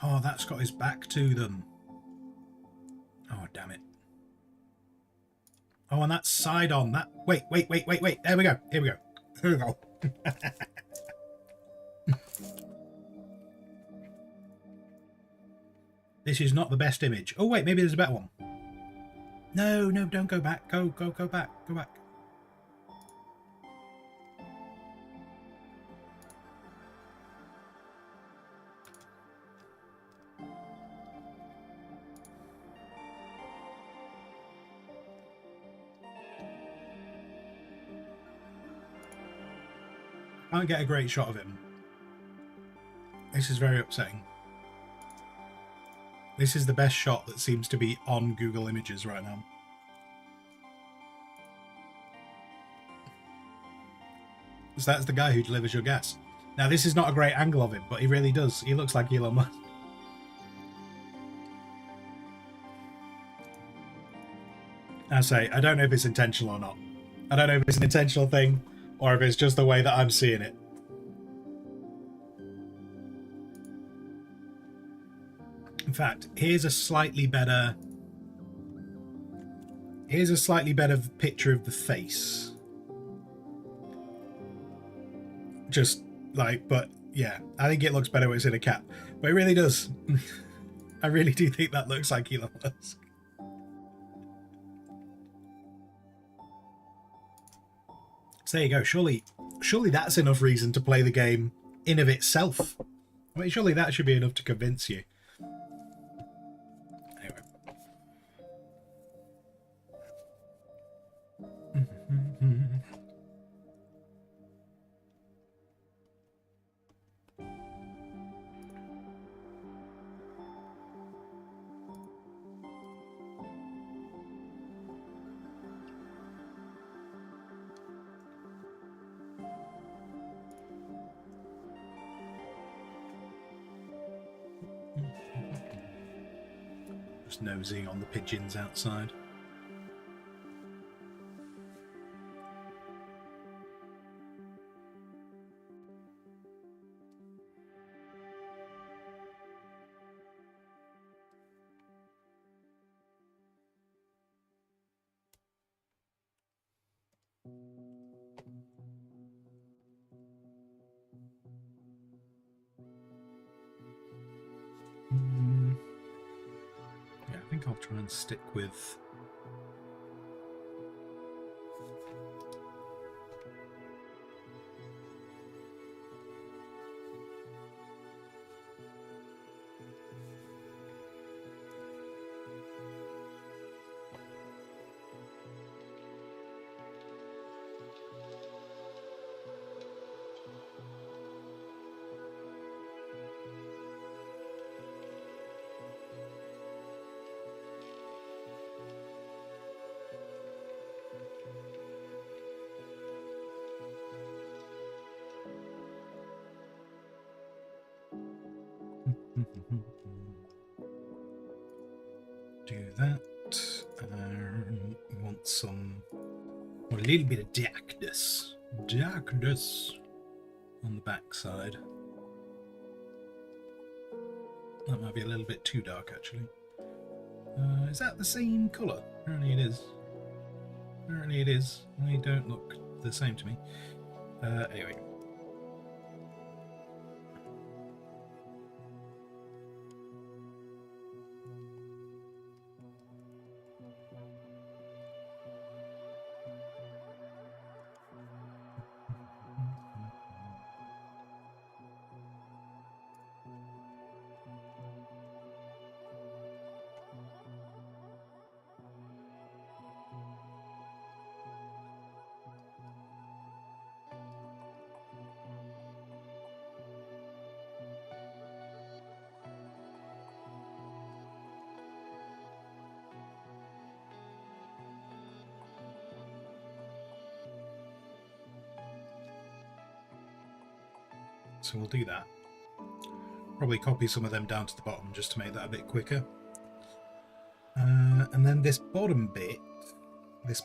Oh, that's got his back to them. Oh, damn it. Oh, and that's side on. That... Wait. There we go. Here we go. This is not the best image. Oh, wait, maybe there's a better one. No, don't go back. Go back. Go back. I can't get a great shot of him. This is very upsetting. This is the best shot that seems to be on Google Images right now. So that's the guy who delivers your gas. Now, this is not a great angle of him, but he really does. He looks like Elon Musk. I say, I don't know if it's intentional or not. I don't know if it's an intentional thing or if it's just the way that I'm seeing it. In fact, here's a slightly better picture of the face. Just like, but yeah, I think it looks better when it's in a cap. But it really does. I really do think that looks like Elon Musk. So there you go. Surely that's enough reason to play the game in of itself. I mean, surely that should be enough to convince you. Just nosing on the pigeons outside. Yeah, I think I'll try and stick with... do that. We want a little bit of darkness on the back side. That might be a little bit too dark, actually. Is that the same colour? Apparently it is. They don't look the same to me. Anyway. So we'll do that. Probably copy some of them down to the bottom just to make that a bit quicker. And then this bottom bit, let's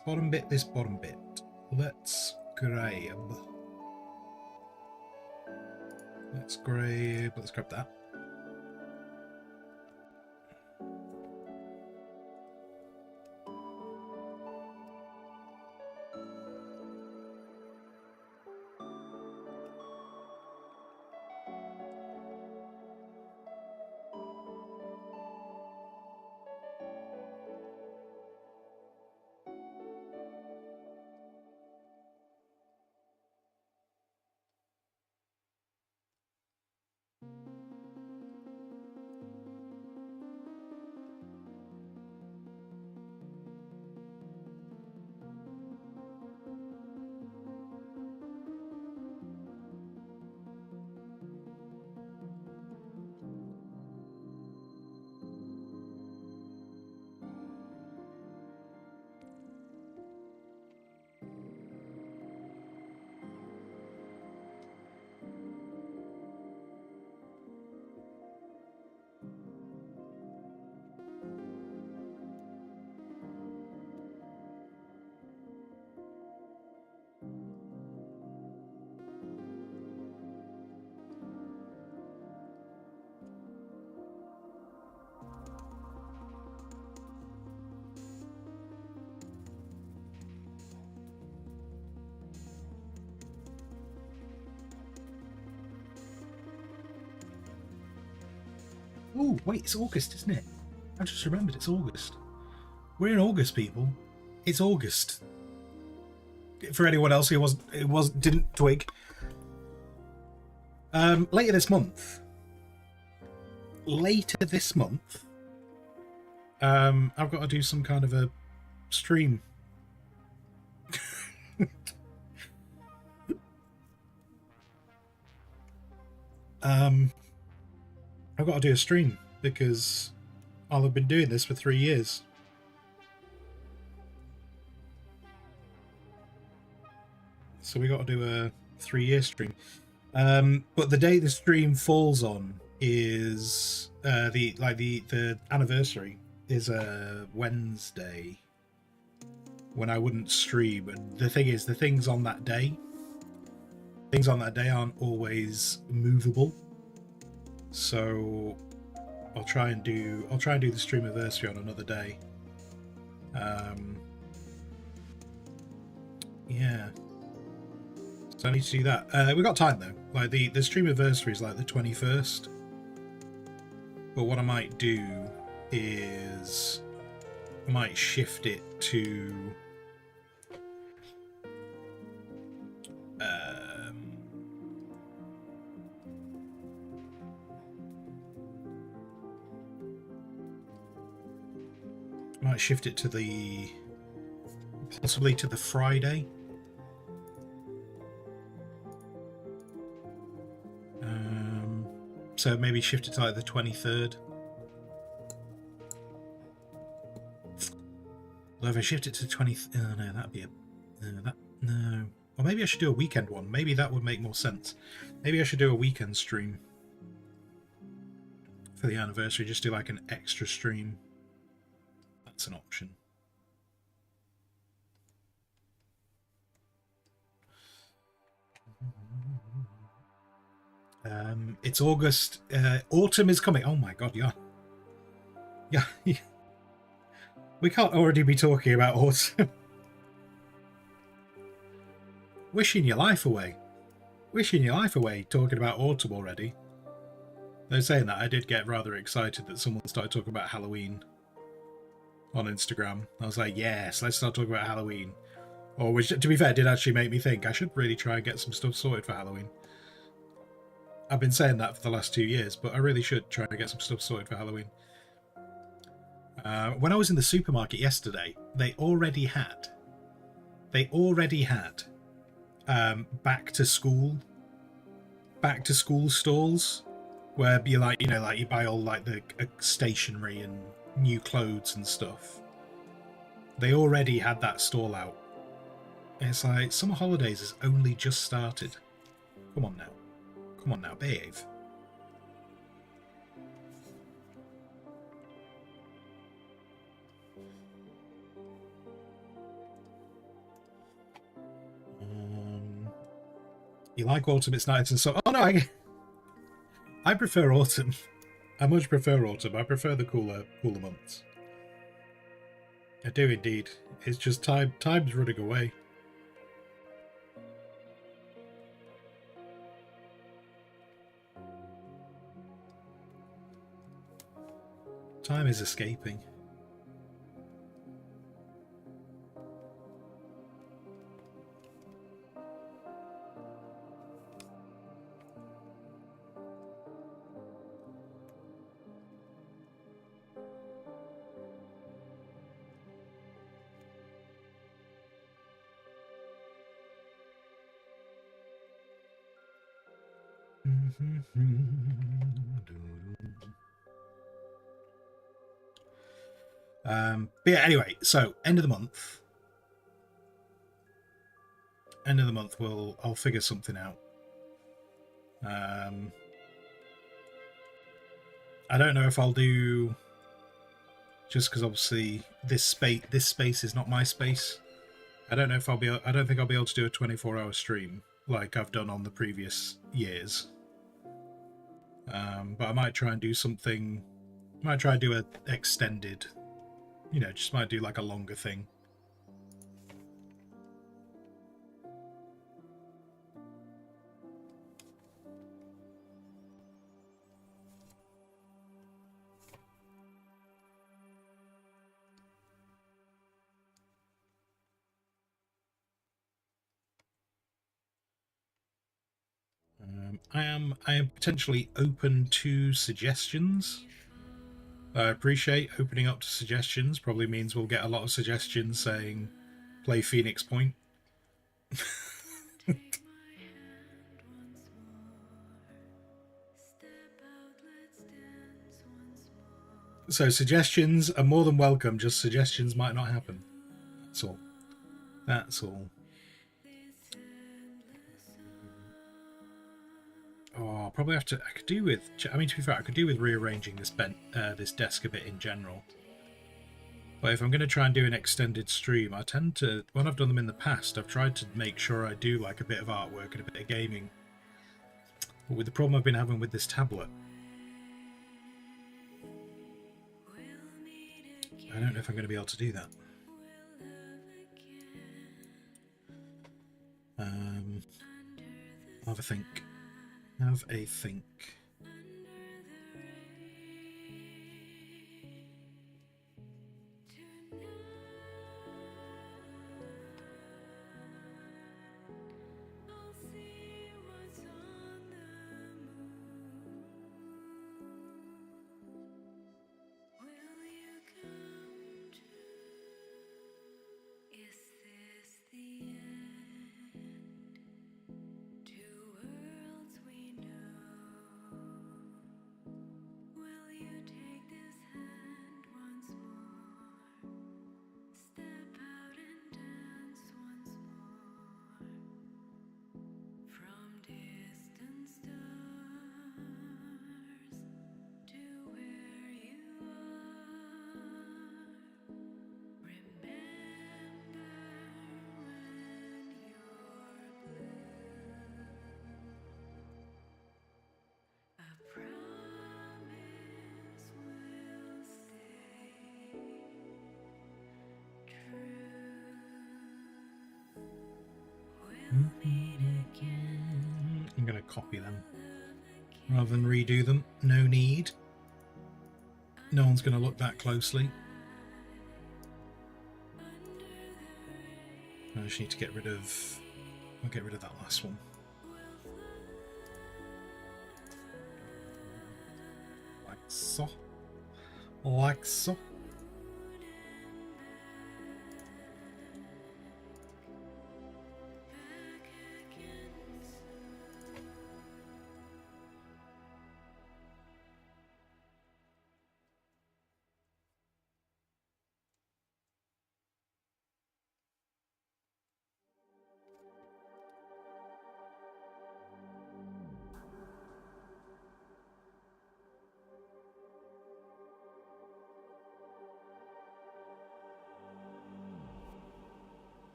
grab that. Oh, wait, it's August, isn't it? I just remembered it's August. We're in August, people. It's August. For anyone else who didn't twig. Later this month, I've got to do some kind of a stream. I've got to do a stream because I've been doing this for 3 years. So we got to do a 3-year stream. But the day the stream falls on is the anniversary is a Wednesday when I wouldn't stream. And the thing is, the things on that day aren't always movable. So I'll try and do the streamiversary on another day. Yeah. So I need to do that. We've got time though. Like the streamiversary is like the 21st. But what I might do is I might shift it to possibly to the Friday. So maybe shift it to like the 23rd. Although if I shift it to 20, oh no, that'd be no. Or maybe I should do a weekend one. Maybe that would make more sense. Maybe I should do a weekend stream for the anniversary. Just do like an extra stream. That's an option. It's August. Autumn is coming. Oh my god, yeah. Yeah. We can't already be talking about autumn. Wishing your life away. Wishing your life away talking about autumn already. Though saying that, I did get rather excited that someone started talking about Halloween on Instagram. I was like, yes, let's start talking about Halloween. Or which, to be fair, did actually make me think I should really try and get some stuff sorted for Halloween. I've been saying that for the last 2 years, but I really should try and get some stuff sorted for Halloween. When I was in the supermarket yesterday, they already had back to school stalls where you like, you know, like you buy all like the stationery and new clothes and stuff. They already had that stall out. It's like summer holidays has only just started. Come on now, behave. You like autumn? It's nice and so. Oh no, I prefer autumn. I much prefer autumn. I prefer the cooler months. I do indeed. It's just time's running away. Time is escaping. But yeah, anyway, so end of the month. I'll figure something out. I don't know if I'll do, just because obviously this space is not my space. I don't think I'll be able to do a 24-hour stream like I've done on the previous years. But I might try and do something. Might try and do an extended, you know, just might do like a longer thing. I am potentially open to suggestions. I appreciate opening up to suggestions. Probably means we'll get a lot of suggestions saying play Phoenix Point. So suggestions are more than welcome, just suggestions might not happen. That's all. That's all. Oh, I'll probably have to. I could do with. I mean, to be fair, I could do with rearranging this desk a bit in general. But if I'm going to try and do an extended stream, I tend to, when I've done them in the past, I've tried to make sure I do like a bit of artwork and a bit of gaming. But with the problem I've been having with this tablet, I don't know if I'm going to be able to do that. I'll have a think. copy them rather than redo them. No need. No one's going to look that closely. I just need to get rid of... I'll get rid of that last one. Like so. Like so.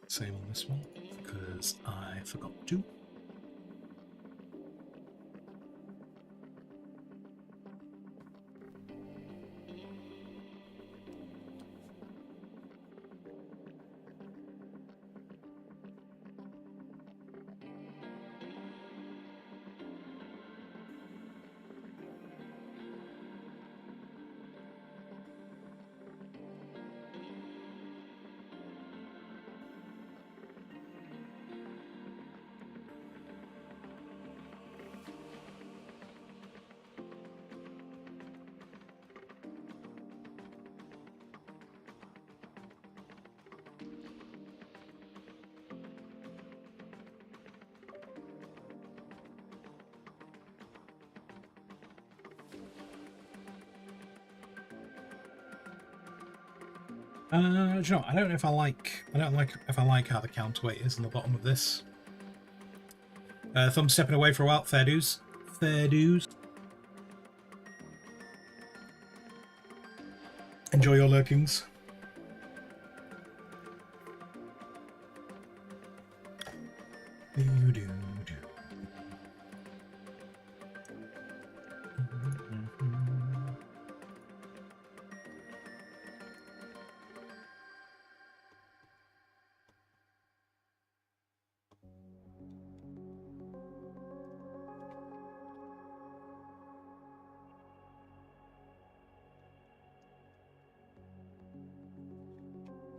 Same on this one, because I forgot to. Do you know, I don't know if I like how the counterweight is on the bottom of this. Thumb stepping away for a while. Fair dues. Fair dues. Enjoy your lurkings.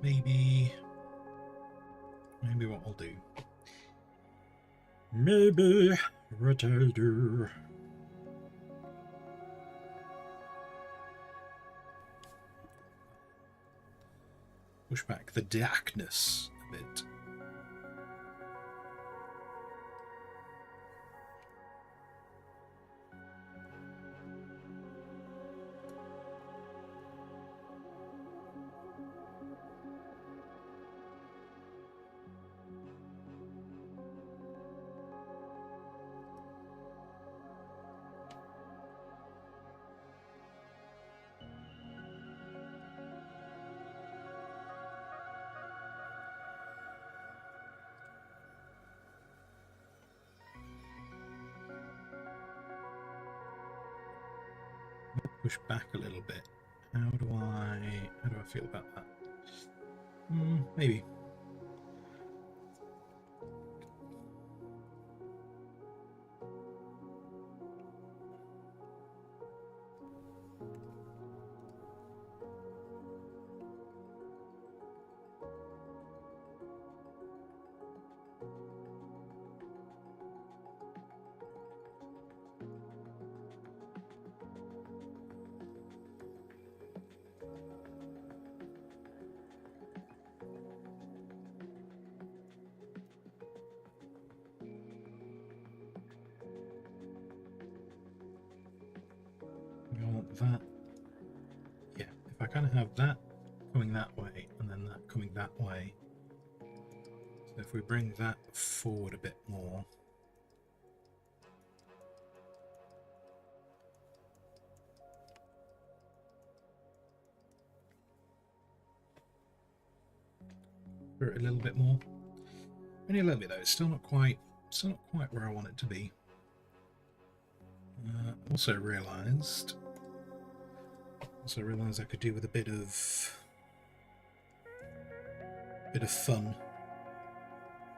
Maybe what we'll do. Maybe what I'll do. Push back the darkness a bit. Push back a little bit. How do I feel about that? Maybe. that. Yeah, if I kind of have that coming that way and then that coming that way. So if we bring that forward a bit more. A little bit more. Only a little bit though. It's still not quite where I want it to be. Also realised I could do with a bit of fun.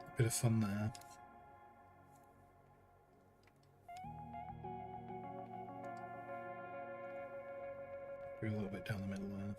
A bit of fun there. Go a little bit down the middle there.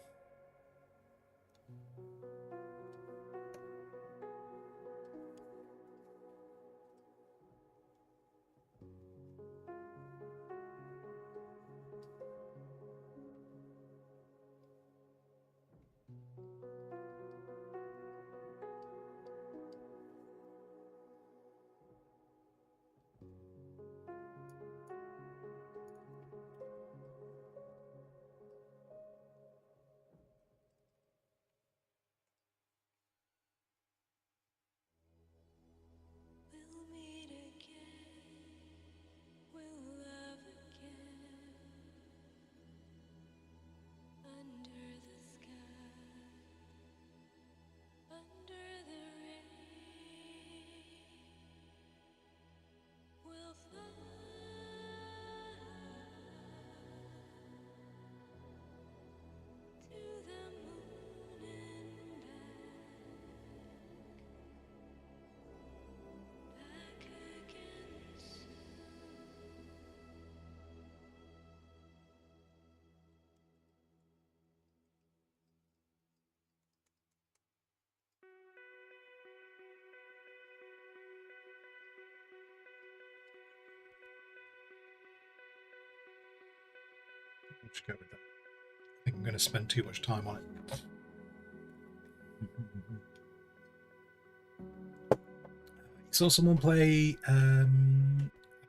I'll just go with that. I think I'm going to spend too much time on it. Saw someone play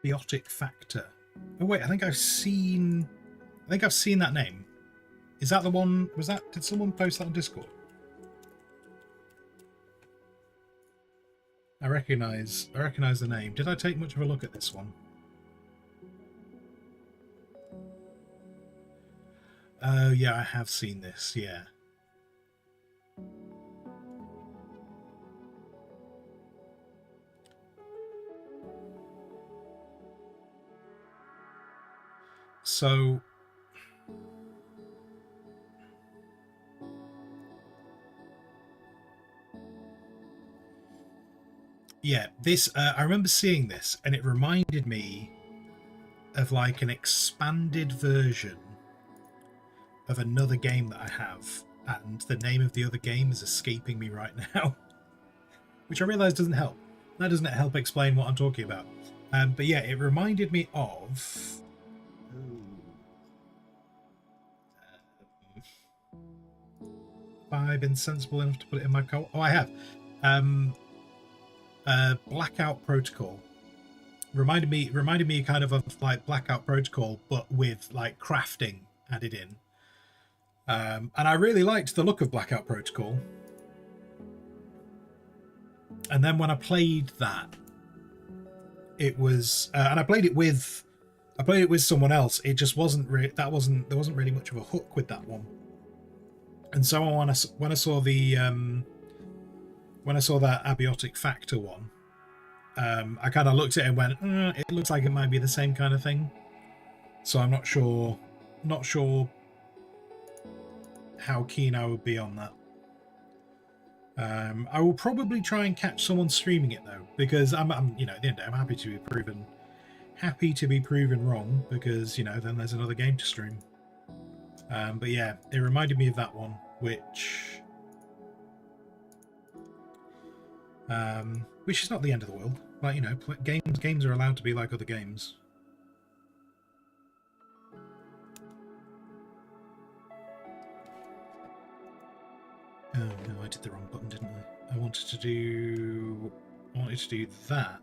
Biotic Factor. Oh wait, I think I've seen that name. Is that the one? Did someone post that on Discord? I recognise the name. Did I take much of a look at this one? Oh yeah, I have seen this, yeah. So yeah, this I remember seeing this and it reminded me of like an expanded version of another game that I have, and the name of the other game is escaping me right now, which I realise doesn't help. That doesn't help explain what I'm talking about. But yeah, it reminded me of... have I been sensible enough to put it in my co... Oh, I have. Blackout Protocol. Reminded me kind of like Blackout Protocol, but with like crafting added in. And I really liked the look of Blackout Protocol. And then when I played that, it was, and I played it with someone else. It just wasn't there wasn't really much of a hook with that one. And so when I saw that Abiotic Factor one, I kind of looked at it and went, it looks like it might be the same kind of thing. So I'm not sure how keen I would be on that. I will probably try and catch someone streaming it though, because I'm at the end of the day, I'm happy to be proven wrong, because then there's another game to stream. But yeah, it reminded me of that one, which is not the end of the world. Like games are allowed to be like other games. Oh no, I did the wrong button, didn't I? I wanted to do that.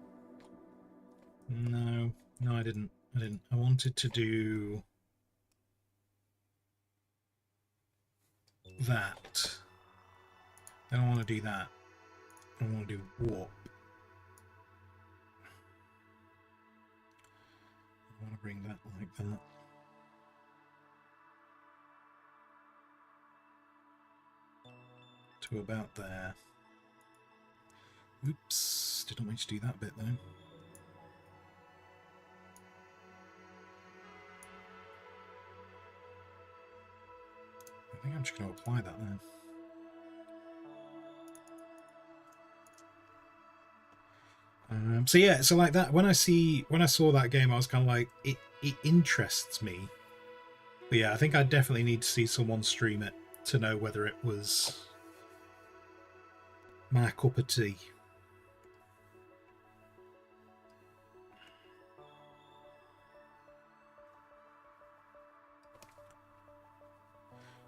No, I didn't. I wanted to do that. Then I want to do that. I want to do warp. I want to bring that like that. To about there. Oops, didn't mean to do that bit though. I think I'm just going to apply that now. So yeah, so like that. When I saw that game, I was kind of like, it interests me. But yeah, I think I definitely need to see someone stream it to know whether it was my cup of tea.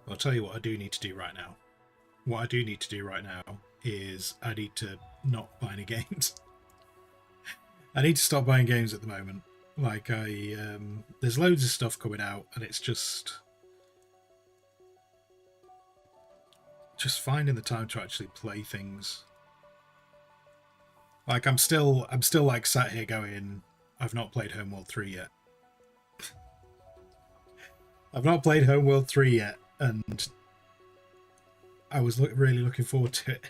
I'll tell you what I do need to do right now. What I do need to do right now is I need to not buy any games. I need to stop buying games at the moment. Like there's loads of stuff coming out, and it's just finding the time to actually play things. Like I'm still like sat here going, I've not played Homeworld 3 yet. I've not played Homeworld 3 yet, and I was really looking forward to it.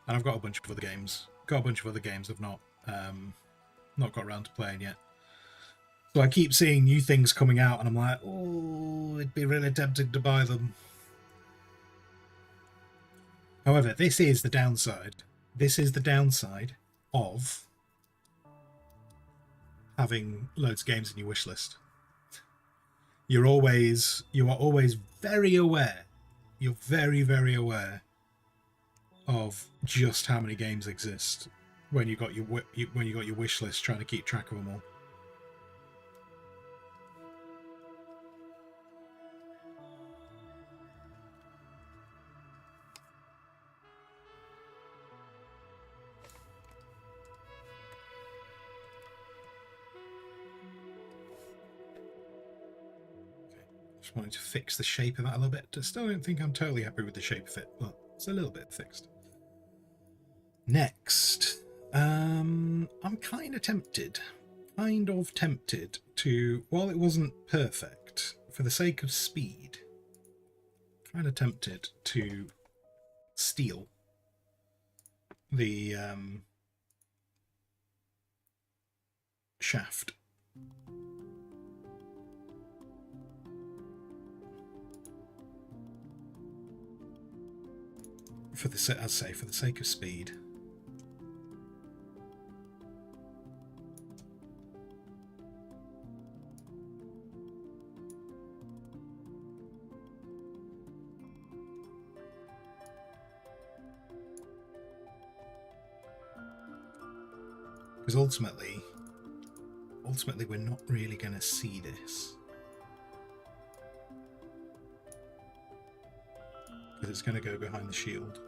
And I've got a bunch of other games. I've not got around to playing yet. So I keep seeing new things coming out, and I'm like, oh, it'd be really tempting to buy them. However, this is the downside. This is the downside of having loads of games in your wish list. You are always very aware. You're very, very aware of just how many games exist when you got your wish list, trying to keep track of them all. Just wanted to fix the shape of that a little bit. I still don't think I'm totally happy with the shape of it, but it's a little bit fixed. Next, I'm kind of tempted to, while it wasn't perfect, for the sake of speed, kind of tempted to steal the shaft. For the sake of speed. Because ultimately we're not really going to see this. Because it's going to go behind the shield.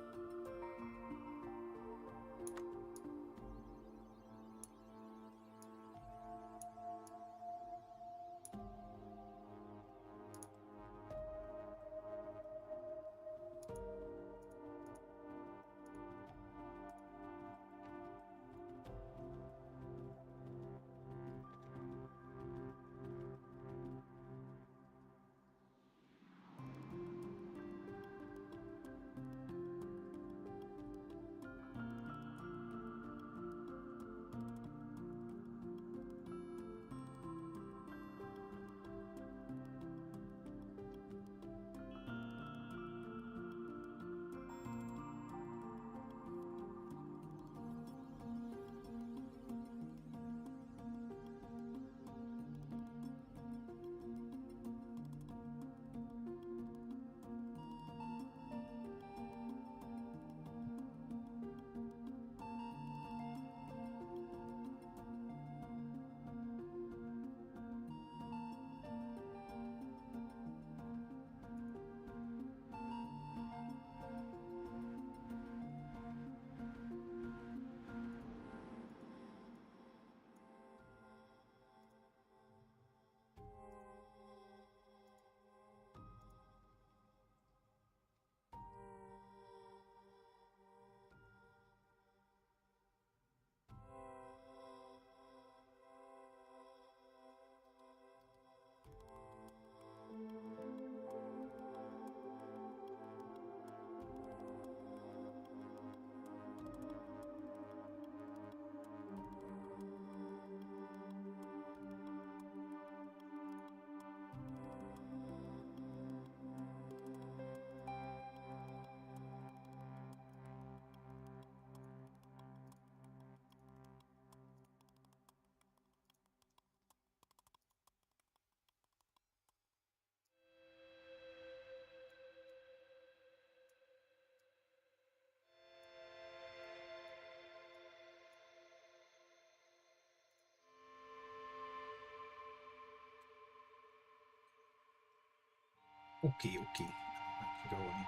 Okay. That can go away.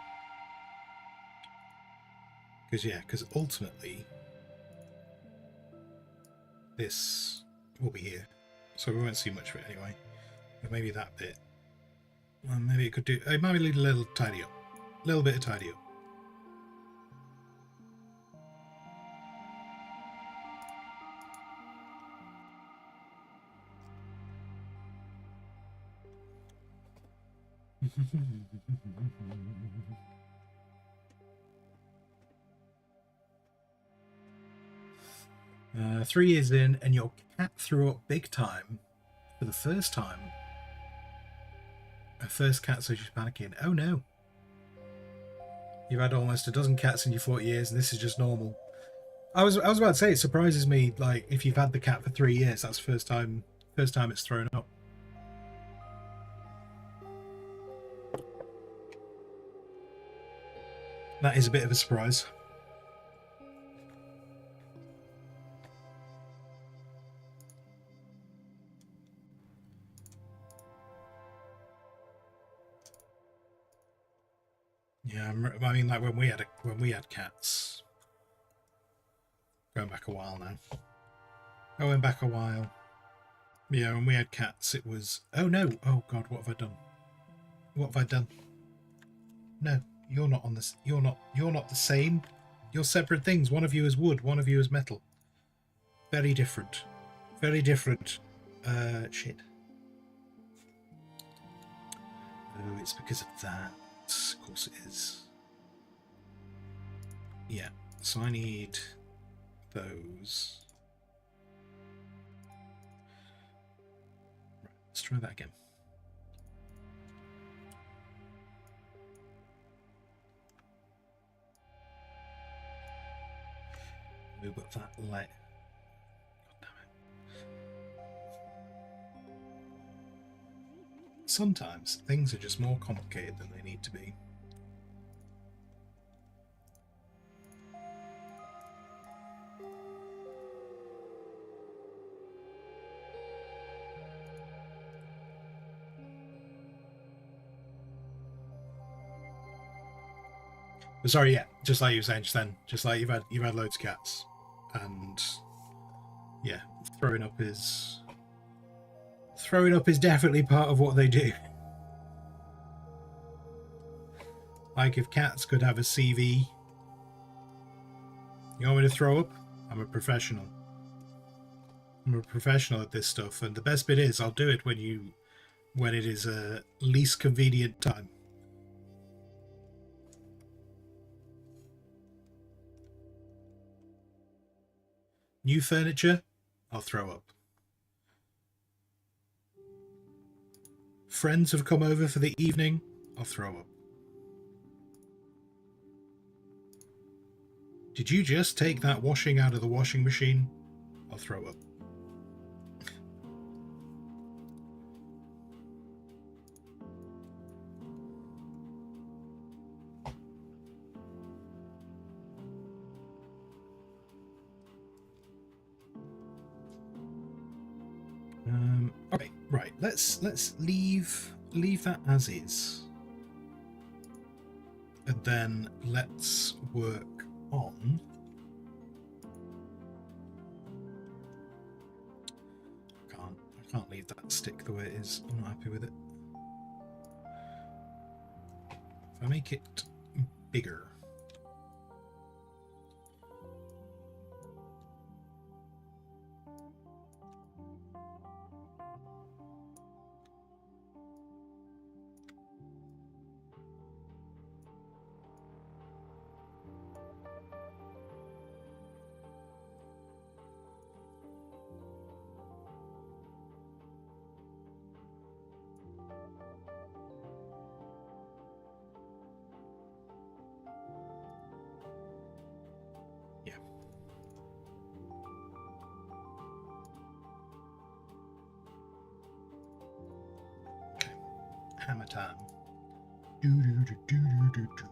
Because ultimately this will be here, so we won't see much of it anyway. But maybe that bit. Well, maybe it could do. It might be a little tidy up, a little bit of tidy up. 3 years in, and your cat threw up big time for the first time. Her first cat, so she's panicking. Oh no! You've had almost a dozen cats in your 40 years, and this is just normal. I was about to say, it surprises me. Like, if you've had the cat for 3 years, that's the first time it's thrown up. That is a bit of a surprise. Yeah, I mean, like when we had cats, going back a while now. Going back a while. Yeah, when we had cats, it was, oh no, oh god, what have I done? What have I done? No, you're not on this. You're not the same. You're separate things. One of you is wood, one of you is metal. Very different. Very different. Shit. Oh, it's because of that. Of course it is. Yeah, so I need those. Right, let's try that again. Move up that light. God damn it. Sometimes things are just more complicated than they need to be. But sorry, yeah, just like you were saying just then, just like you've had loads of cats, and yeah, throwing up is definitely part of what they do. Like if cats could have a CV, you want me to throw up? I'm a professional. I'm a professional at this stuff, and the best bit is I'll do it when it is a least convenient time. New furniture, I'll throw up. Friends have come over for the evening, I'll throw up. Did you just take that washing out of the washing machine? I'll throw up. Okay, right. Let's leave that as is, and then let's work on. I can't leave that stick the way it is. I'm not happy with it. If I make it bigger. Hammer time. Do do do do do do do.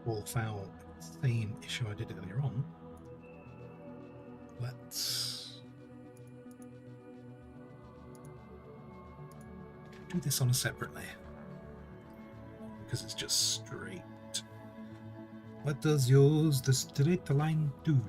Fall foul, same issue I did earlier on. Let's do this on a separate layer because it's just straight. What does use the straight line tool?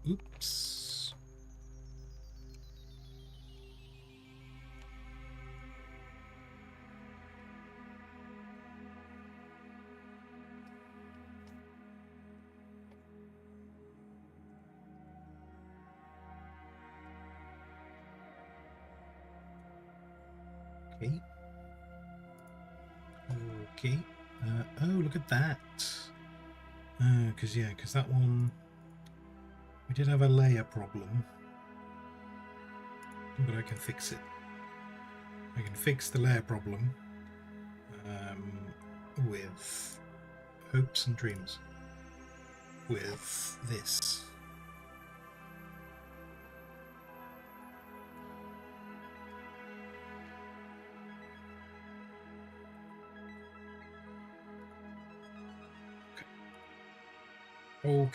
Oops. Okay. Okay. Oh, look at that. Because that one, we did have a layer problem, but I can fix it. I can fix the layer problem with hopes and dreams. With this.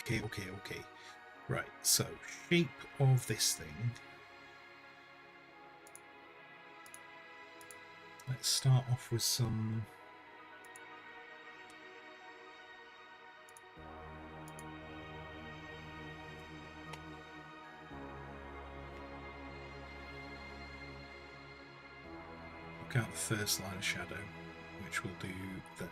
Okay. Right, so shape of this thing. Let's start off with some... Look out the first line of shadow, which we'll do there.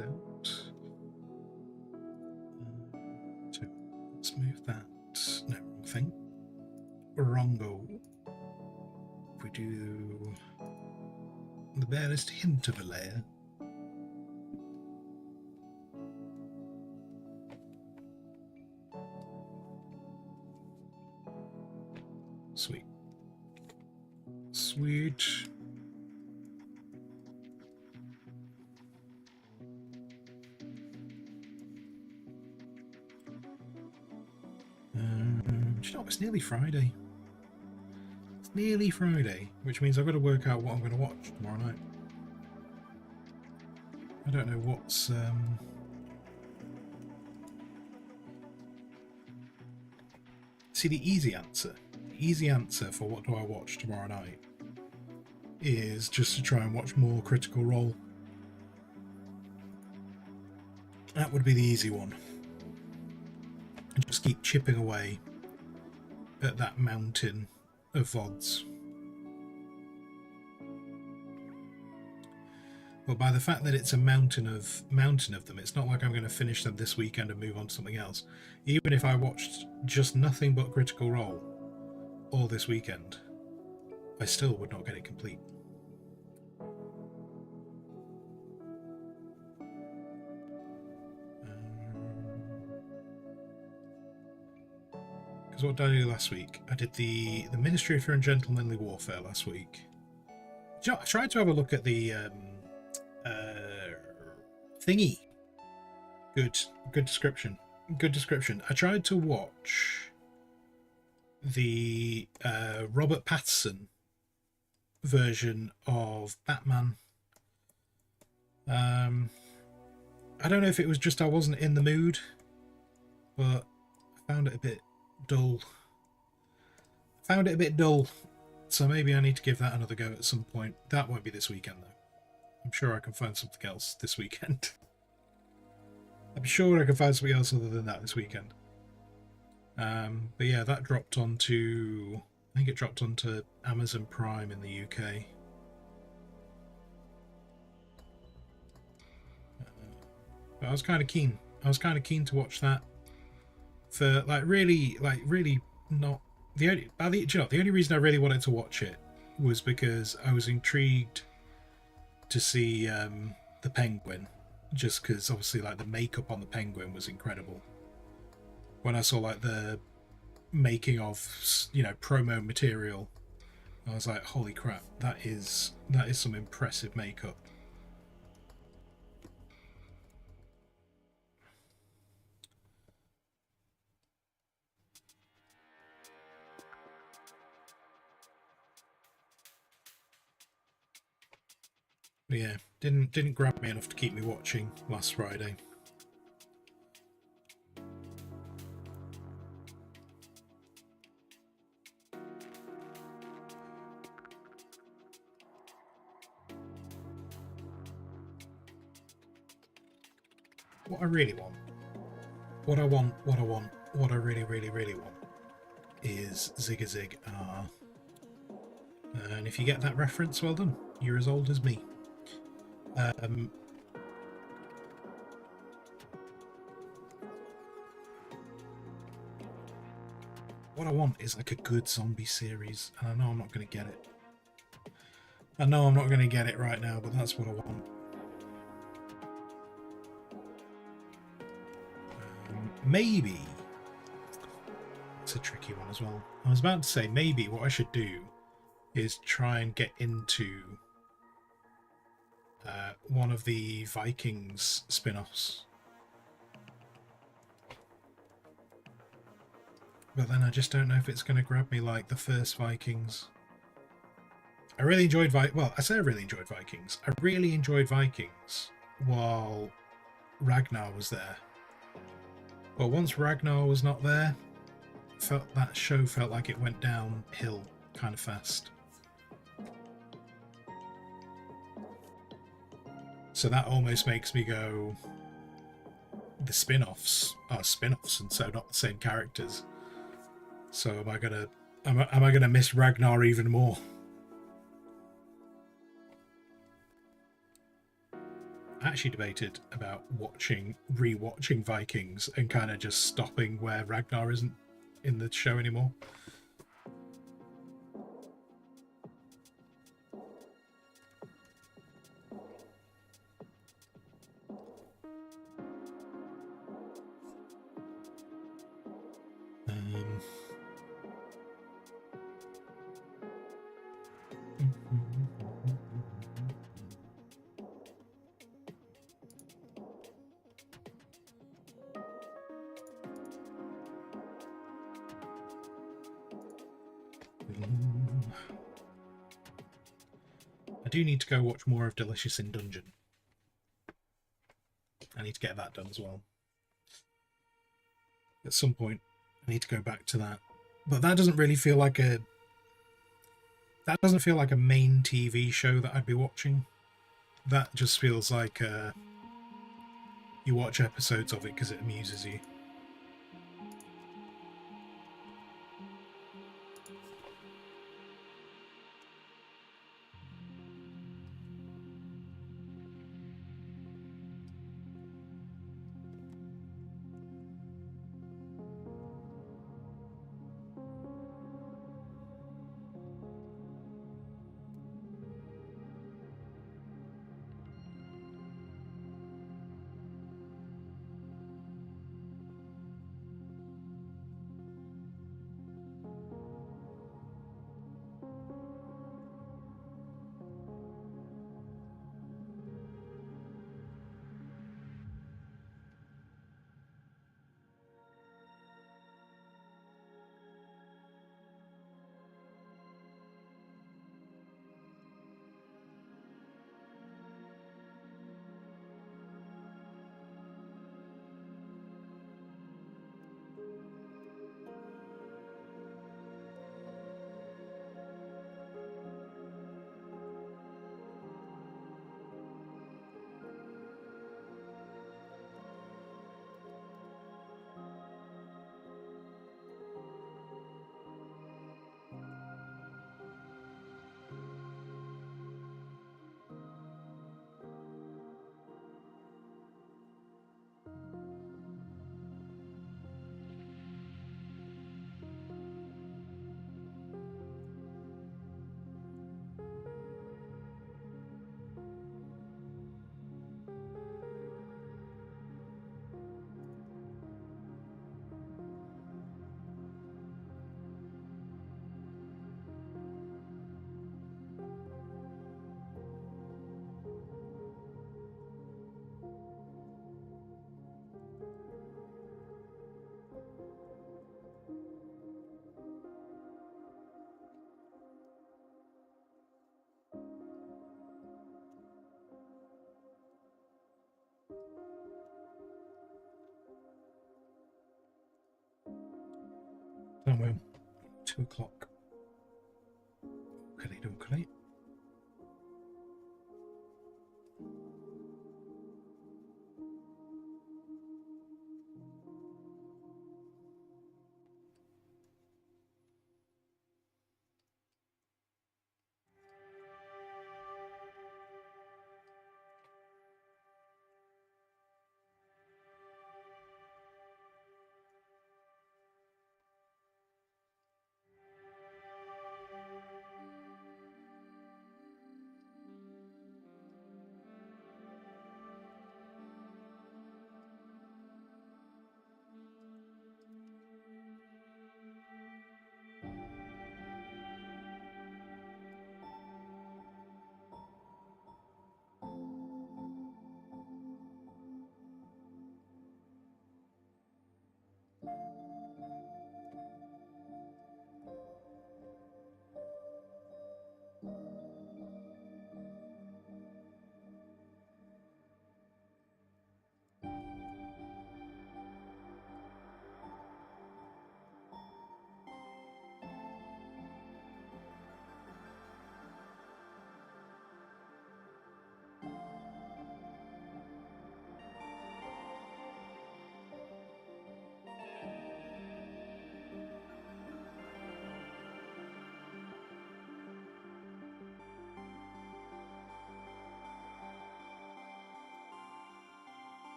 Out. So let's move that. No, wrong thing. Wrongo. If we do the barest hint of a layer. Sweet. Sweet. Do you know, it's nearly Friday. It's nearly Friday, which means I've got to work out what I'm going to watch tomorrow night. I don't know what's... See, the easy answer for what do I watch tomorrow night is just to try and watch more Critical Role. That would be the easy one. And just keep chipping away at that mountain of VODs. But by the fact that it's a mountain of them, it's not like I'm going to finish them this weekend and move on to something else. Even if I watched just nothing but Critical Role all this weekend, I still would not get it complete. Because what did I do last week? I did the Ministry of Fear and Gentlemanly Warfare last week. I tried to have a look at the thingy. Good description. Good description. I tried to watch the Robert Pattinson version of Batman. I don't know if it was just I wasn't in the mood, but I found it a bit dull. So maybe I need to give that another go at some point. That won't be this weekend though. I'm sure I can find something else this weekend. I'm sure I can find something else other than that this weekend. But yeah, that dropped onto... I think it dropped onto Amazon Prime in the UK. But I was kind of keen. I was kind of keen to watch that. For really not... The only reason I really wanted to watch it was because I was intrigued to see the Penguin, just because obviously like the makeup on the Penguin was incredible. When I saw like the making of, you know, promo material, I was like, holy crap, that is some impressive makeup. But yeah, didn't grab me enough to keep me watching last Friday. What I really want, what I really want is Zig a Zig R. And if you get that reference, well done. You're as old as me. What I want is like a good zombie series, and I know I'm not going to get it. I know I'm not going to get it right now, but that's what I want. Maybe it's a tricky one as well. I was about to say maybe what I should do is try and get into one of the Vikings spin-offs. But then I just don't know if it's going to grab me like the first Vikings. I really enjoyed well, I say I really enjoyed Vikings. I really enjoyed Vikings while Ragnar was there. But once Ragnar was not there, that show felt like it went downhill kind of fast. So that almost makes me go, the spin-offs are spin-offs and so not the same characters. So am I gonna miss Ragnar even more? I actually debated about rewatching Vikings and kind of just stopping where Ragnar isn't in the show anymore. I do need to go watch more of Delicious in Dungeon. I need to get that done as well. At some point, I need to go back to that. But that doesn't really feel like a... That doesn't feel like a main TV show that I'd be watching. That just feels like you watch episodes of it because it amuses you. Oh well, 2 o'clock. Okay.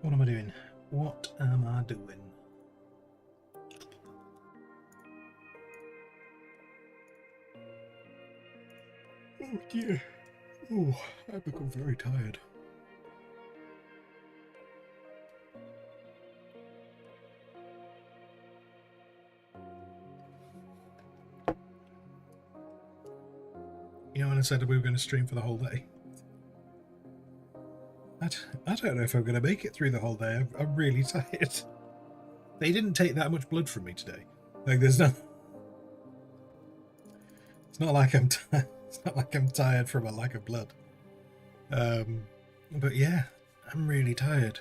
What am I doing? What am I doing? Oh dear. Oh, I've become very tired. You know, when I said we were going to stream for the whole day, I don't know if I'm going to make it through the whole day. I'm really tired. They didn't take that much blood from me today. Like, there's no. It's not like I'm. It's not like I'm tired from a lack of blood. But yeah, I'm really tired.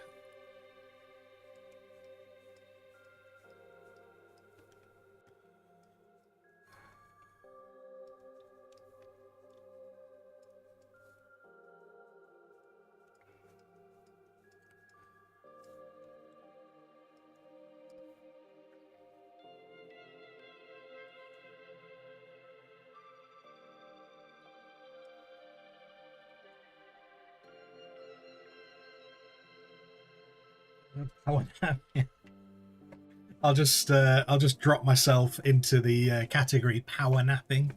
I'll just drop myself into the category power napping.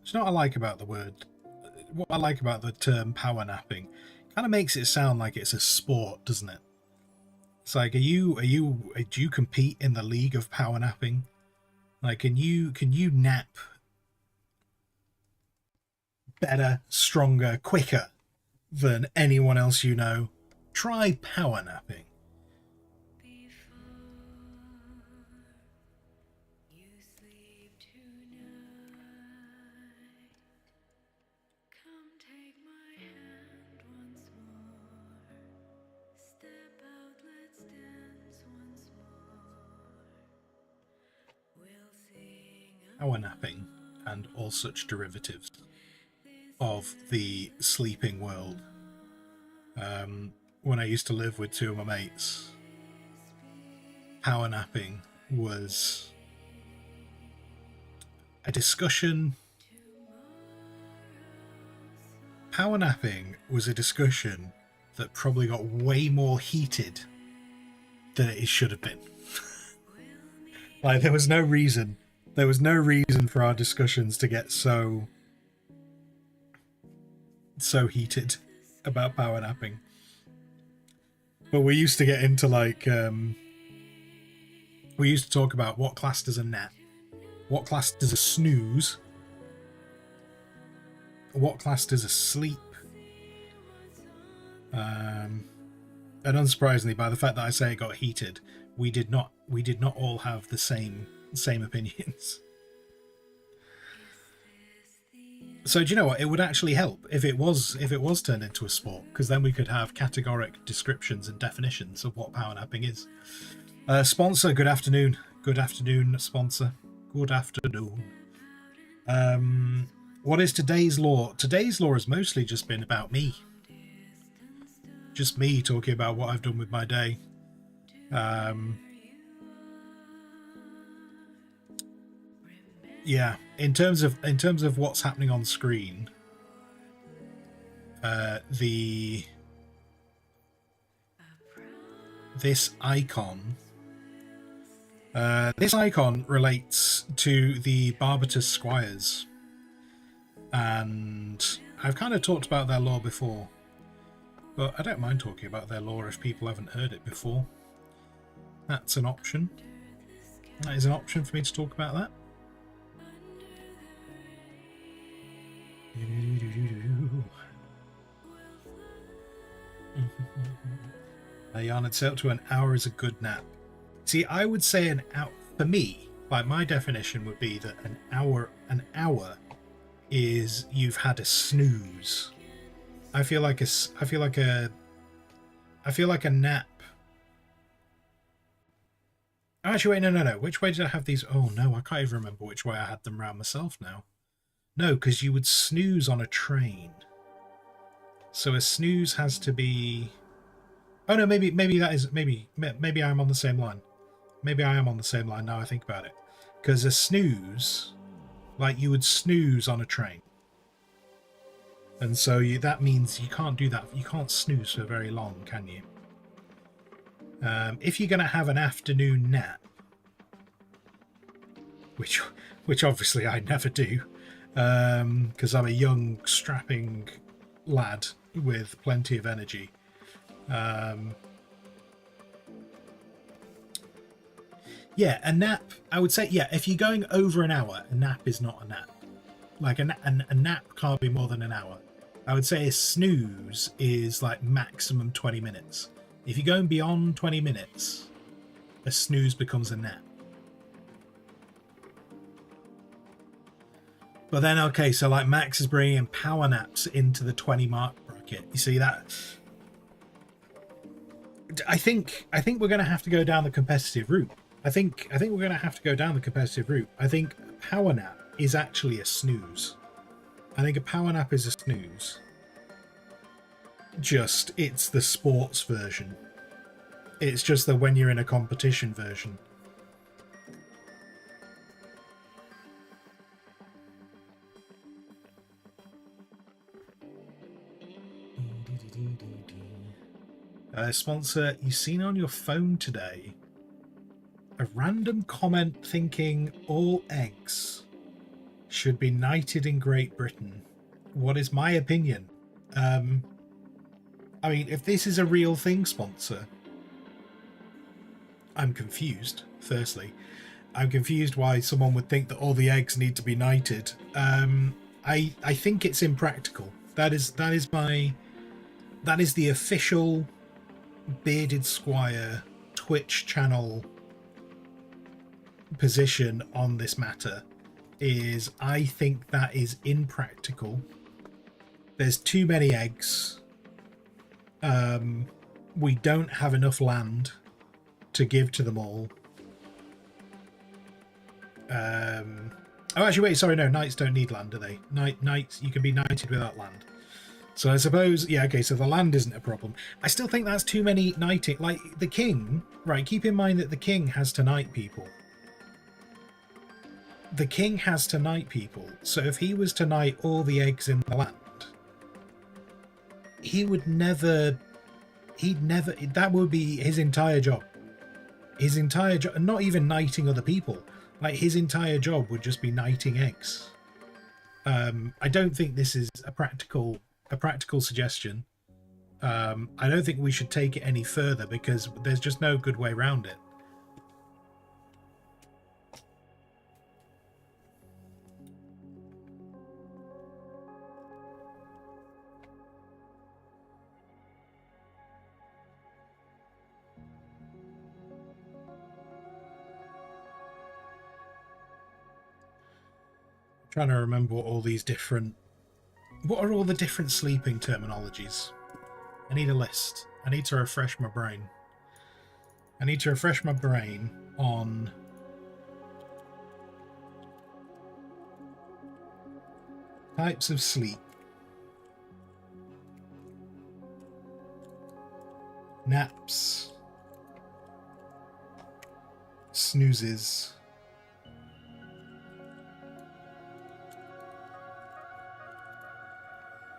It's not what I like about the word. What I like about the term power napping, kind of makes it sound like it's a sport, doesn't it? It's like, do you compete in the league of power napping? Like, can you nap better, stronger, quicker than anyone else you know? Try power napping. Power napping and all such derivatives of the sleeping world. When I used to live with two of my mates, power napping was a discussion. Power napping was a discussion that probably got way more heated than it should have been. Like, there was no reason for our discussions to get so heated about power napping. But we used to get into, like, we used to talk about what classed as a nap, what classed as a snooze, what classed as a sleep. And unsurprisingly, by the fact that I say it got heated, we did not all have the same opinions. So do you know what? It would actually help if it was turned into a sport, because then we could have categoric descriptions and definitions of what power napping is. Sponsor, good afternoon. Good afternoon, sponsor. Good afternoon. What is today's law? Today's law has mostly just been about me. Just me talking about what I've done with my day. Yeah, in terms of what's happening on screen, this icon relates to the Barbatus Squires, and I've kind of talked about their lore before, but I don't mind talking about their lore if people haven't heard it before. That's an option. That is an option for me to talk about that. Jan had set up to an hour is a good nap. See, I would say an hour, for me, like, my definition would be that an hour is you've had a snooze. I feel like a nap. Actually, wait, no. Which way did I have these? Oh no, I can't even remember which way I had them round myself now. No, because you would snooze on a train. So a snooze has to be. Oh no, maybe that is maybe I'm on the same line. Maybe I am on the same line now I think about it. Because a snooze, like you would snooze on a train. And so that means you can't do that. You can't snooze for very long, can you? If you're going to have an afternoon nap, which obviously I never do, because I'm a young, strapping lad with plenty of energy. Yeah, a nap, I would say, yeah, if you're going over an hour, a nap is not a nap. Like a nap can't be more than an hour. I would say a snooze is like maximum 20 minutes. If you're going beyond 20 minutes, a snooze becomes a nap. But then, okay, so like Max is bringing power naps into the 20 mark bracket. You see that? I think we're going to have to go down the competitive route. I think we're going to have to go down the competitive route. I think power nap is actually a snooze. I think a power nap is a snooze. Just, it's the sports version. It's just the when you're in a competition version. Sponsor, you seen on your phone today a random comment thinking all eggs should be knighted in Great Britain. What is my opinion? I mean, if this is a real thing, sponsor, I'm confused, firstly. I'm confused why someone would think that all the eggs need to be knighted. I think it's impractical. That is the official Bearded Squire Twitch channel position on this matter. Is I think that is impractical. There's too many eggs. We don't have enough land to give to them all. Oh, actually, wait, sorry, no, knights don't need land, do they? Knights, you can be knighted without land. So I suppose, yeah, okay, so the land isn't a problem. I still think that's too many knighting. Like, the king, right, keep in mind that the king has to knight people. The king has to knight people, so if he was to knight all the eggs in the land, he would never, that would be his entire job. His entire job, not even knighting other people, like his entire job would just be knighting eggs. I don't think this is a practical suggestion. I don't think we should take it any further because there's just no good way around it. Trying to remember what are all the different sleeping terminologies. I need a list. I need to refresh my brain. I need to refresh my brain on types of sleep. Naps. Snoozes.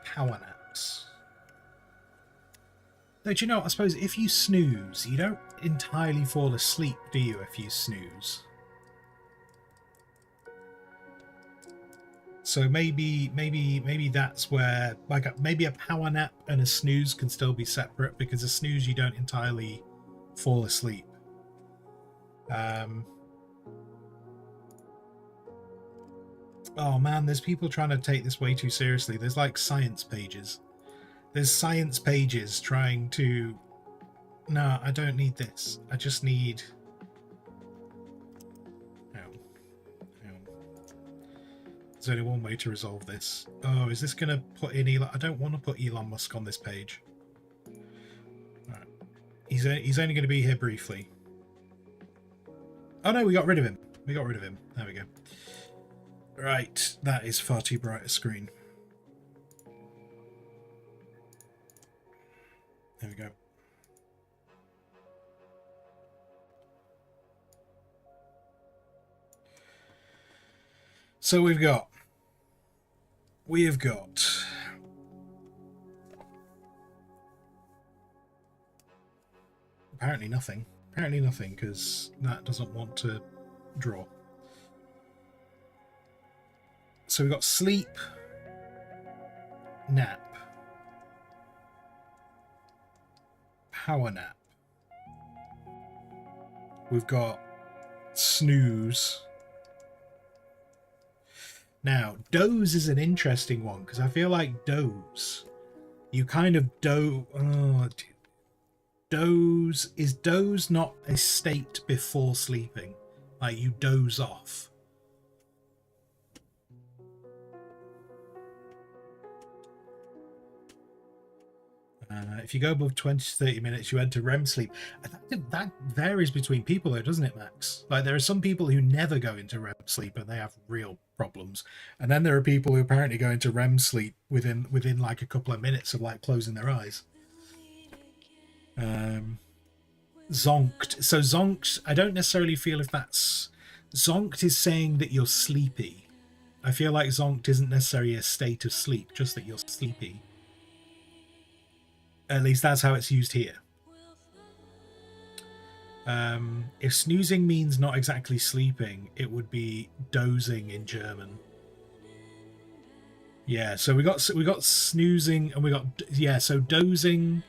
Power naps. Though, do you know, I suppose if you snooze, you don't entirely fall asleep, do you, if you snooze? So maybe that's where, like, maybe a power nap and a snooze can still be separate, because a snooze you don't entirely fall asleep. Oh man, there's people trying to take this way too seriously. There's like science pages. There's science pages trying to... No, I don't need this. I just need... No. There's only one way to resolve this. Oh, is this going to put in Elon... I don't want to put Elon Musk on this page. Alright. He's only going to be here briefly. Oh no, we got rid of him. There we go. Right, that is far too bright a screen. There we go. So we have got apparently nothing. Apparently nothing, because that doesn't want to draw. So we've got sleep, nap, power nap. We've got snooze. Now, doze is an interesting one, because I feel like doze, you kind of doze, is doze not a state before sleeping? Like you doze off. If you go above 20 to 30 minutes, you enter REM sleep. That varies between people, though, doesn't it, Max? Like, there are some people who never go into REM sleep and they have real problems. And then there are people who apparently go into REM sleep within like a couple of minutes of like closing their eyes. Zonked. So zonked, I don't necessarily feel if that's... Zonked is saying that you're sleepy. I feel like zonked isn't necessarily a state of sleep, just that you're sleepy. At least that's how it's used here. If snoozing means not exactly sleeping, it would be dozing in German. Yeah, so we got snoozing and we got, yeah, so dozing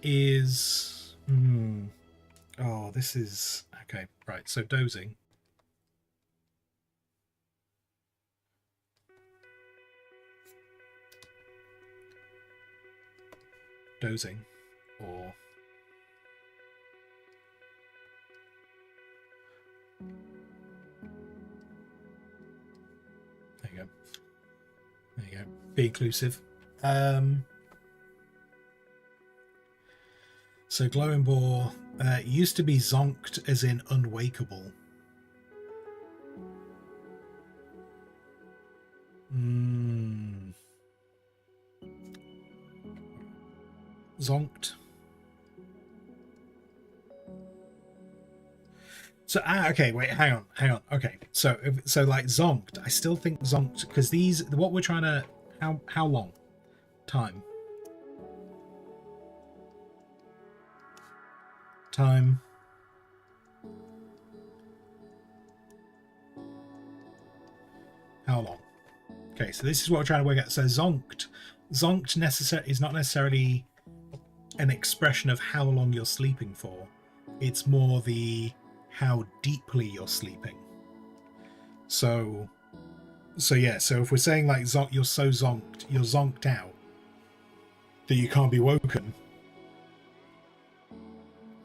is oh, this is okay, right. So dozing or there you go, be inclusive. So glowing bore used to be zonked as in unwakeable. Zonked. So okay, wait, hang on. Okay, so like zonked, I still think zonked because these, what we're trying to, how long time. How long? Okay, so this is what we're trying to work out. So zonked is not necessarily an expression of how long you're sleeping for. It's more the how deeply you're sleeping. So yeah, so if we're saying like you're so zonked, you're zonked out that you can't be woken,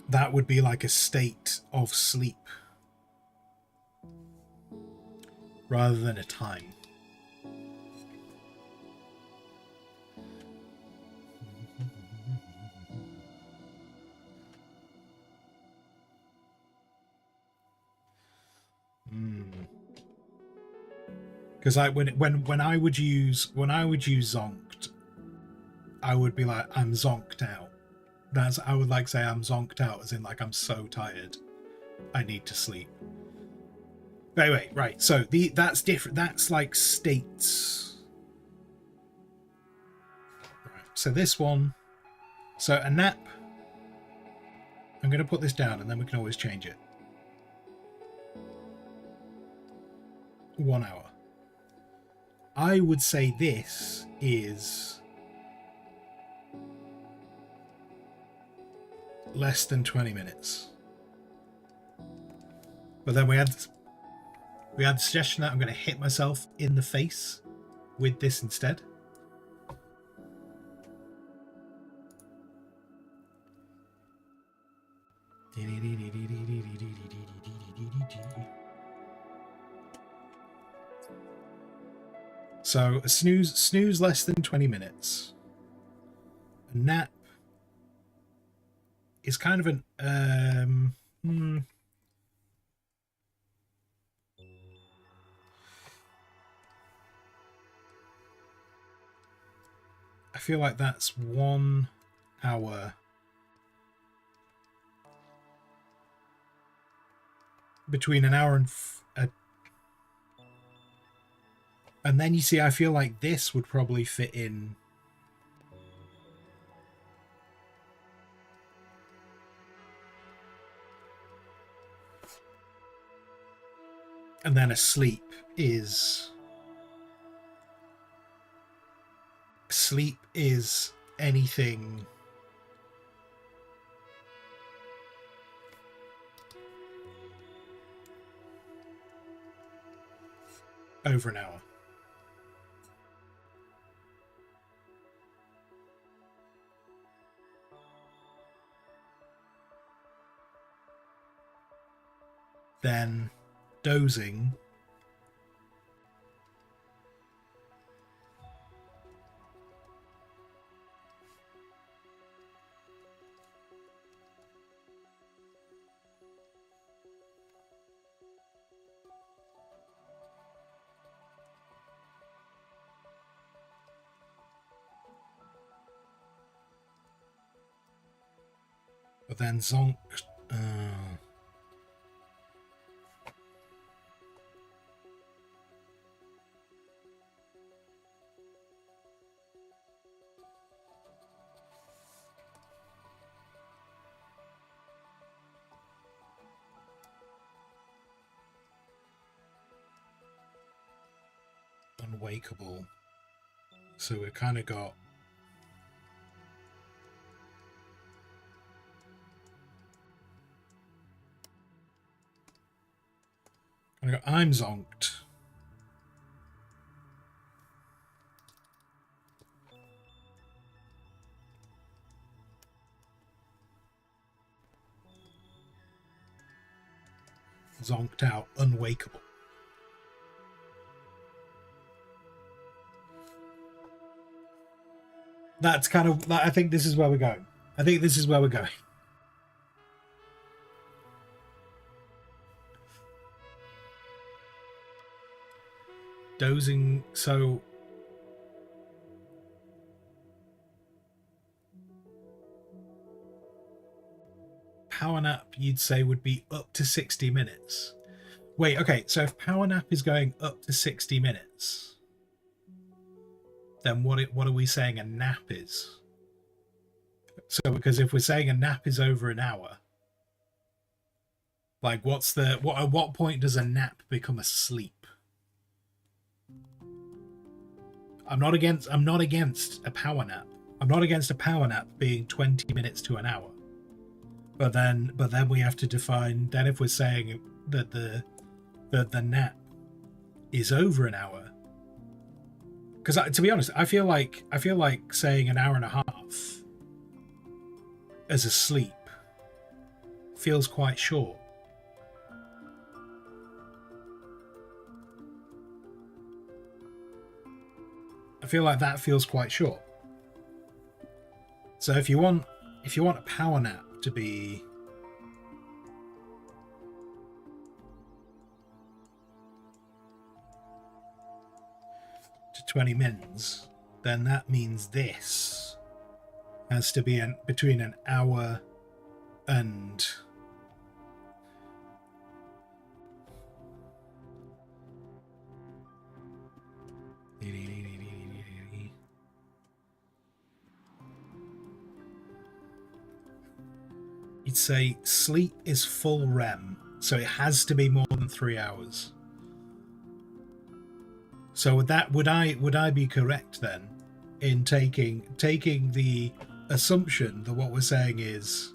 that would be like a state of sleep rather than a time. Because when I would use zonked, I would be like, I'm zonked out. I would like say I'm zonked out, as in like I'm so tired, I need to sleep. But anyway, right. So that's different. That's like states. Right. So this one. So a nap. I'm going to put this down, and then we can always change it. 1 hour. I would say this is less than 20 minutes. But then we had the suggestion that I'm going to hit myself in the face with this instead. So a snooze less than 20 minutes. A nap is kind of an I feel like that's 1 hour between an hour and And then you see, I feel like this would probably fit in. And then a sleep is anything over an hour. Then dozing but then zonk unwakeable. So we've kind of got I'm zonked. Zonked out, unwakeable. That's kind of, I think this is where we're going. I think this is where we're going. Dozing, so power nap you'd say would be up to 60 minutes. Wait, okay, so if power nap is going up to 60 minutes, then what are we saying a nap is? So because if we're saying a nap is over an hour, like at what point does a nap become a sleep? I'm not against a power nap. I'm not against a power nap being 20 minutes to an hour. But then we have to define, then if we're saying that the nap is over an hour, because to be honest, I feel like saying an hour and a half as a sleep feels quite short. I feel like that feels quite short. So if you want a power nap to be to 20 mins, then that means this has to be between an hour and you'd say sleep is full REM, so it has to be more than 3 hours. So would I be correct then in taking the assumption that what we're saying is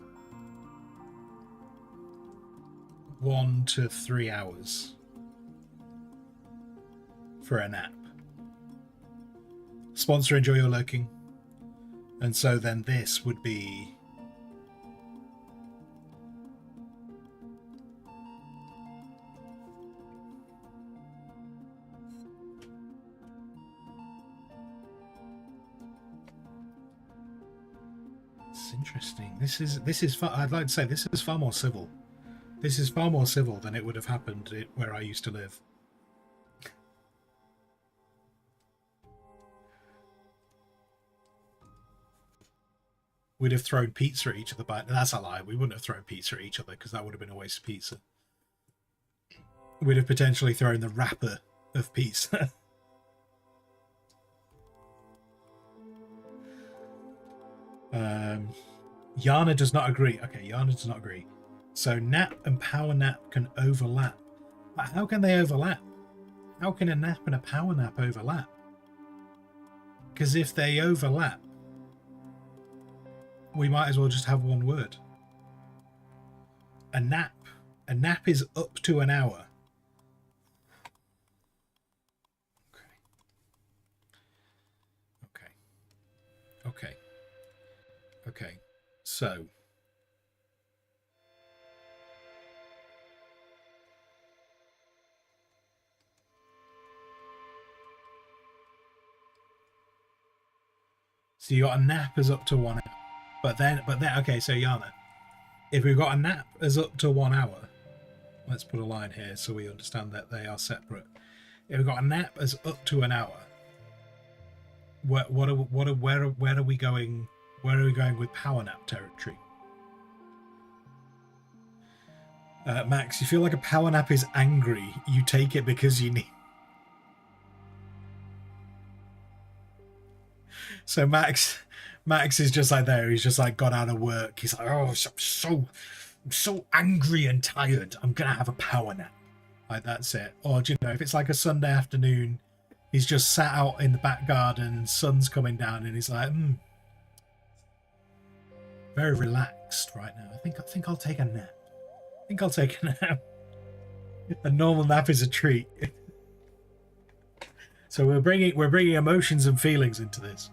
1 to 3 hours for a nap? Sponsor, enjoy your lurking. And so then this would be interesting. This is far, I'd like to say this is far more civil. This is far more civil than it would have happened where I used to live. We'd have thrown pizza at each other, but that's a lie. We wouldn't have thrown pizza at each other because that would have been a waste of pizza. We'd have potentially thrown the wrapper of pizza. Yana does not agree. Okay, Yana does not agree. So nap and power nap can overlap. But how can they overlap? How can a nap and a power nap overlap? Because if they overlap, we might as well just have one word. A nap. A nap is up to an hour. Okay. So you got a nap as up to 1 hour. But then okay, so Yana, if we've got a nap as up to 1 hour, let's put a line here so we understand that they are separate. If we've got a nap as up to an hour, where are we going? Where are we going with power nap territory? Max, you feel like a power nap is angry. You take it because you need. So Max is just like there. He's just like got out of work. He's like, oh, I'm so angry and tired. I'm gonna have a power nap. Like that's it. Or do you know, if it's like a Sunday afternoon, he's just sat out in the back garden, sun's coming down, and he's like, very relaxed right now. I think I'll take a nap. I think I'll take a nap. A normal nap is a treat. So we're bringing emotions and feelings into this.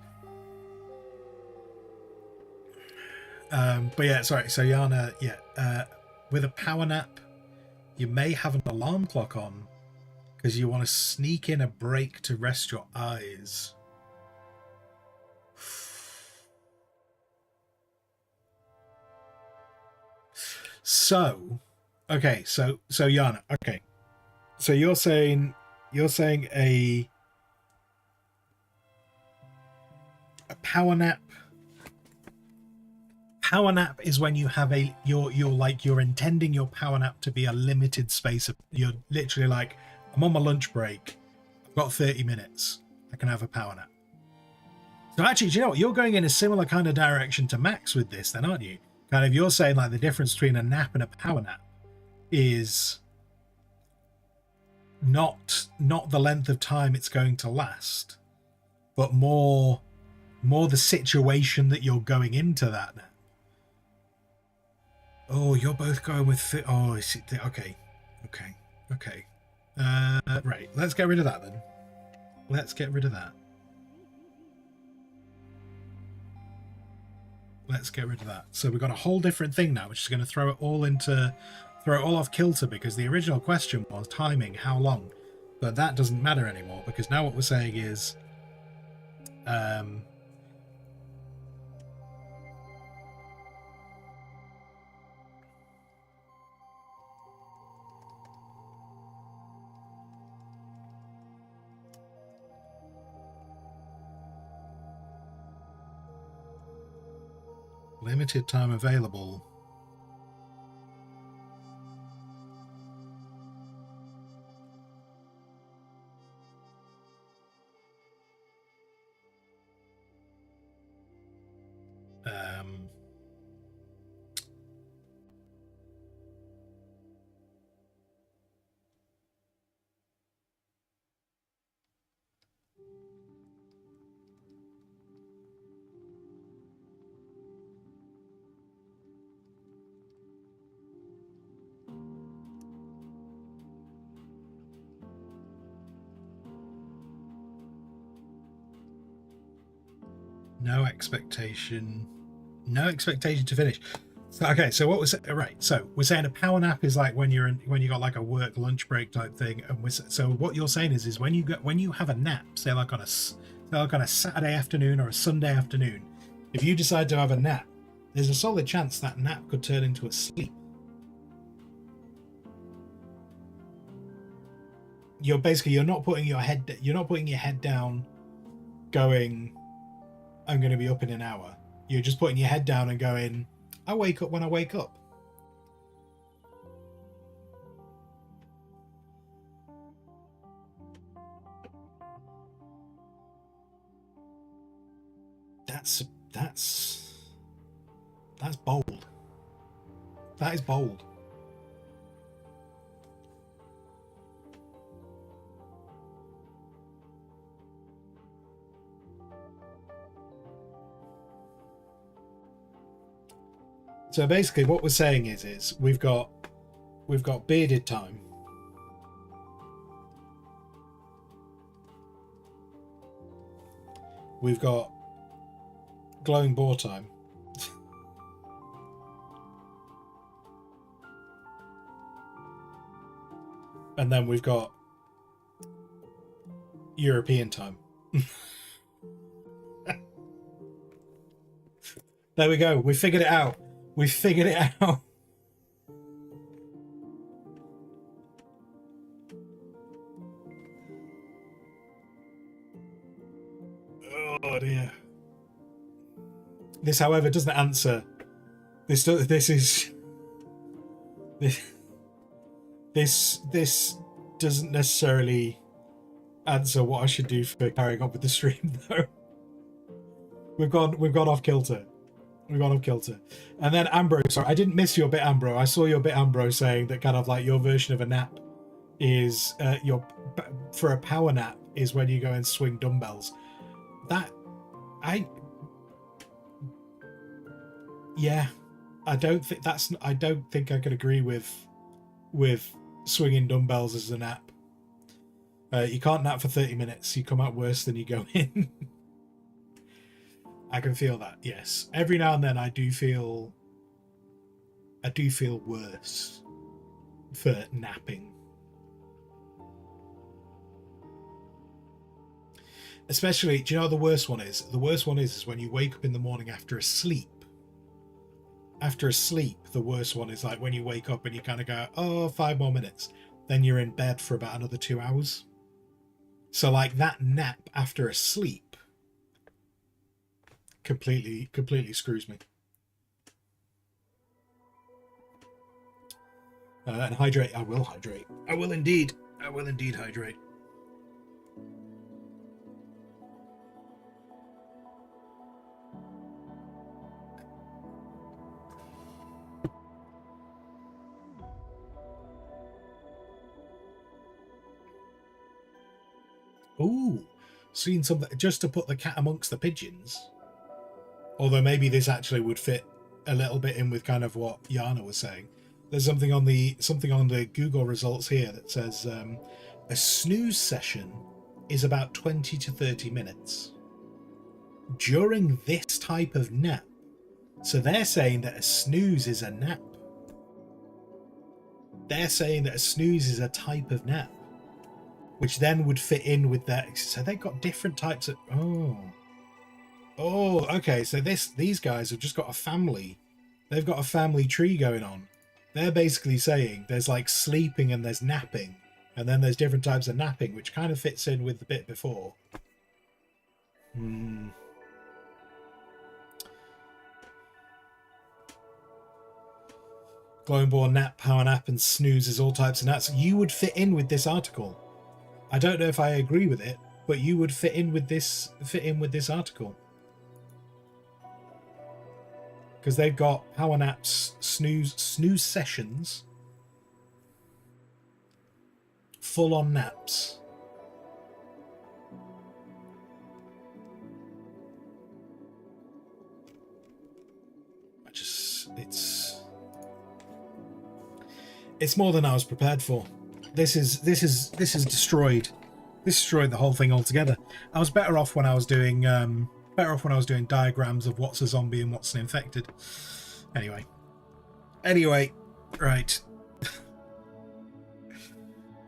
But yeah, sorry. So Yana, with a power nap, you may have an alarm clock on because you want to sneak in a break to rest your eyes. So, okay, so Yana, okay, so you're saying a power nap. Power nap is when you have you're intending your power nap to be a limited space of, you're literally like, I'm on my lunch break, I've got 30 minutes, I can have a power nap. So actually, do you know what, you're going in a similar kind of direction to Max with this then, aren't you? Kind of, you're saying like the difference between a nap and a power nap is not the length of time it's going to last, but more the situation that you're going into that nap. Oh, you're both going with okay. Right, let's get rid of that then. Let's get rid of that. So we've got a whole different thing now, which is going to throw it all off kilter, because the original question was timing, how long, but that doesn't matter anymore, because now what we're saying is limited time available. No expectation to finish. Okay, so what was it? Right, so we're saying a power nap is like when you got like a work lunch break type thing, and so what you're saying is when you have a nap, say like on a Saturday afternoon or a Sunday afternoon, if you decide to have a nap, there's a solid chance that nap could turn into a sleep. You're not putting your head down, going, I'm going to be up in an hour. You're just putting your head down and going, I wake up when I wake up. That's That's bold. That is bold. So basically what we're saying is we've got bearded time. We've got glowing boar time. And then we've got European time. There we go. We figured it out. We figured it out. Oh dear. This, however, doesn't answer. This doesn't necessarily answer what I should do for carrying on with the stream, though. We've gone off kilter. We've gone off kilter. And then Ambro, sorry, I didn't miss your bit, Ambro. I saw your bit, Ambro, saying that kind of like your version of a nap is for a power nap is when you go and swing dumbbells. I don't think I could agree with swinging dumbbells as a nap. You can't nap for 30 minutes. You come out worse than you go in. I can feel that, yes. Every now and then I do feel worse for napping. Especially, do you know what the worst one is? The worst one is when you wake up in the morning after a sleep. After a sleep, the worst one is like when you wake up and you kind of go, oh, 5 more minutes. Then you're in bed for about another 2 hours. So like that nap after a sleep completely screws me. And hydrate, I will hydrate. I will indeed hydrate. Ooh, seen something just to put the cat amongst the pigeons. Although maybe this actually would fit a little bit in with kind of what Yana was saying. There's something on the Google results here that says a snooze session is about 20 to 30 minutes during this type of nap. So they're saying that a snooze is a nap. They're saying that a snooze is a type of nap, which then would fit in with that. So they've got different types of. Oh, okay. So these guys have just got a family. They've got a family tree going on. They're basically saying there's like sleeping and there's napping, and then there's different types of napping, which kind of fits in with the bit before. Glowing ball, nap, power nap, and snooze is all types of naps. You would fit in with this article. I don't know if I agree with it, but you would fit in with this article. Because they've got power naps, snooze sessions, full-on naps. It's more than I was prepared for. This is destroyed. This destroyed the whole thing altogether. I was better off when I was doing diagrams of what's a zombie and what's an infected. Anyway, right.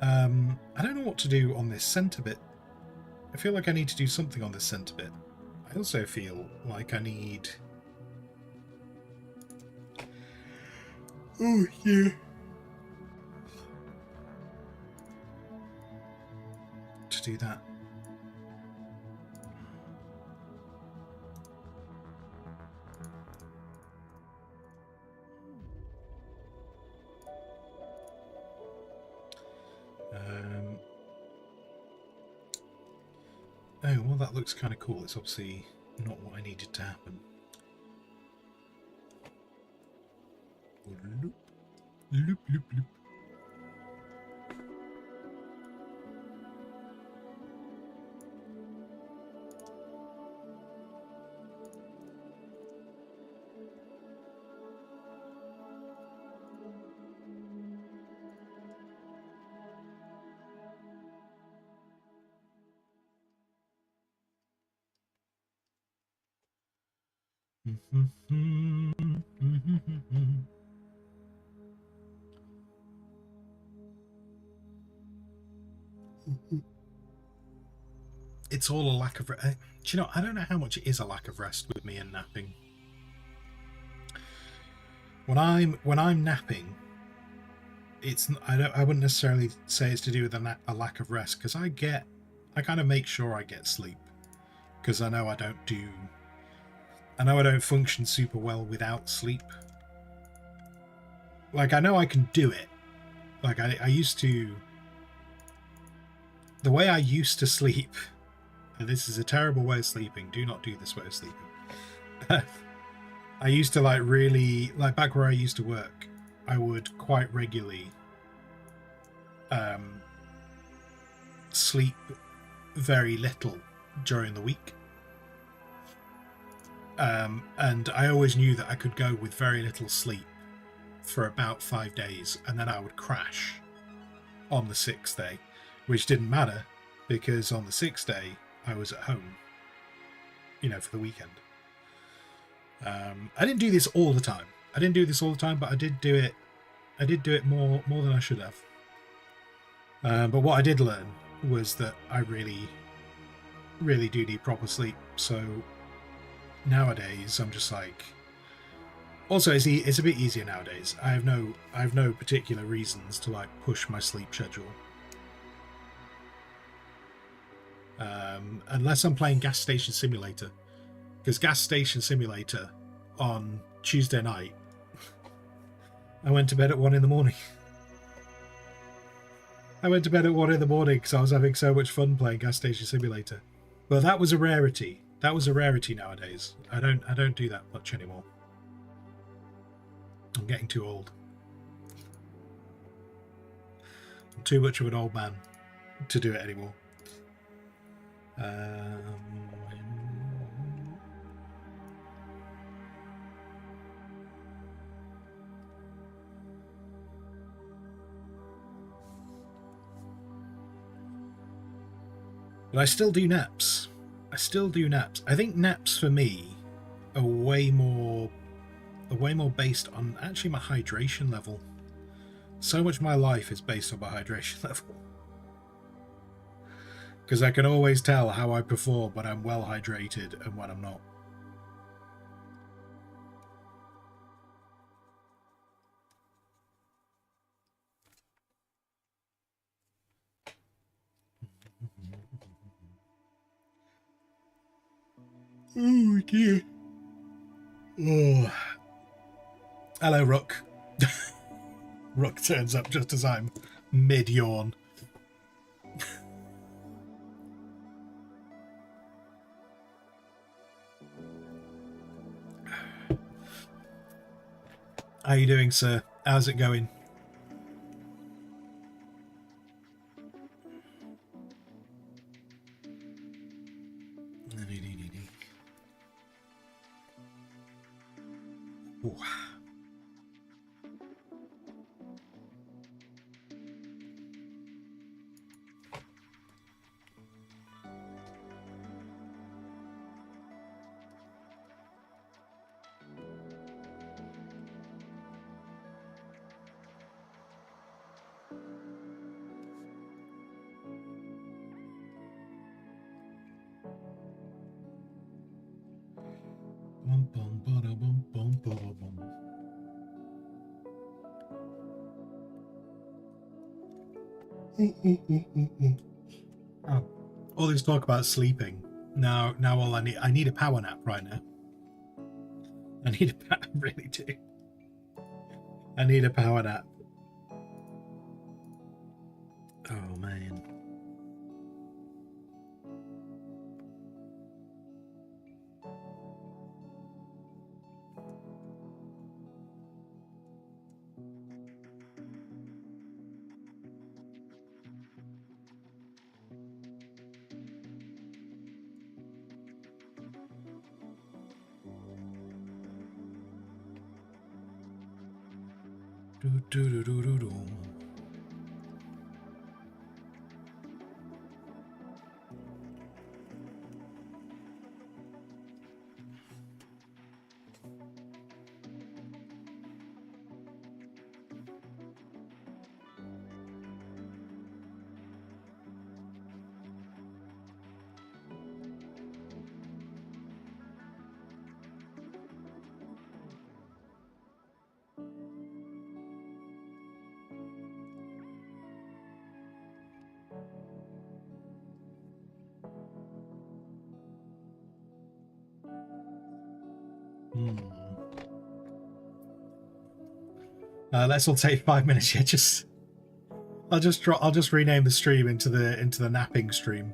I don't know what to do on this center bit. I feel like I need to do something on this center bit. I also feel like I need. Oh yeah. To do that. Oh, well, that looks kind of cool. It's obviously not what I needed to happen. Loop, loop, loop, loop. It's all a lack of. Do you know? I don't know how much it is a lack of rest with me and napping. When I'm napping, it's I wouldn't necessarily say it's to do with a lack of rest, because I kind of make sure I get sleep, because I know I don't function super well without sleep. Like, I know I can do it. Like, I used to. The way I used to sleep. And this is a terrible way of sleeping. Do not do this way of sleeping. I used to really, back where I used to work, I would quite regularly sleep very little during the week. And I always knew that I could go with very little sleep for about 5 days, and then I would crash on the 6th day, which didn't matter, because on the 6th day I was at home, for the weekend. I didn't do this all the time. But I did do it. I did do it more than I should have. But what I did learn was that I really, really do need proper sleep. So nowadays I'm just like. Also, it's a bit easier nowadays. I have no particular reasons to push my sleep schedule. Unless I'm playing Gas Station Simulator, because Gas Station Simulator on Tuesday night, I went to bed at 1 in the morning. I went to bed at 1 in the morning because I was having so much fun playing Gas Station Simulator. But that was a rarity. That was a rarity nowadays. I don't do that much anymore. I'm getting too old. I'm too much of an old man to do it anymore. But I still do naps. I think naps for me are way more based on actually my hydration level. So much of my life is based on my hydration level. Because I can always tell how I perform when I'm well hydrated and when I'm not. Oh dear. Oh. Hello, Rook. Rook turns up just as I'm mid-yawn. How you doing, sir? How's it going? Ooh. Oh, all this talk about sleeping. Now all I need a power nap right now. I really do. I need a power nap. Oh man. Do, do, do, do, do, do. Let's all take 5 minutes. Yeah, I'll just rename the stream into the napping stream.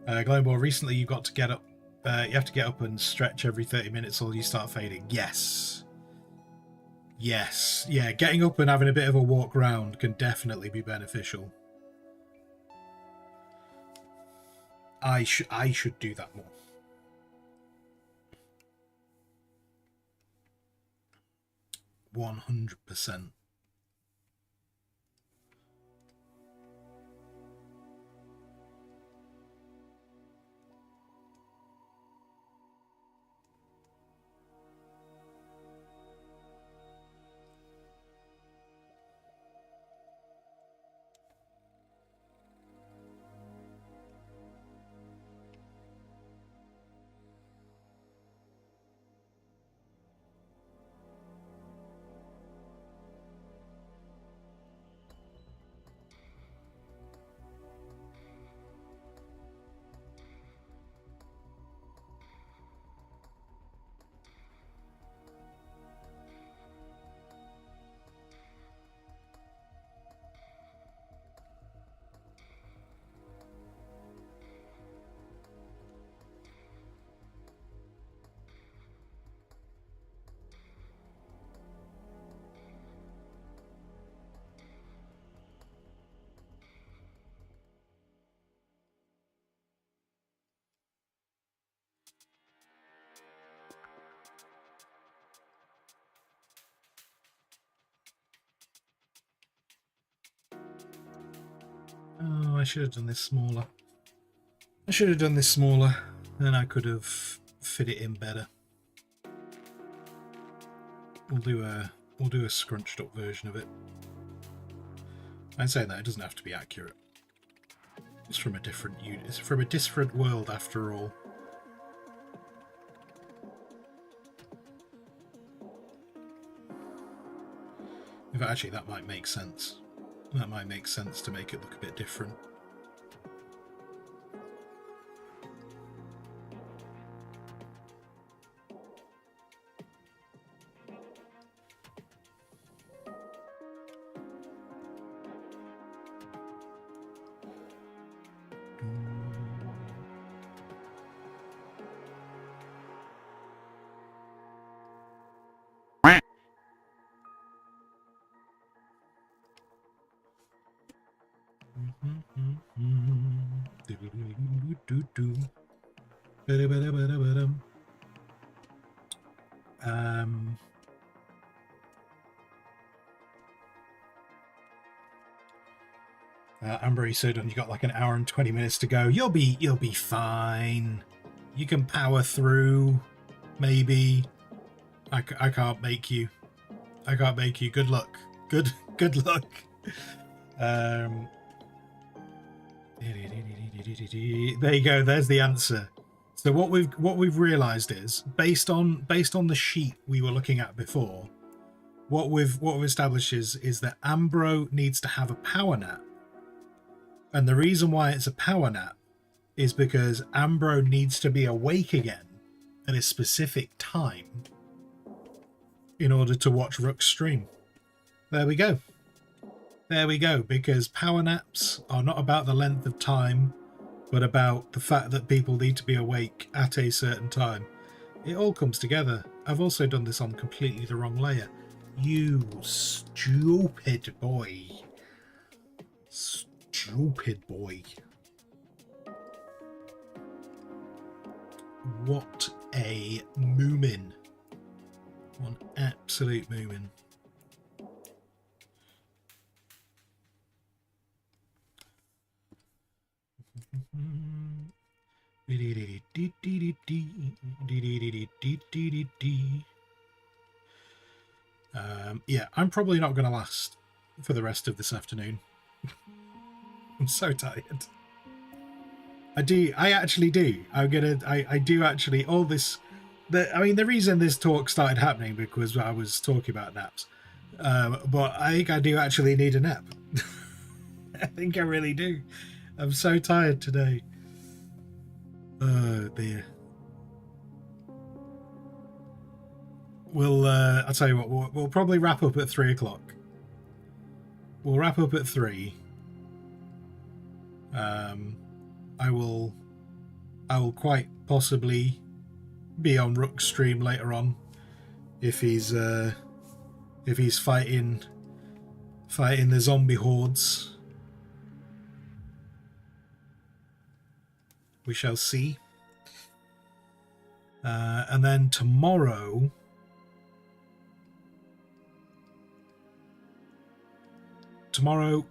Global, recently you got to get up. You have to get up and stretch every 30 minutes or you start fading. Yes. Yes. Yeah, getting up and having a bit of a walk round can definitely be beneficial. I should do that more. 100%. Oh, I should have done this smaller. Then I could have fit it in better. We'll do a scrunched up version of it. I'd say that it doesn't have to be accurate. It's from a different unit. It's from a different world after all. In fact, actually, that might make sense. That might make sense to make it look a bit different. Amber, so done. You got like an hour and 20 minutes to go. You'll be fine. You can power through. Maybe. I can't make you. I can't make you. Good luck. Good luck. There you go. There's the answer. So what we've realized is based on the sheet we were looking at before, what we've established is that Ambro needs to have a power nap. And the reason why it's a power nap is because Ambro needs to be awake again at a specific time in order to watch Rook's stream. There we go. There we go, because power naps are not about the length of time, but about the fact that people need to be awake at a certain time. It all comes together. I've also done this on completely the wrong layer. You stupid boy. Stupid boy. What a moomin. One absolute moomin. Yeah, I'm probably not going to last for the rest of this afternoon. I'm so tired. I actually do. I do actually, all this, the reason this talk started happening because I was talking about naps. But I think I do actually need a nap. I think I really do. I'm so tired today. Oh dear. I'll tell you what, we'll probably wrap up at 3 o'clock. We'll wrap up at 3. I will quite possibly be on Rook's stream later on if he's fighting the zombie hordes. We shall see. And then tomorrow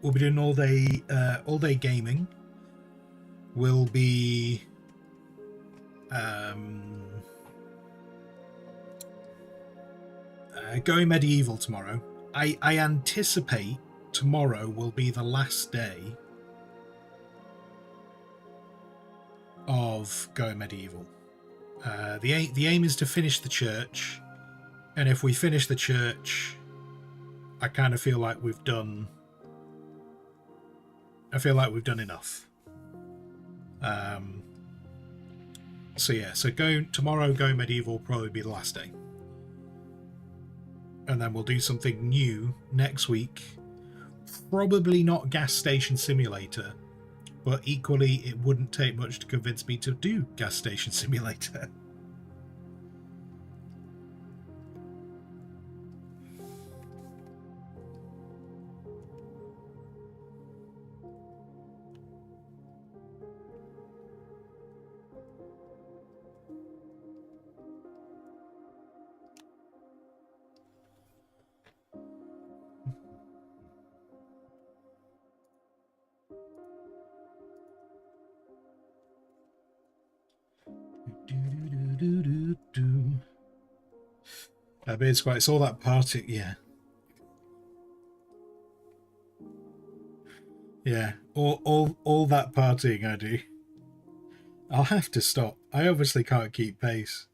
we'll be doing all day gaming. We'll be going medieval tomorrow. I anticipate tomorrow will be the last day of going medieval. The aim is to finish the church, and if we finish the church, I kind of feel like we've done. I feel like we've done enough. So yeah, so tomorrow going medieval will probably be the last day, and then we'll do something new next week. Probably not gas station simulator, but equally it wouldn't take much to convince me to do gas station simulator. It's all that party, yeah. Yeah, all that partying I do. I'll have to stop. I obviously can't keep pace.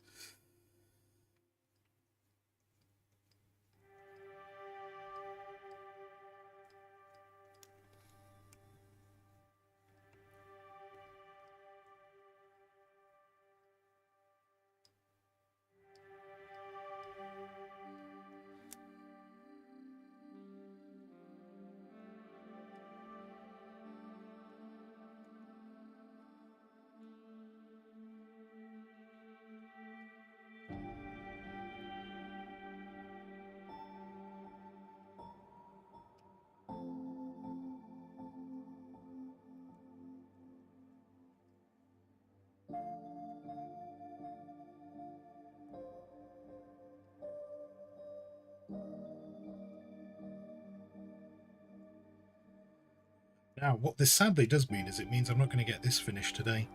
Now, what this sadly does mean is it means I'm not going to get this finished today.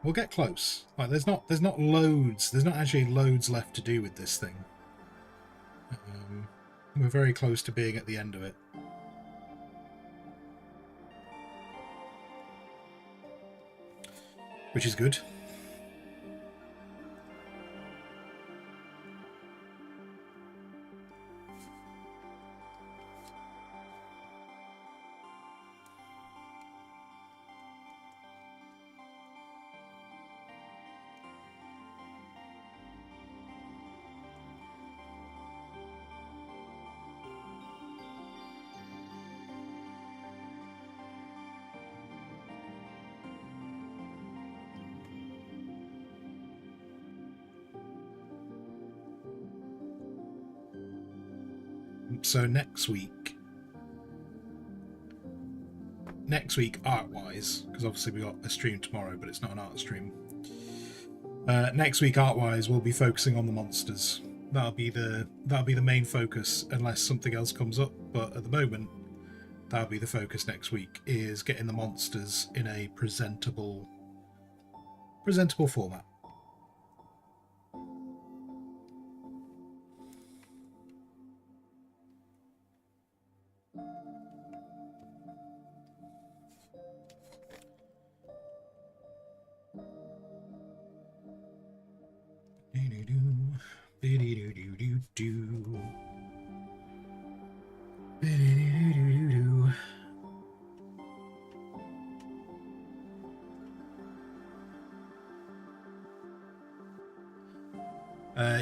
We'll get close. Like there's not loads. There's not actually loads left to do with this thing. We're very close to being at the end of it. Which is good. So next week art-wise, because obviously we got a stream tomorrow, but it's not an art stream. Next week art-wise, we'll be focusing on the monsters. that'll be the main focus unless something else comes up. But at the moment, that'll be the focus next week, is getting the monsters in a presentable format.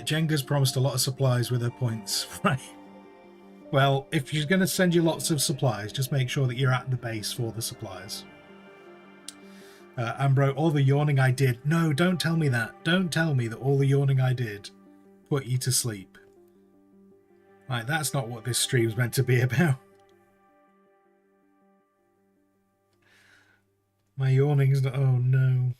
Jenga's promised a lot of supplies with her points, right? Well, if she's going to send you lots of supplies, just make sure that you're at the base for the supplies. Ambro, all the yawning I did. No, don't tell me that. Don't tell me that all the yawning I did put you to sleep. Like, that's not what this stream's meant to be about. My yawning's not... Oh, no.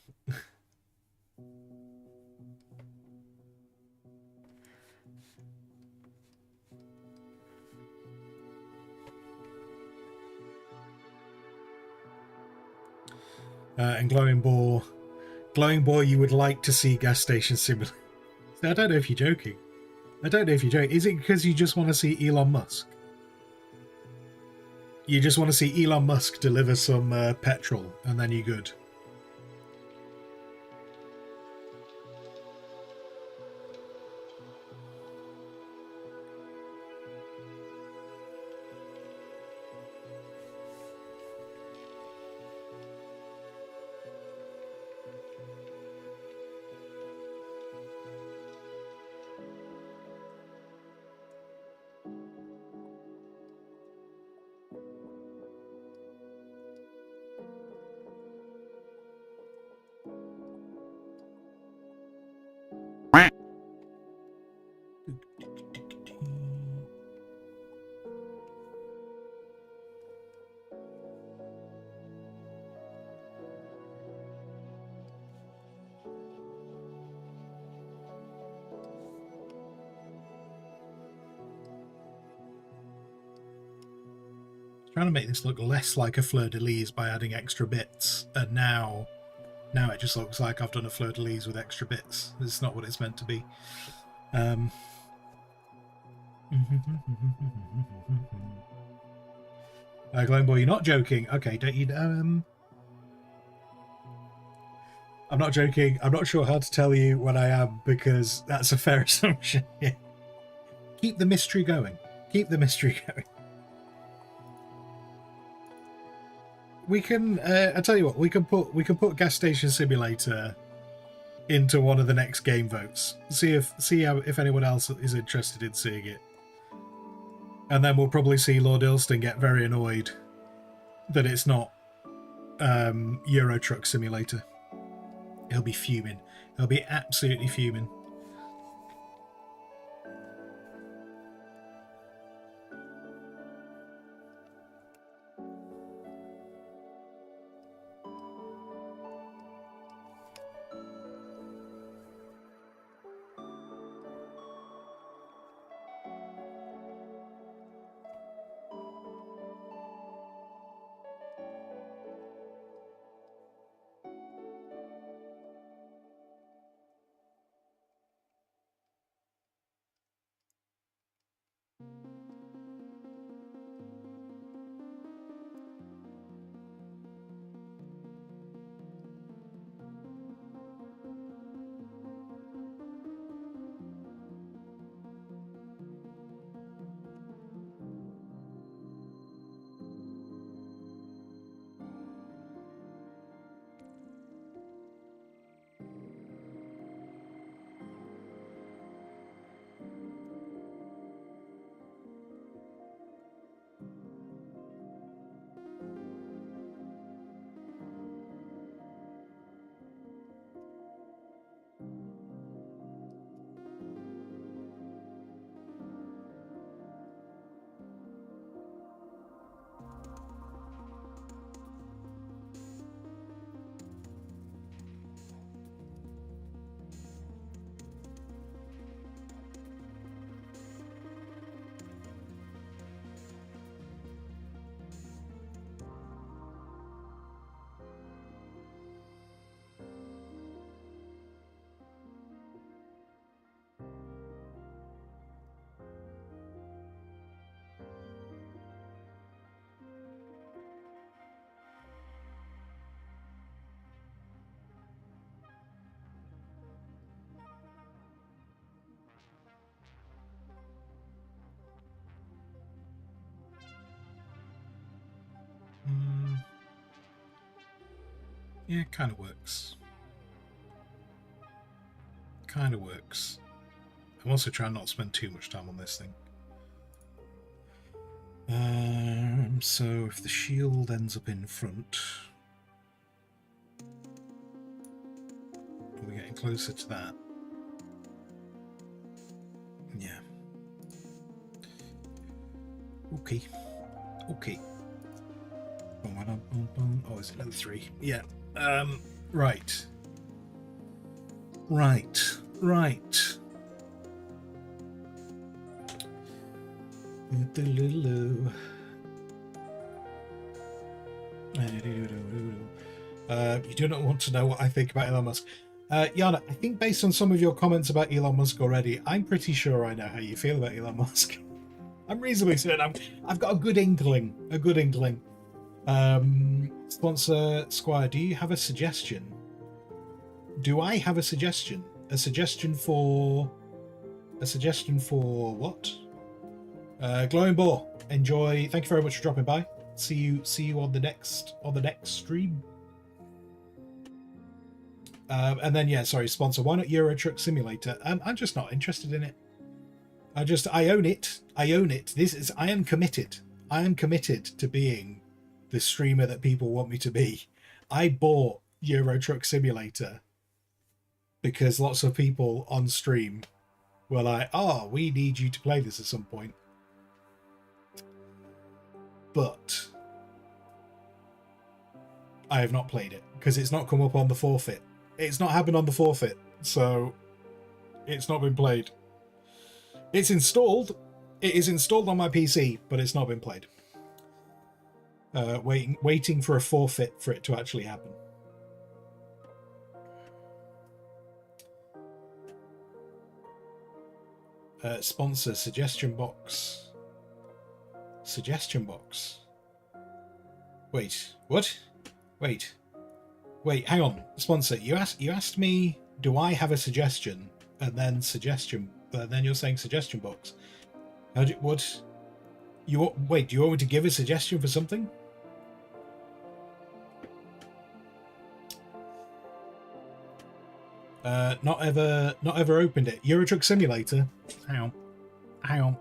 And Glowing Boar, you would like to see gas station simulator. I don't know if you're joking. Is it because you just want to see Elon Musk? You just want to see Elon Musk deliver some petrol and then you're good? Trying to make this look less like a fleur-de-lis by adding extra bits, and now it just looks like I've done a fleur-de-lis with extra bits. It's not what it's meant to be. Glowing Boy, you're not joking. Okay, don't you... I'm not joking. I'm not sure how to tell you when I am, because that's a fair assumption. Yeah. Keep the mystery going. Keep the mystery going. We can. I tell you what. We can put Gas Station Simulator into one of the next game votes. See if anyone else is interested in seeing it, and then we'll probably see Lord Ilston get very annoyed that it's not Euro Truck Simulator. He'll be fuming. He'll be absolutely fuming. Yeah, kind of works. Kind of works. I'm also trying not to spend too much time on this thing. So if the shield ends up in front, are we getting closer to that? Yeah. Okay. Okay. Oh, is it another 3? Yeah. Right. Right. Right. You do not want to know what I think about Elon Musk. Yana, I think based on some of your comments about Elon Musk already, I'm pretty sure I know how you feel about Elon Musk. I'm reasonably certain. I've got a good inkling. A good inkling. Sponsor Squire, do you have a suggestion? Do I have a suggestion? A suggestion for what? Glowing Boar, enjoy. Thank you very much for dropping by. See you on the next stream. And then yeah, sorry, sponsor. Why not Euro Truck Simulator? I'm just not interested in it. I own it. I own it. I am committed. I am committed to being the streamer that people want me to be. I bought Euro Truck Simulator because lots of people on stream were like, "Oh, we need you to play this at some point." But I have not played it because it's not come up on the forfeit. It's not happened on the forfeit, so it's not been played. It's installed. It is installed on my PC, but it's not been played. Waiting for a forfeit for it to actually happen. Sponsor suggestion box. Suggestion box. Wait, what? Wait, hang on. Sponsor, you asked me, do I have a suggestion? And then suggestion. Then you're saying suggestion box. What? Wait, do you want me to give a suggestion for something? Not ever opened it. Euro Truck Simulator. Hang on.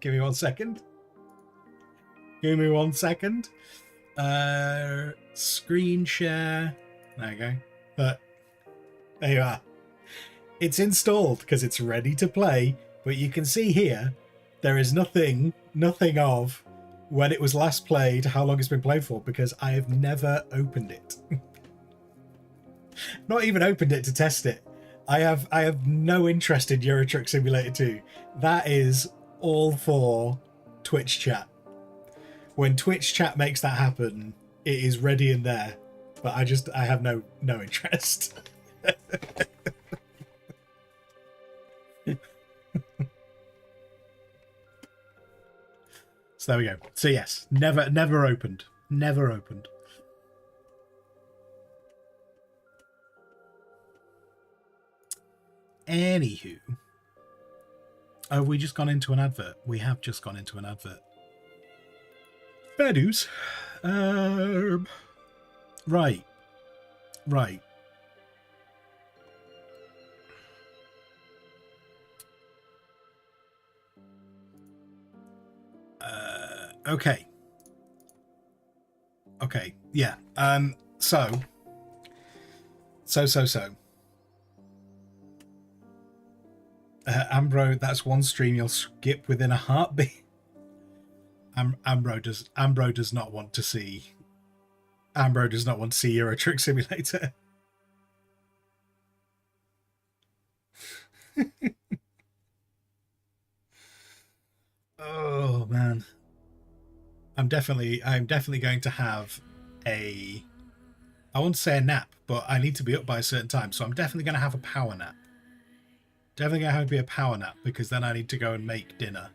Give me 1 second. Give me 1 second. Screen share. There you go. But there you are. It's installed because it's ready to play, but you can see here there is nothing of when it was last played, how long it's been played for, because I have never opened it. Not even opened it to test it. I have no interest in Euro Truck Simulator 2. That is all for Twitch chat. When Twitch chat makes that happen, it is ready in there. But I have no interest. So there we go. So yes, never opened. Never opened. Anywho. Oh, have we just gone into an advert? We have just gone into an advert. Fair dues. Right. Okay. Yeah. So. Ambro, that's one stream you'll skip within a heartbeat. Ambro does not want to see. Ambro does not want to see Euro Truck Simulator. Oh man. I'm definitely going to have I won't say a nap, but I need to be up by a certain time, so I'm definitely going to have a power nap. Definitely going to have to be a power nap, because then I need to go and make dinner.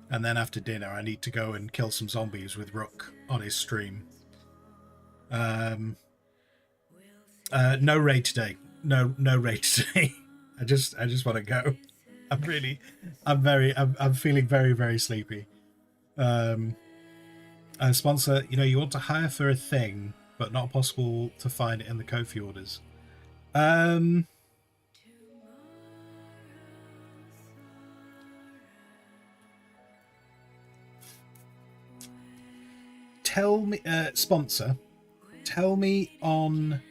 And then after dinner, I need to go and kill some zombies with Rook on his stream. No raid today. no rage today. I just want to go. I'm feeling very, very sleepy. Sponsor, you want to hire for a thing, but not possible to find it in the Kofi orders. Tell me, sponsor, tell me on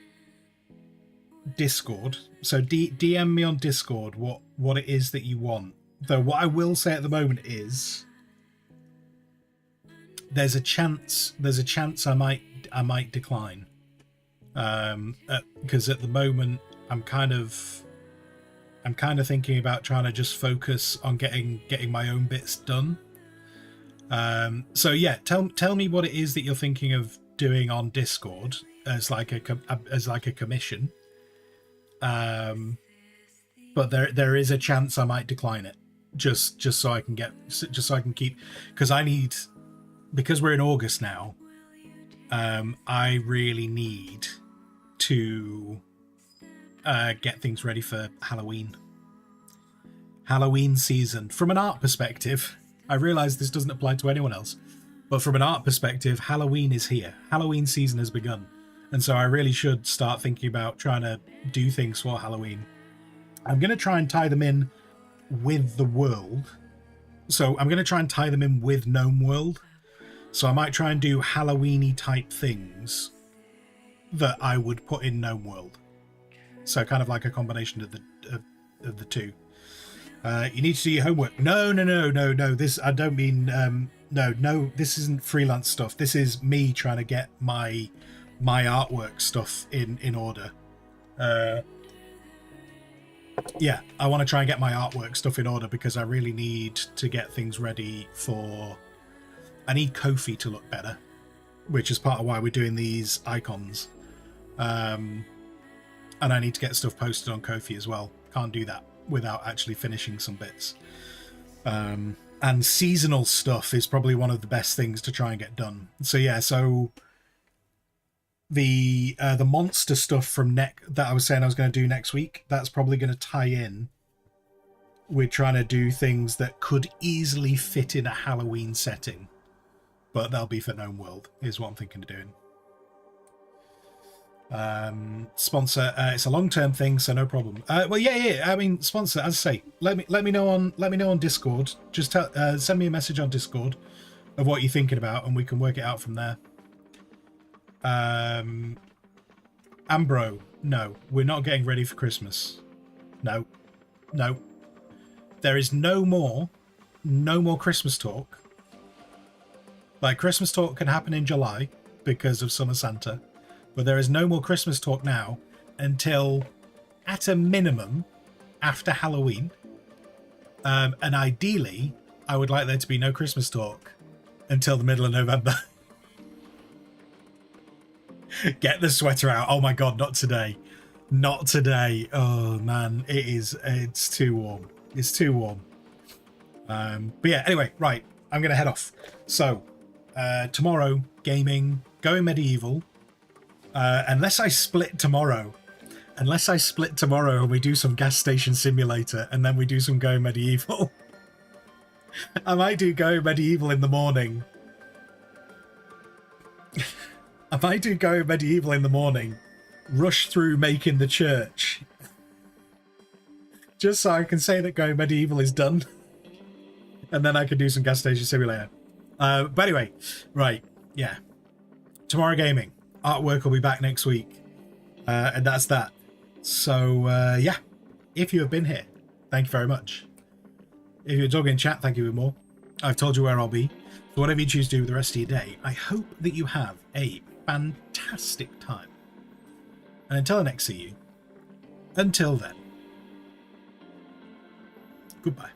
Discord. So DM me on Discord what it is that you want. Though what I will say at the moment is there's a chance I might decline. Because at the moment I'm kind of thinking about trying to just focus on getting my own bits done. So yeah, tell me what it is that you're thinking of doing on Discord as like a commission. But there is a chance I might decline it, just so I can keep, because we're in August now. I really need to get things ready for Halloween season. From an art perspective, I realise this doesn't apply to anyone else, but from an art perspective, Halloween is here. Halloween season has begun, and so I really should start thinking about trying to do things for Halloween. I'm going to try and tie them in with the world. So I'm going to try and tie them in with Gnome World. So I might try and do Halloween-y type things that I would put in Gnome World. So kind of like a combination of the two. You need to do your homework. No. This, I don't mean, no, this isn't freelance stuff. This is me trying to get my artwork stuff in order. Yeah, I want to try and get my artwork stuff in order because I really need to get things ready for... I need Kofi to look better, which is part of why we're doing these icons. And I need to get stuff posted on Kofi as well. Can't do that without actually finishing some bits. And seasonal stuff is probably one of the best things to try and get done. So yeah, so the monster stuff from that I was saying I was going to do next week, that's probably going to tie in. We're trying to do things that could easily fit in a Halloween setting, but they'll be for Gnome World, is what I'm thinking of doing. Sponsor, it's a long-term thing, so no problem. Well, yeah. I mean, sponsor, as I say, let me know on Discord. Just send me a message on Discord of what you're thinking about, and we can work it out from there. Ambro, no, we're not getting ready for Christmas. No. There is no more Christmas talk. Like, Christmas talk can happen in July because of Summer Santa, but there is no more Christmas talk now until, at a minimum, after Halloween. And ideally, I would like there to be no Christmas talk until the middle of November. Get the sweater out. Oh my god, not today. Not today. Oh man, it's too warm. It's too warm. But yeah, anyway, right. I'm going to head off. So, tomorrow, gaming, going medieval. Unless I split tomorrow and we do some gas station simulator and then we do some going medieval. I might do going medieval in the morning. Rush through making the church. Just so I can say that going medieval is done. And then I can do some gas station simulator. But anyway, right, yeah. Tomorrow gaming. Artwork will be back next week. And that's that. So, yeah. If you have been here, thank you very much. If you're talking in chat, thank you more. I've told you where I'll be. So whatever you choose to do with the rest of your day, I hope that you have a fantastic time. And until I next see you, until then, goodbye.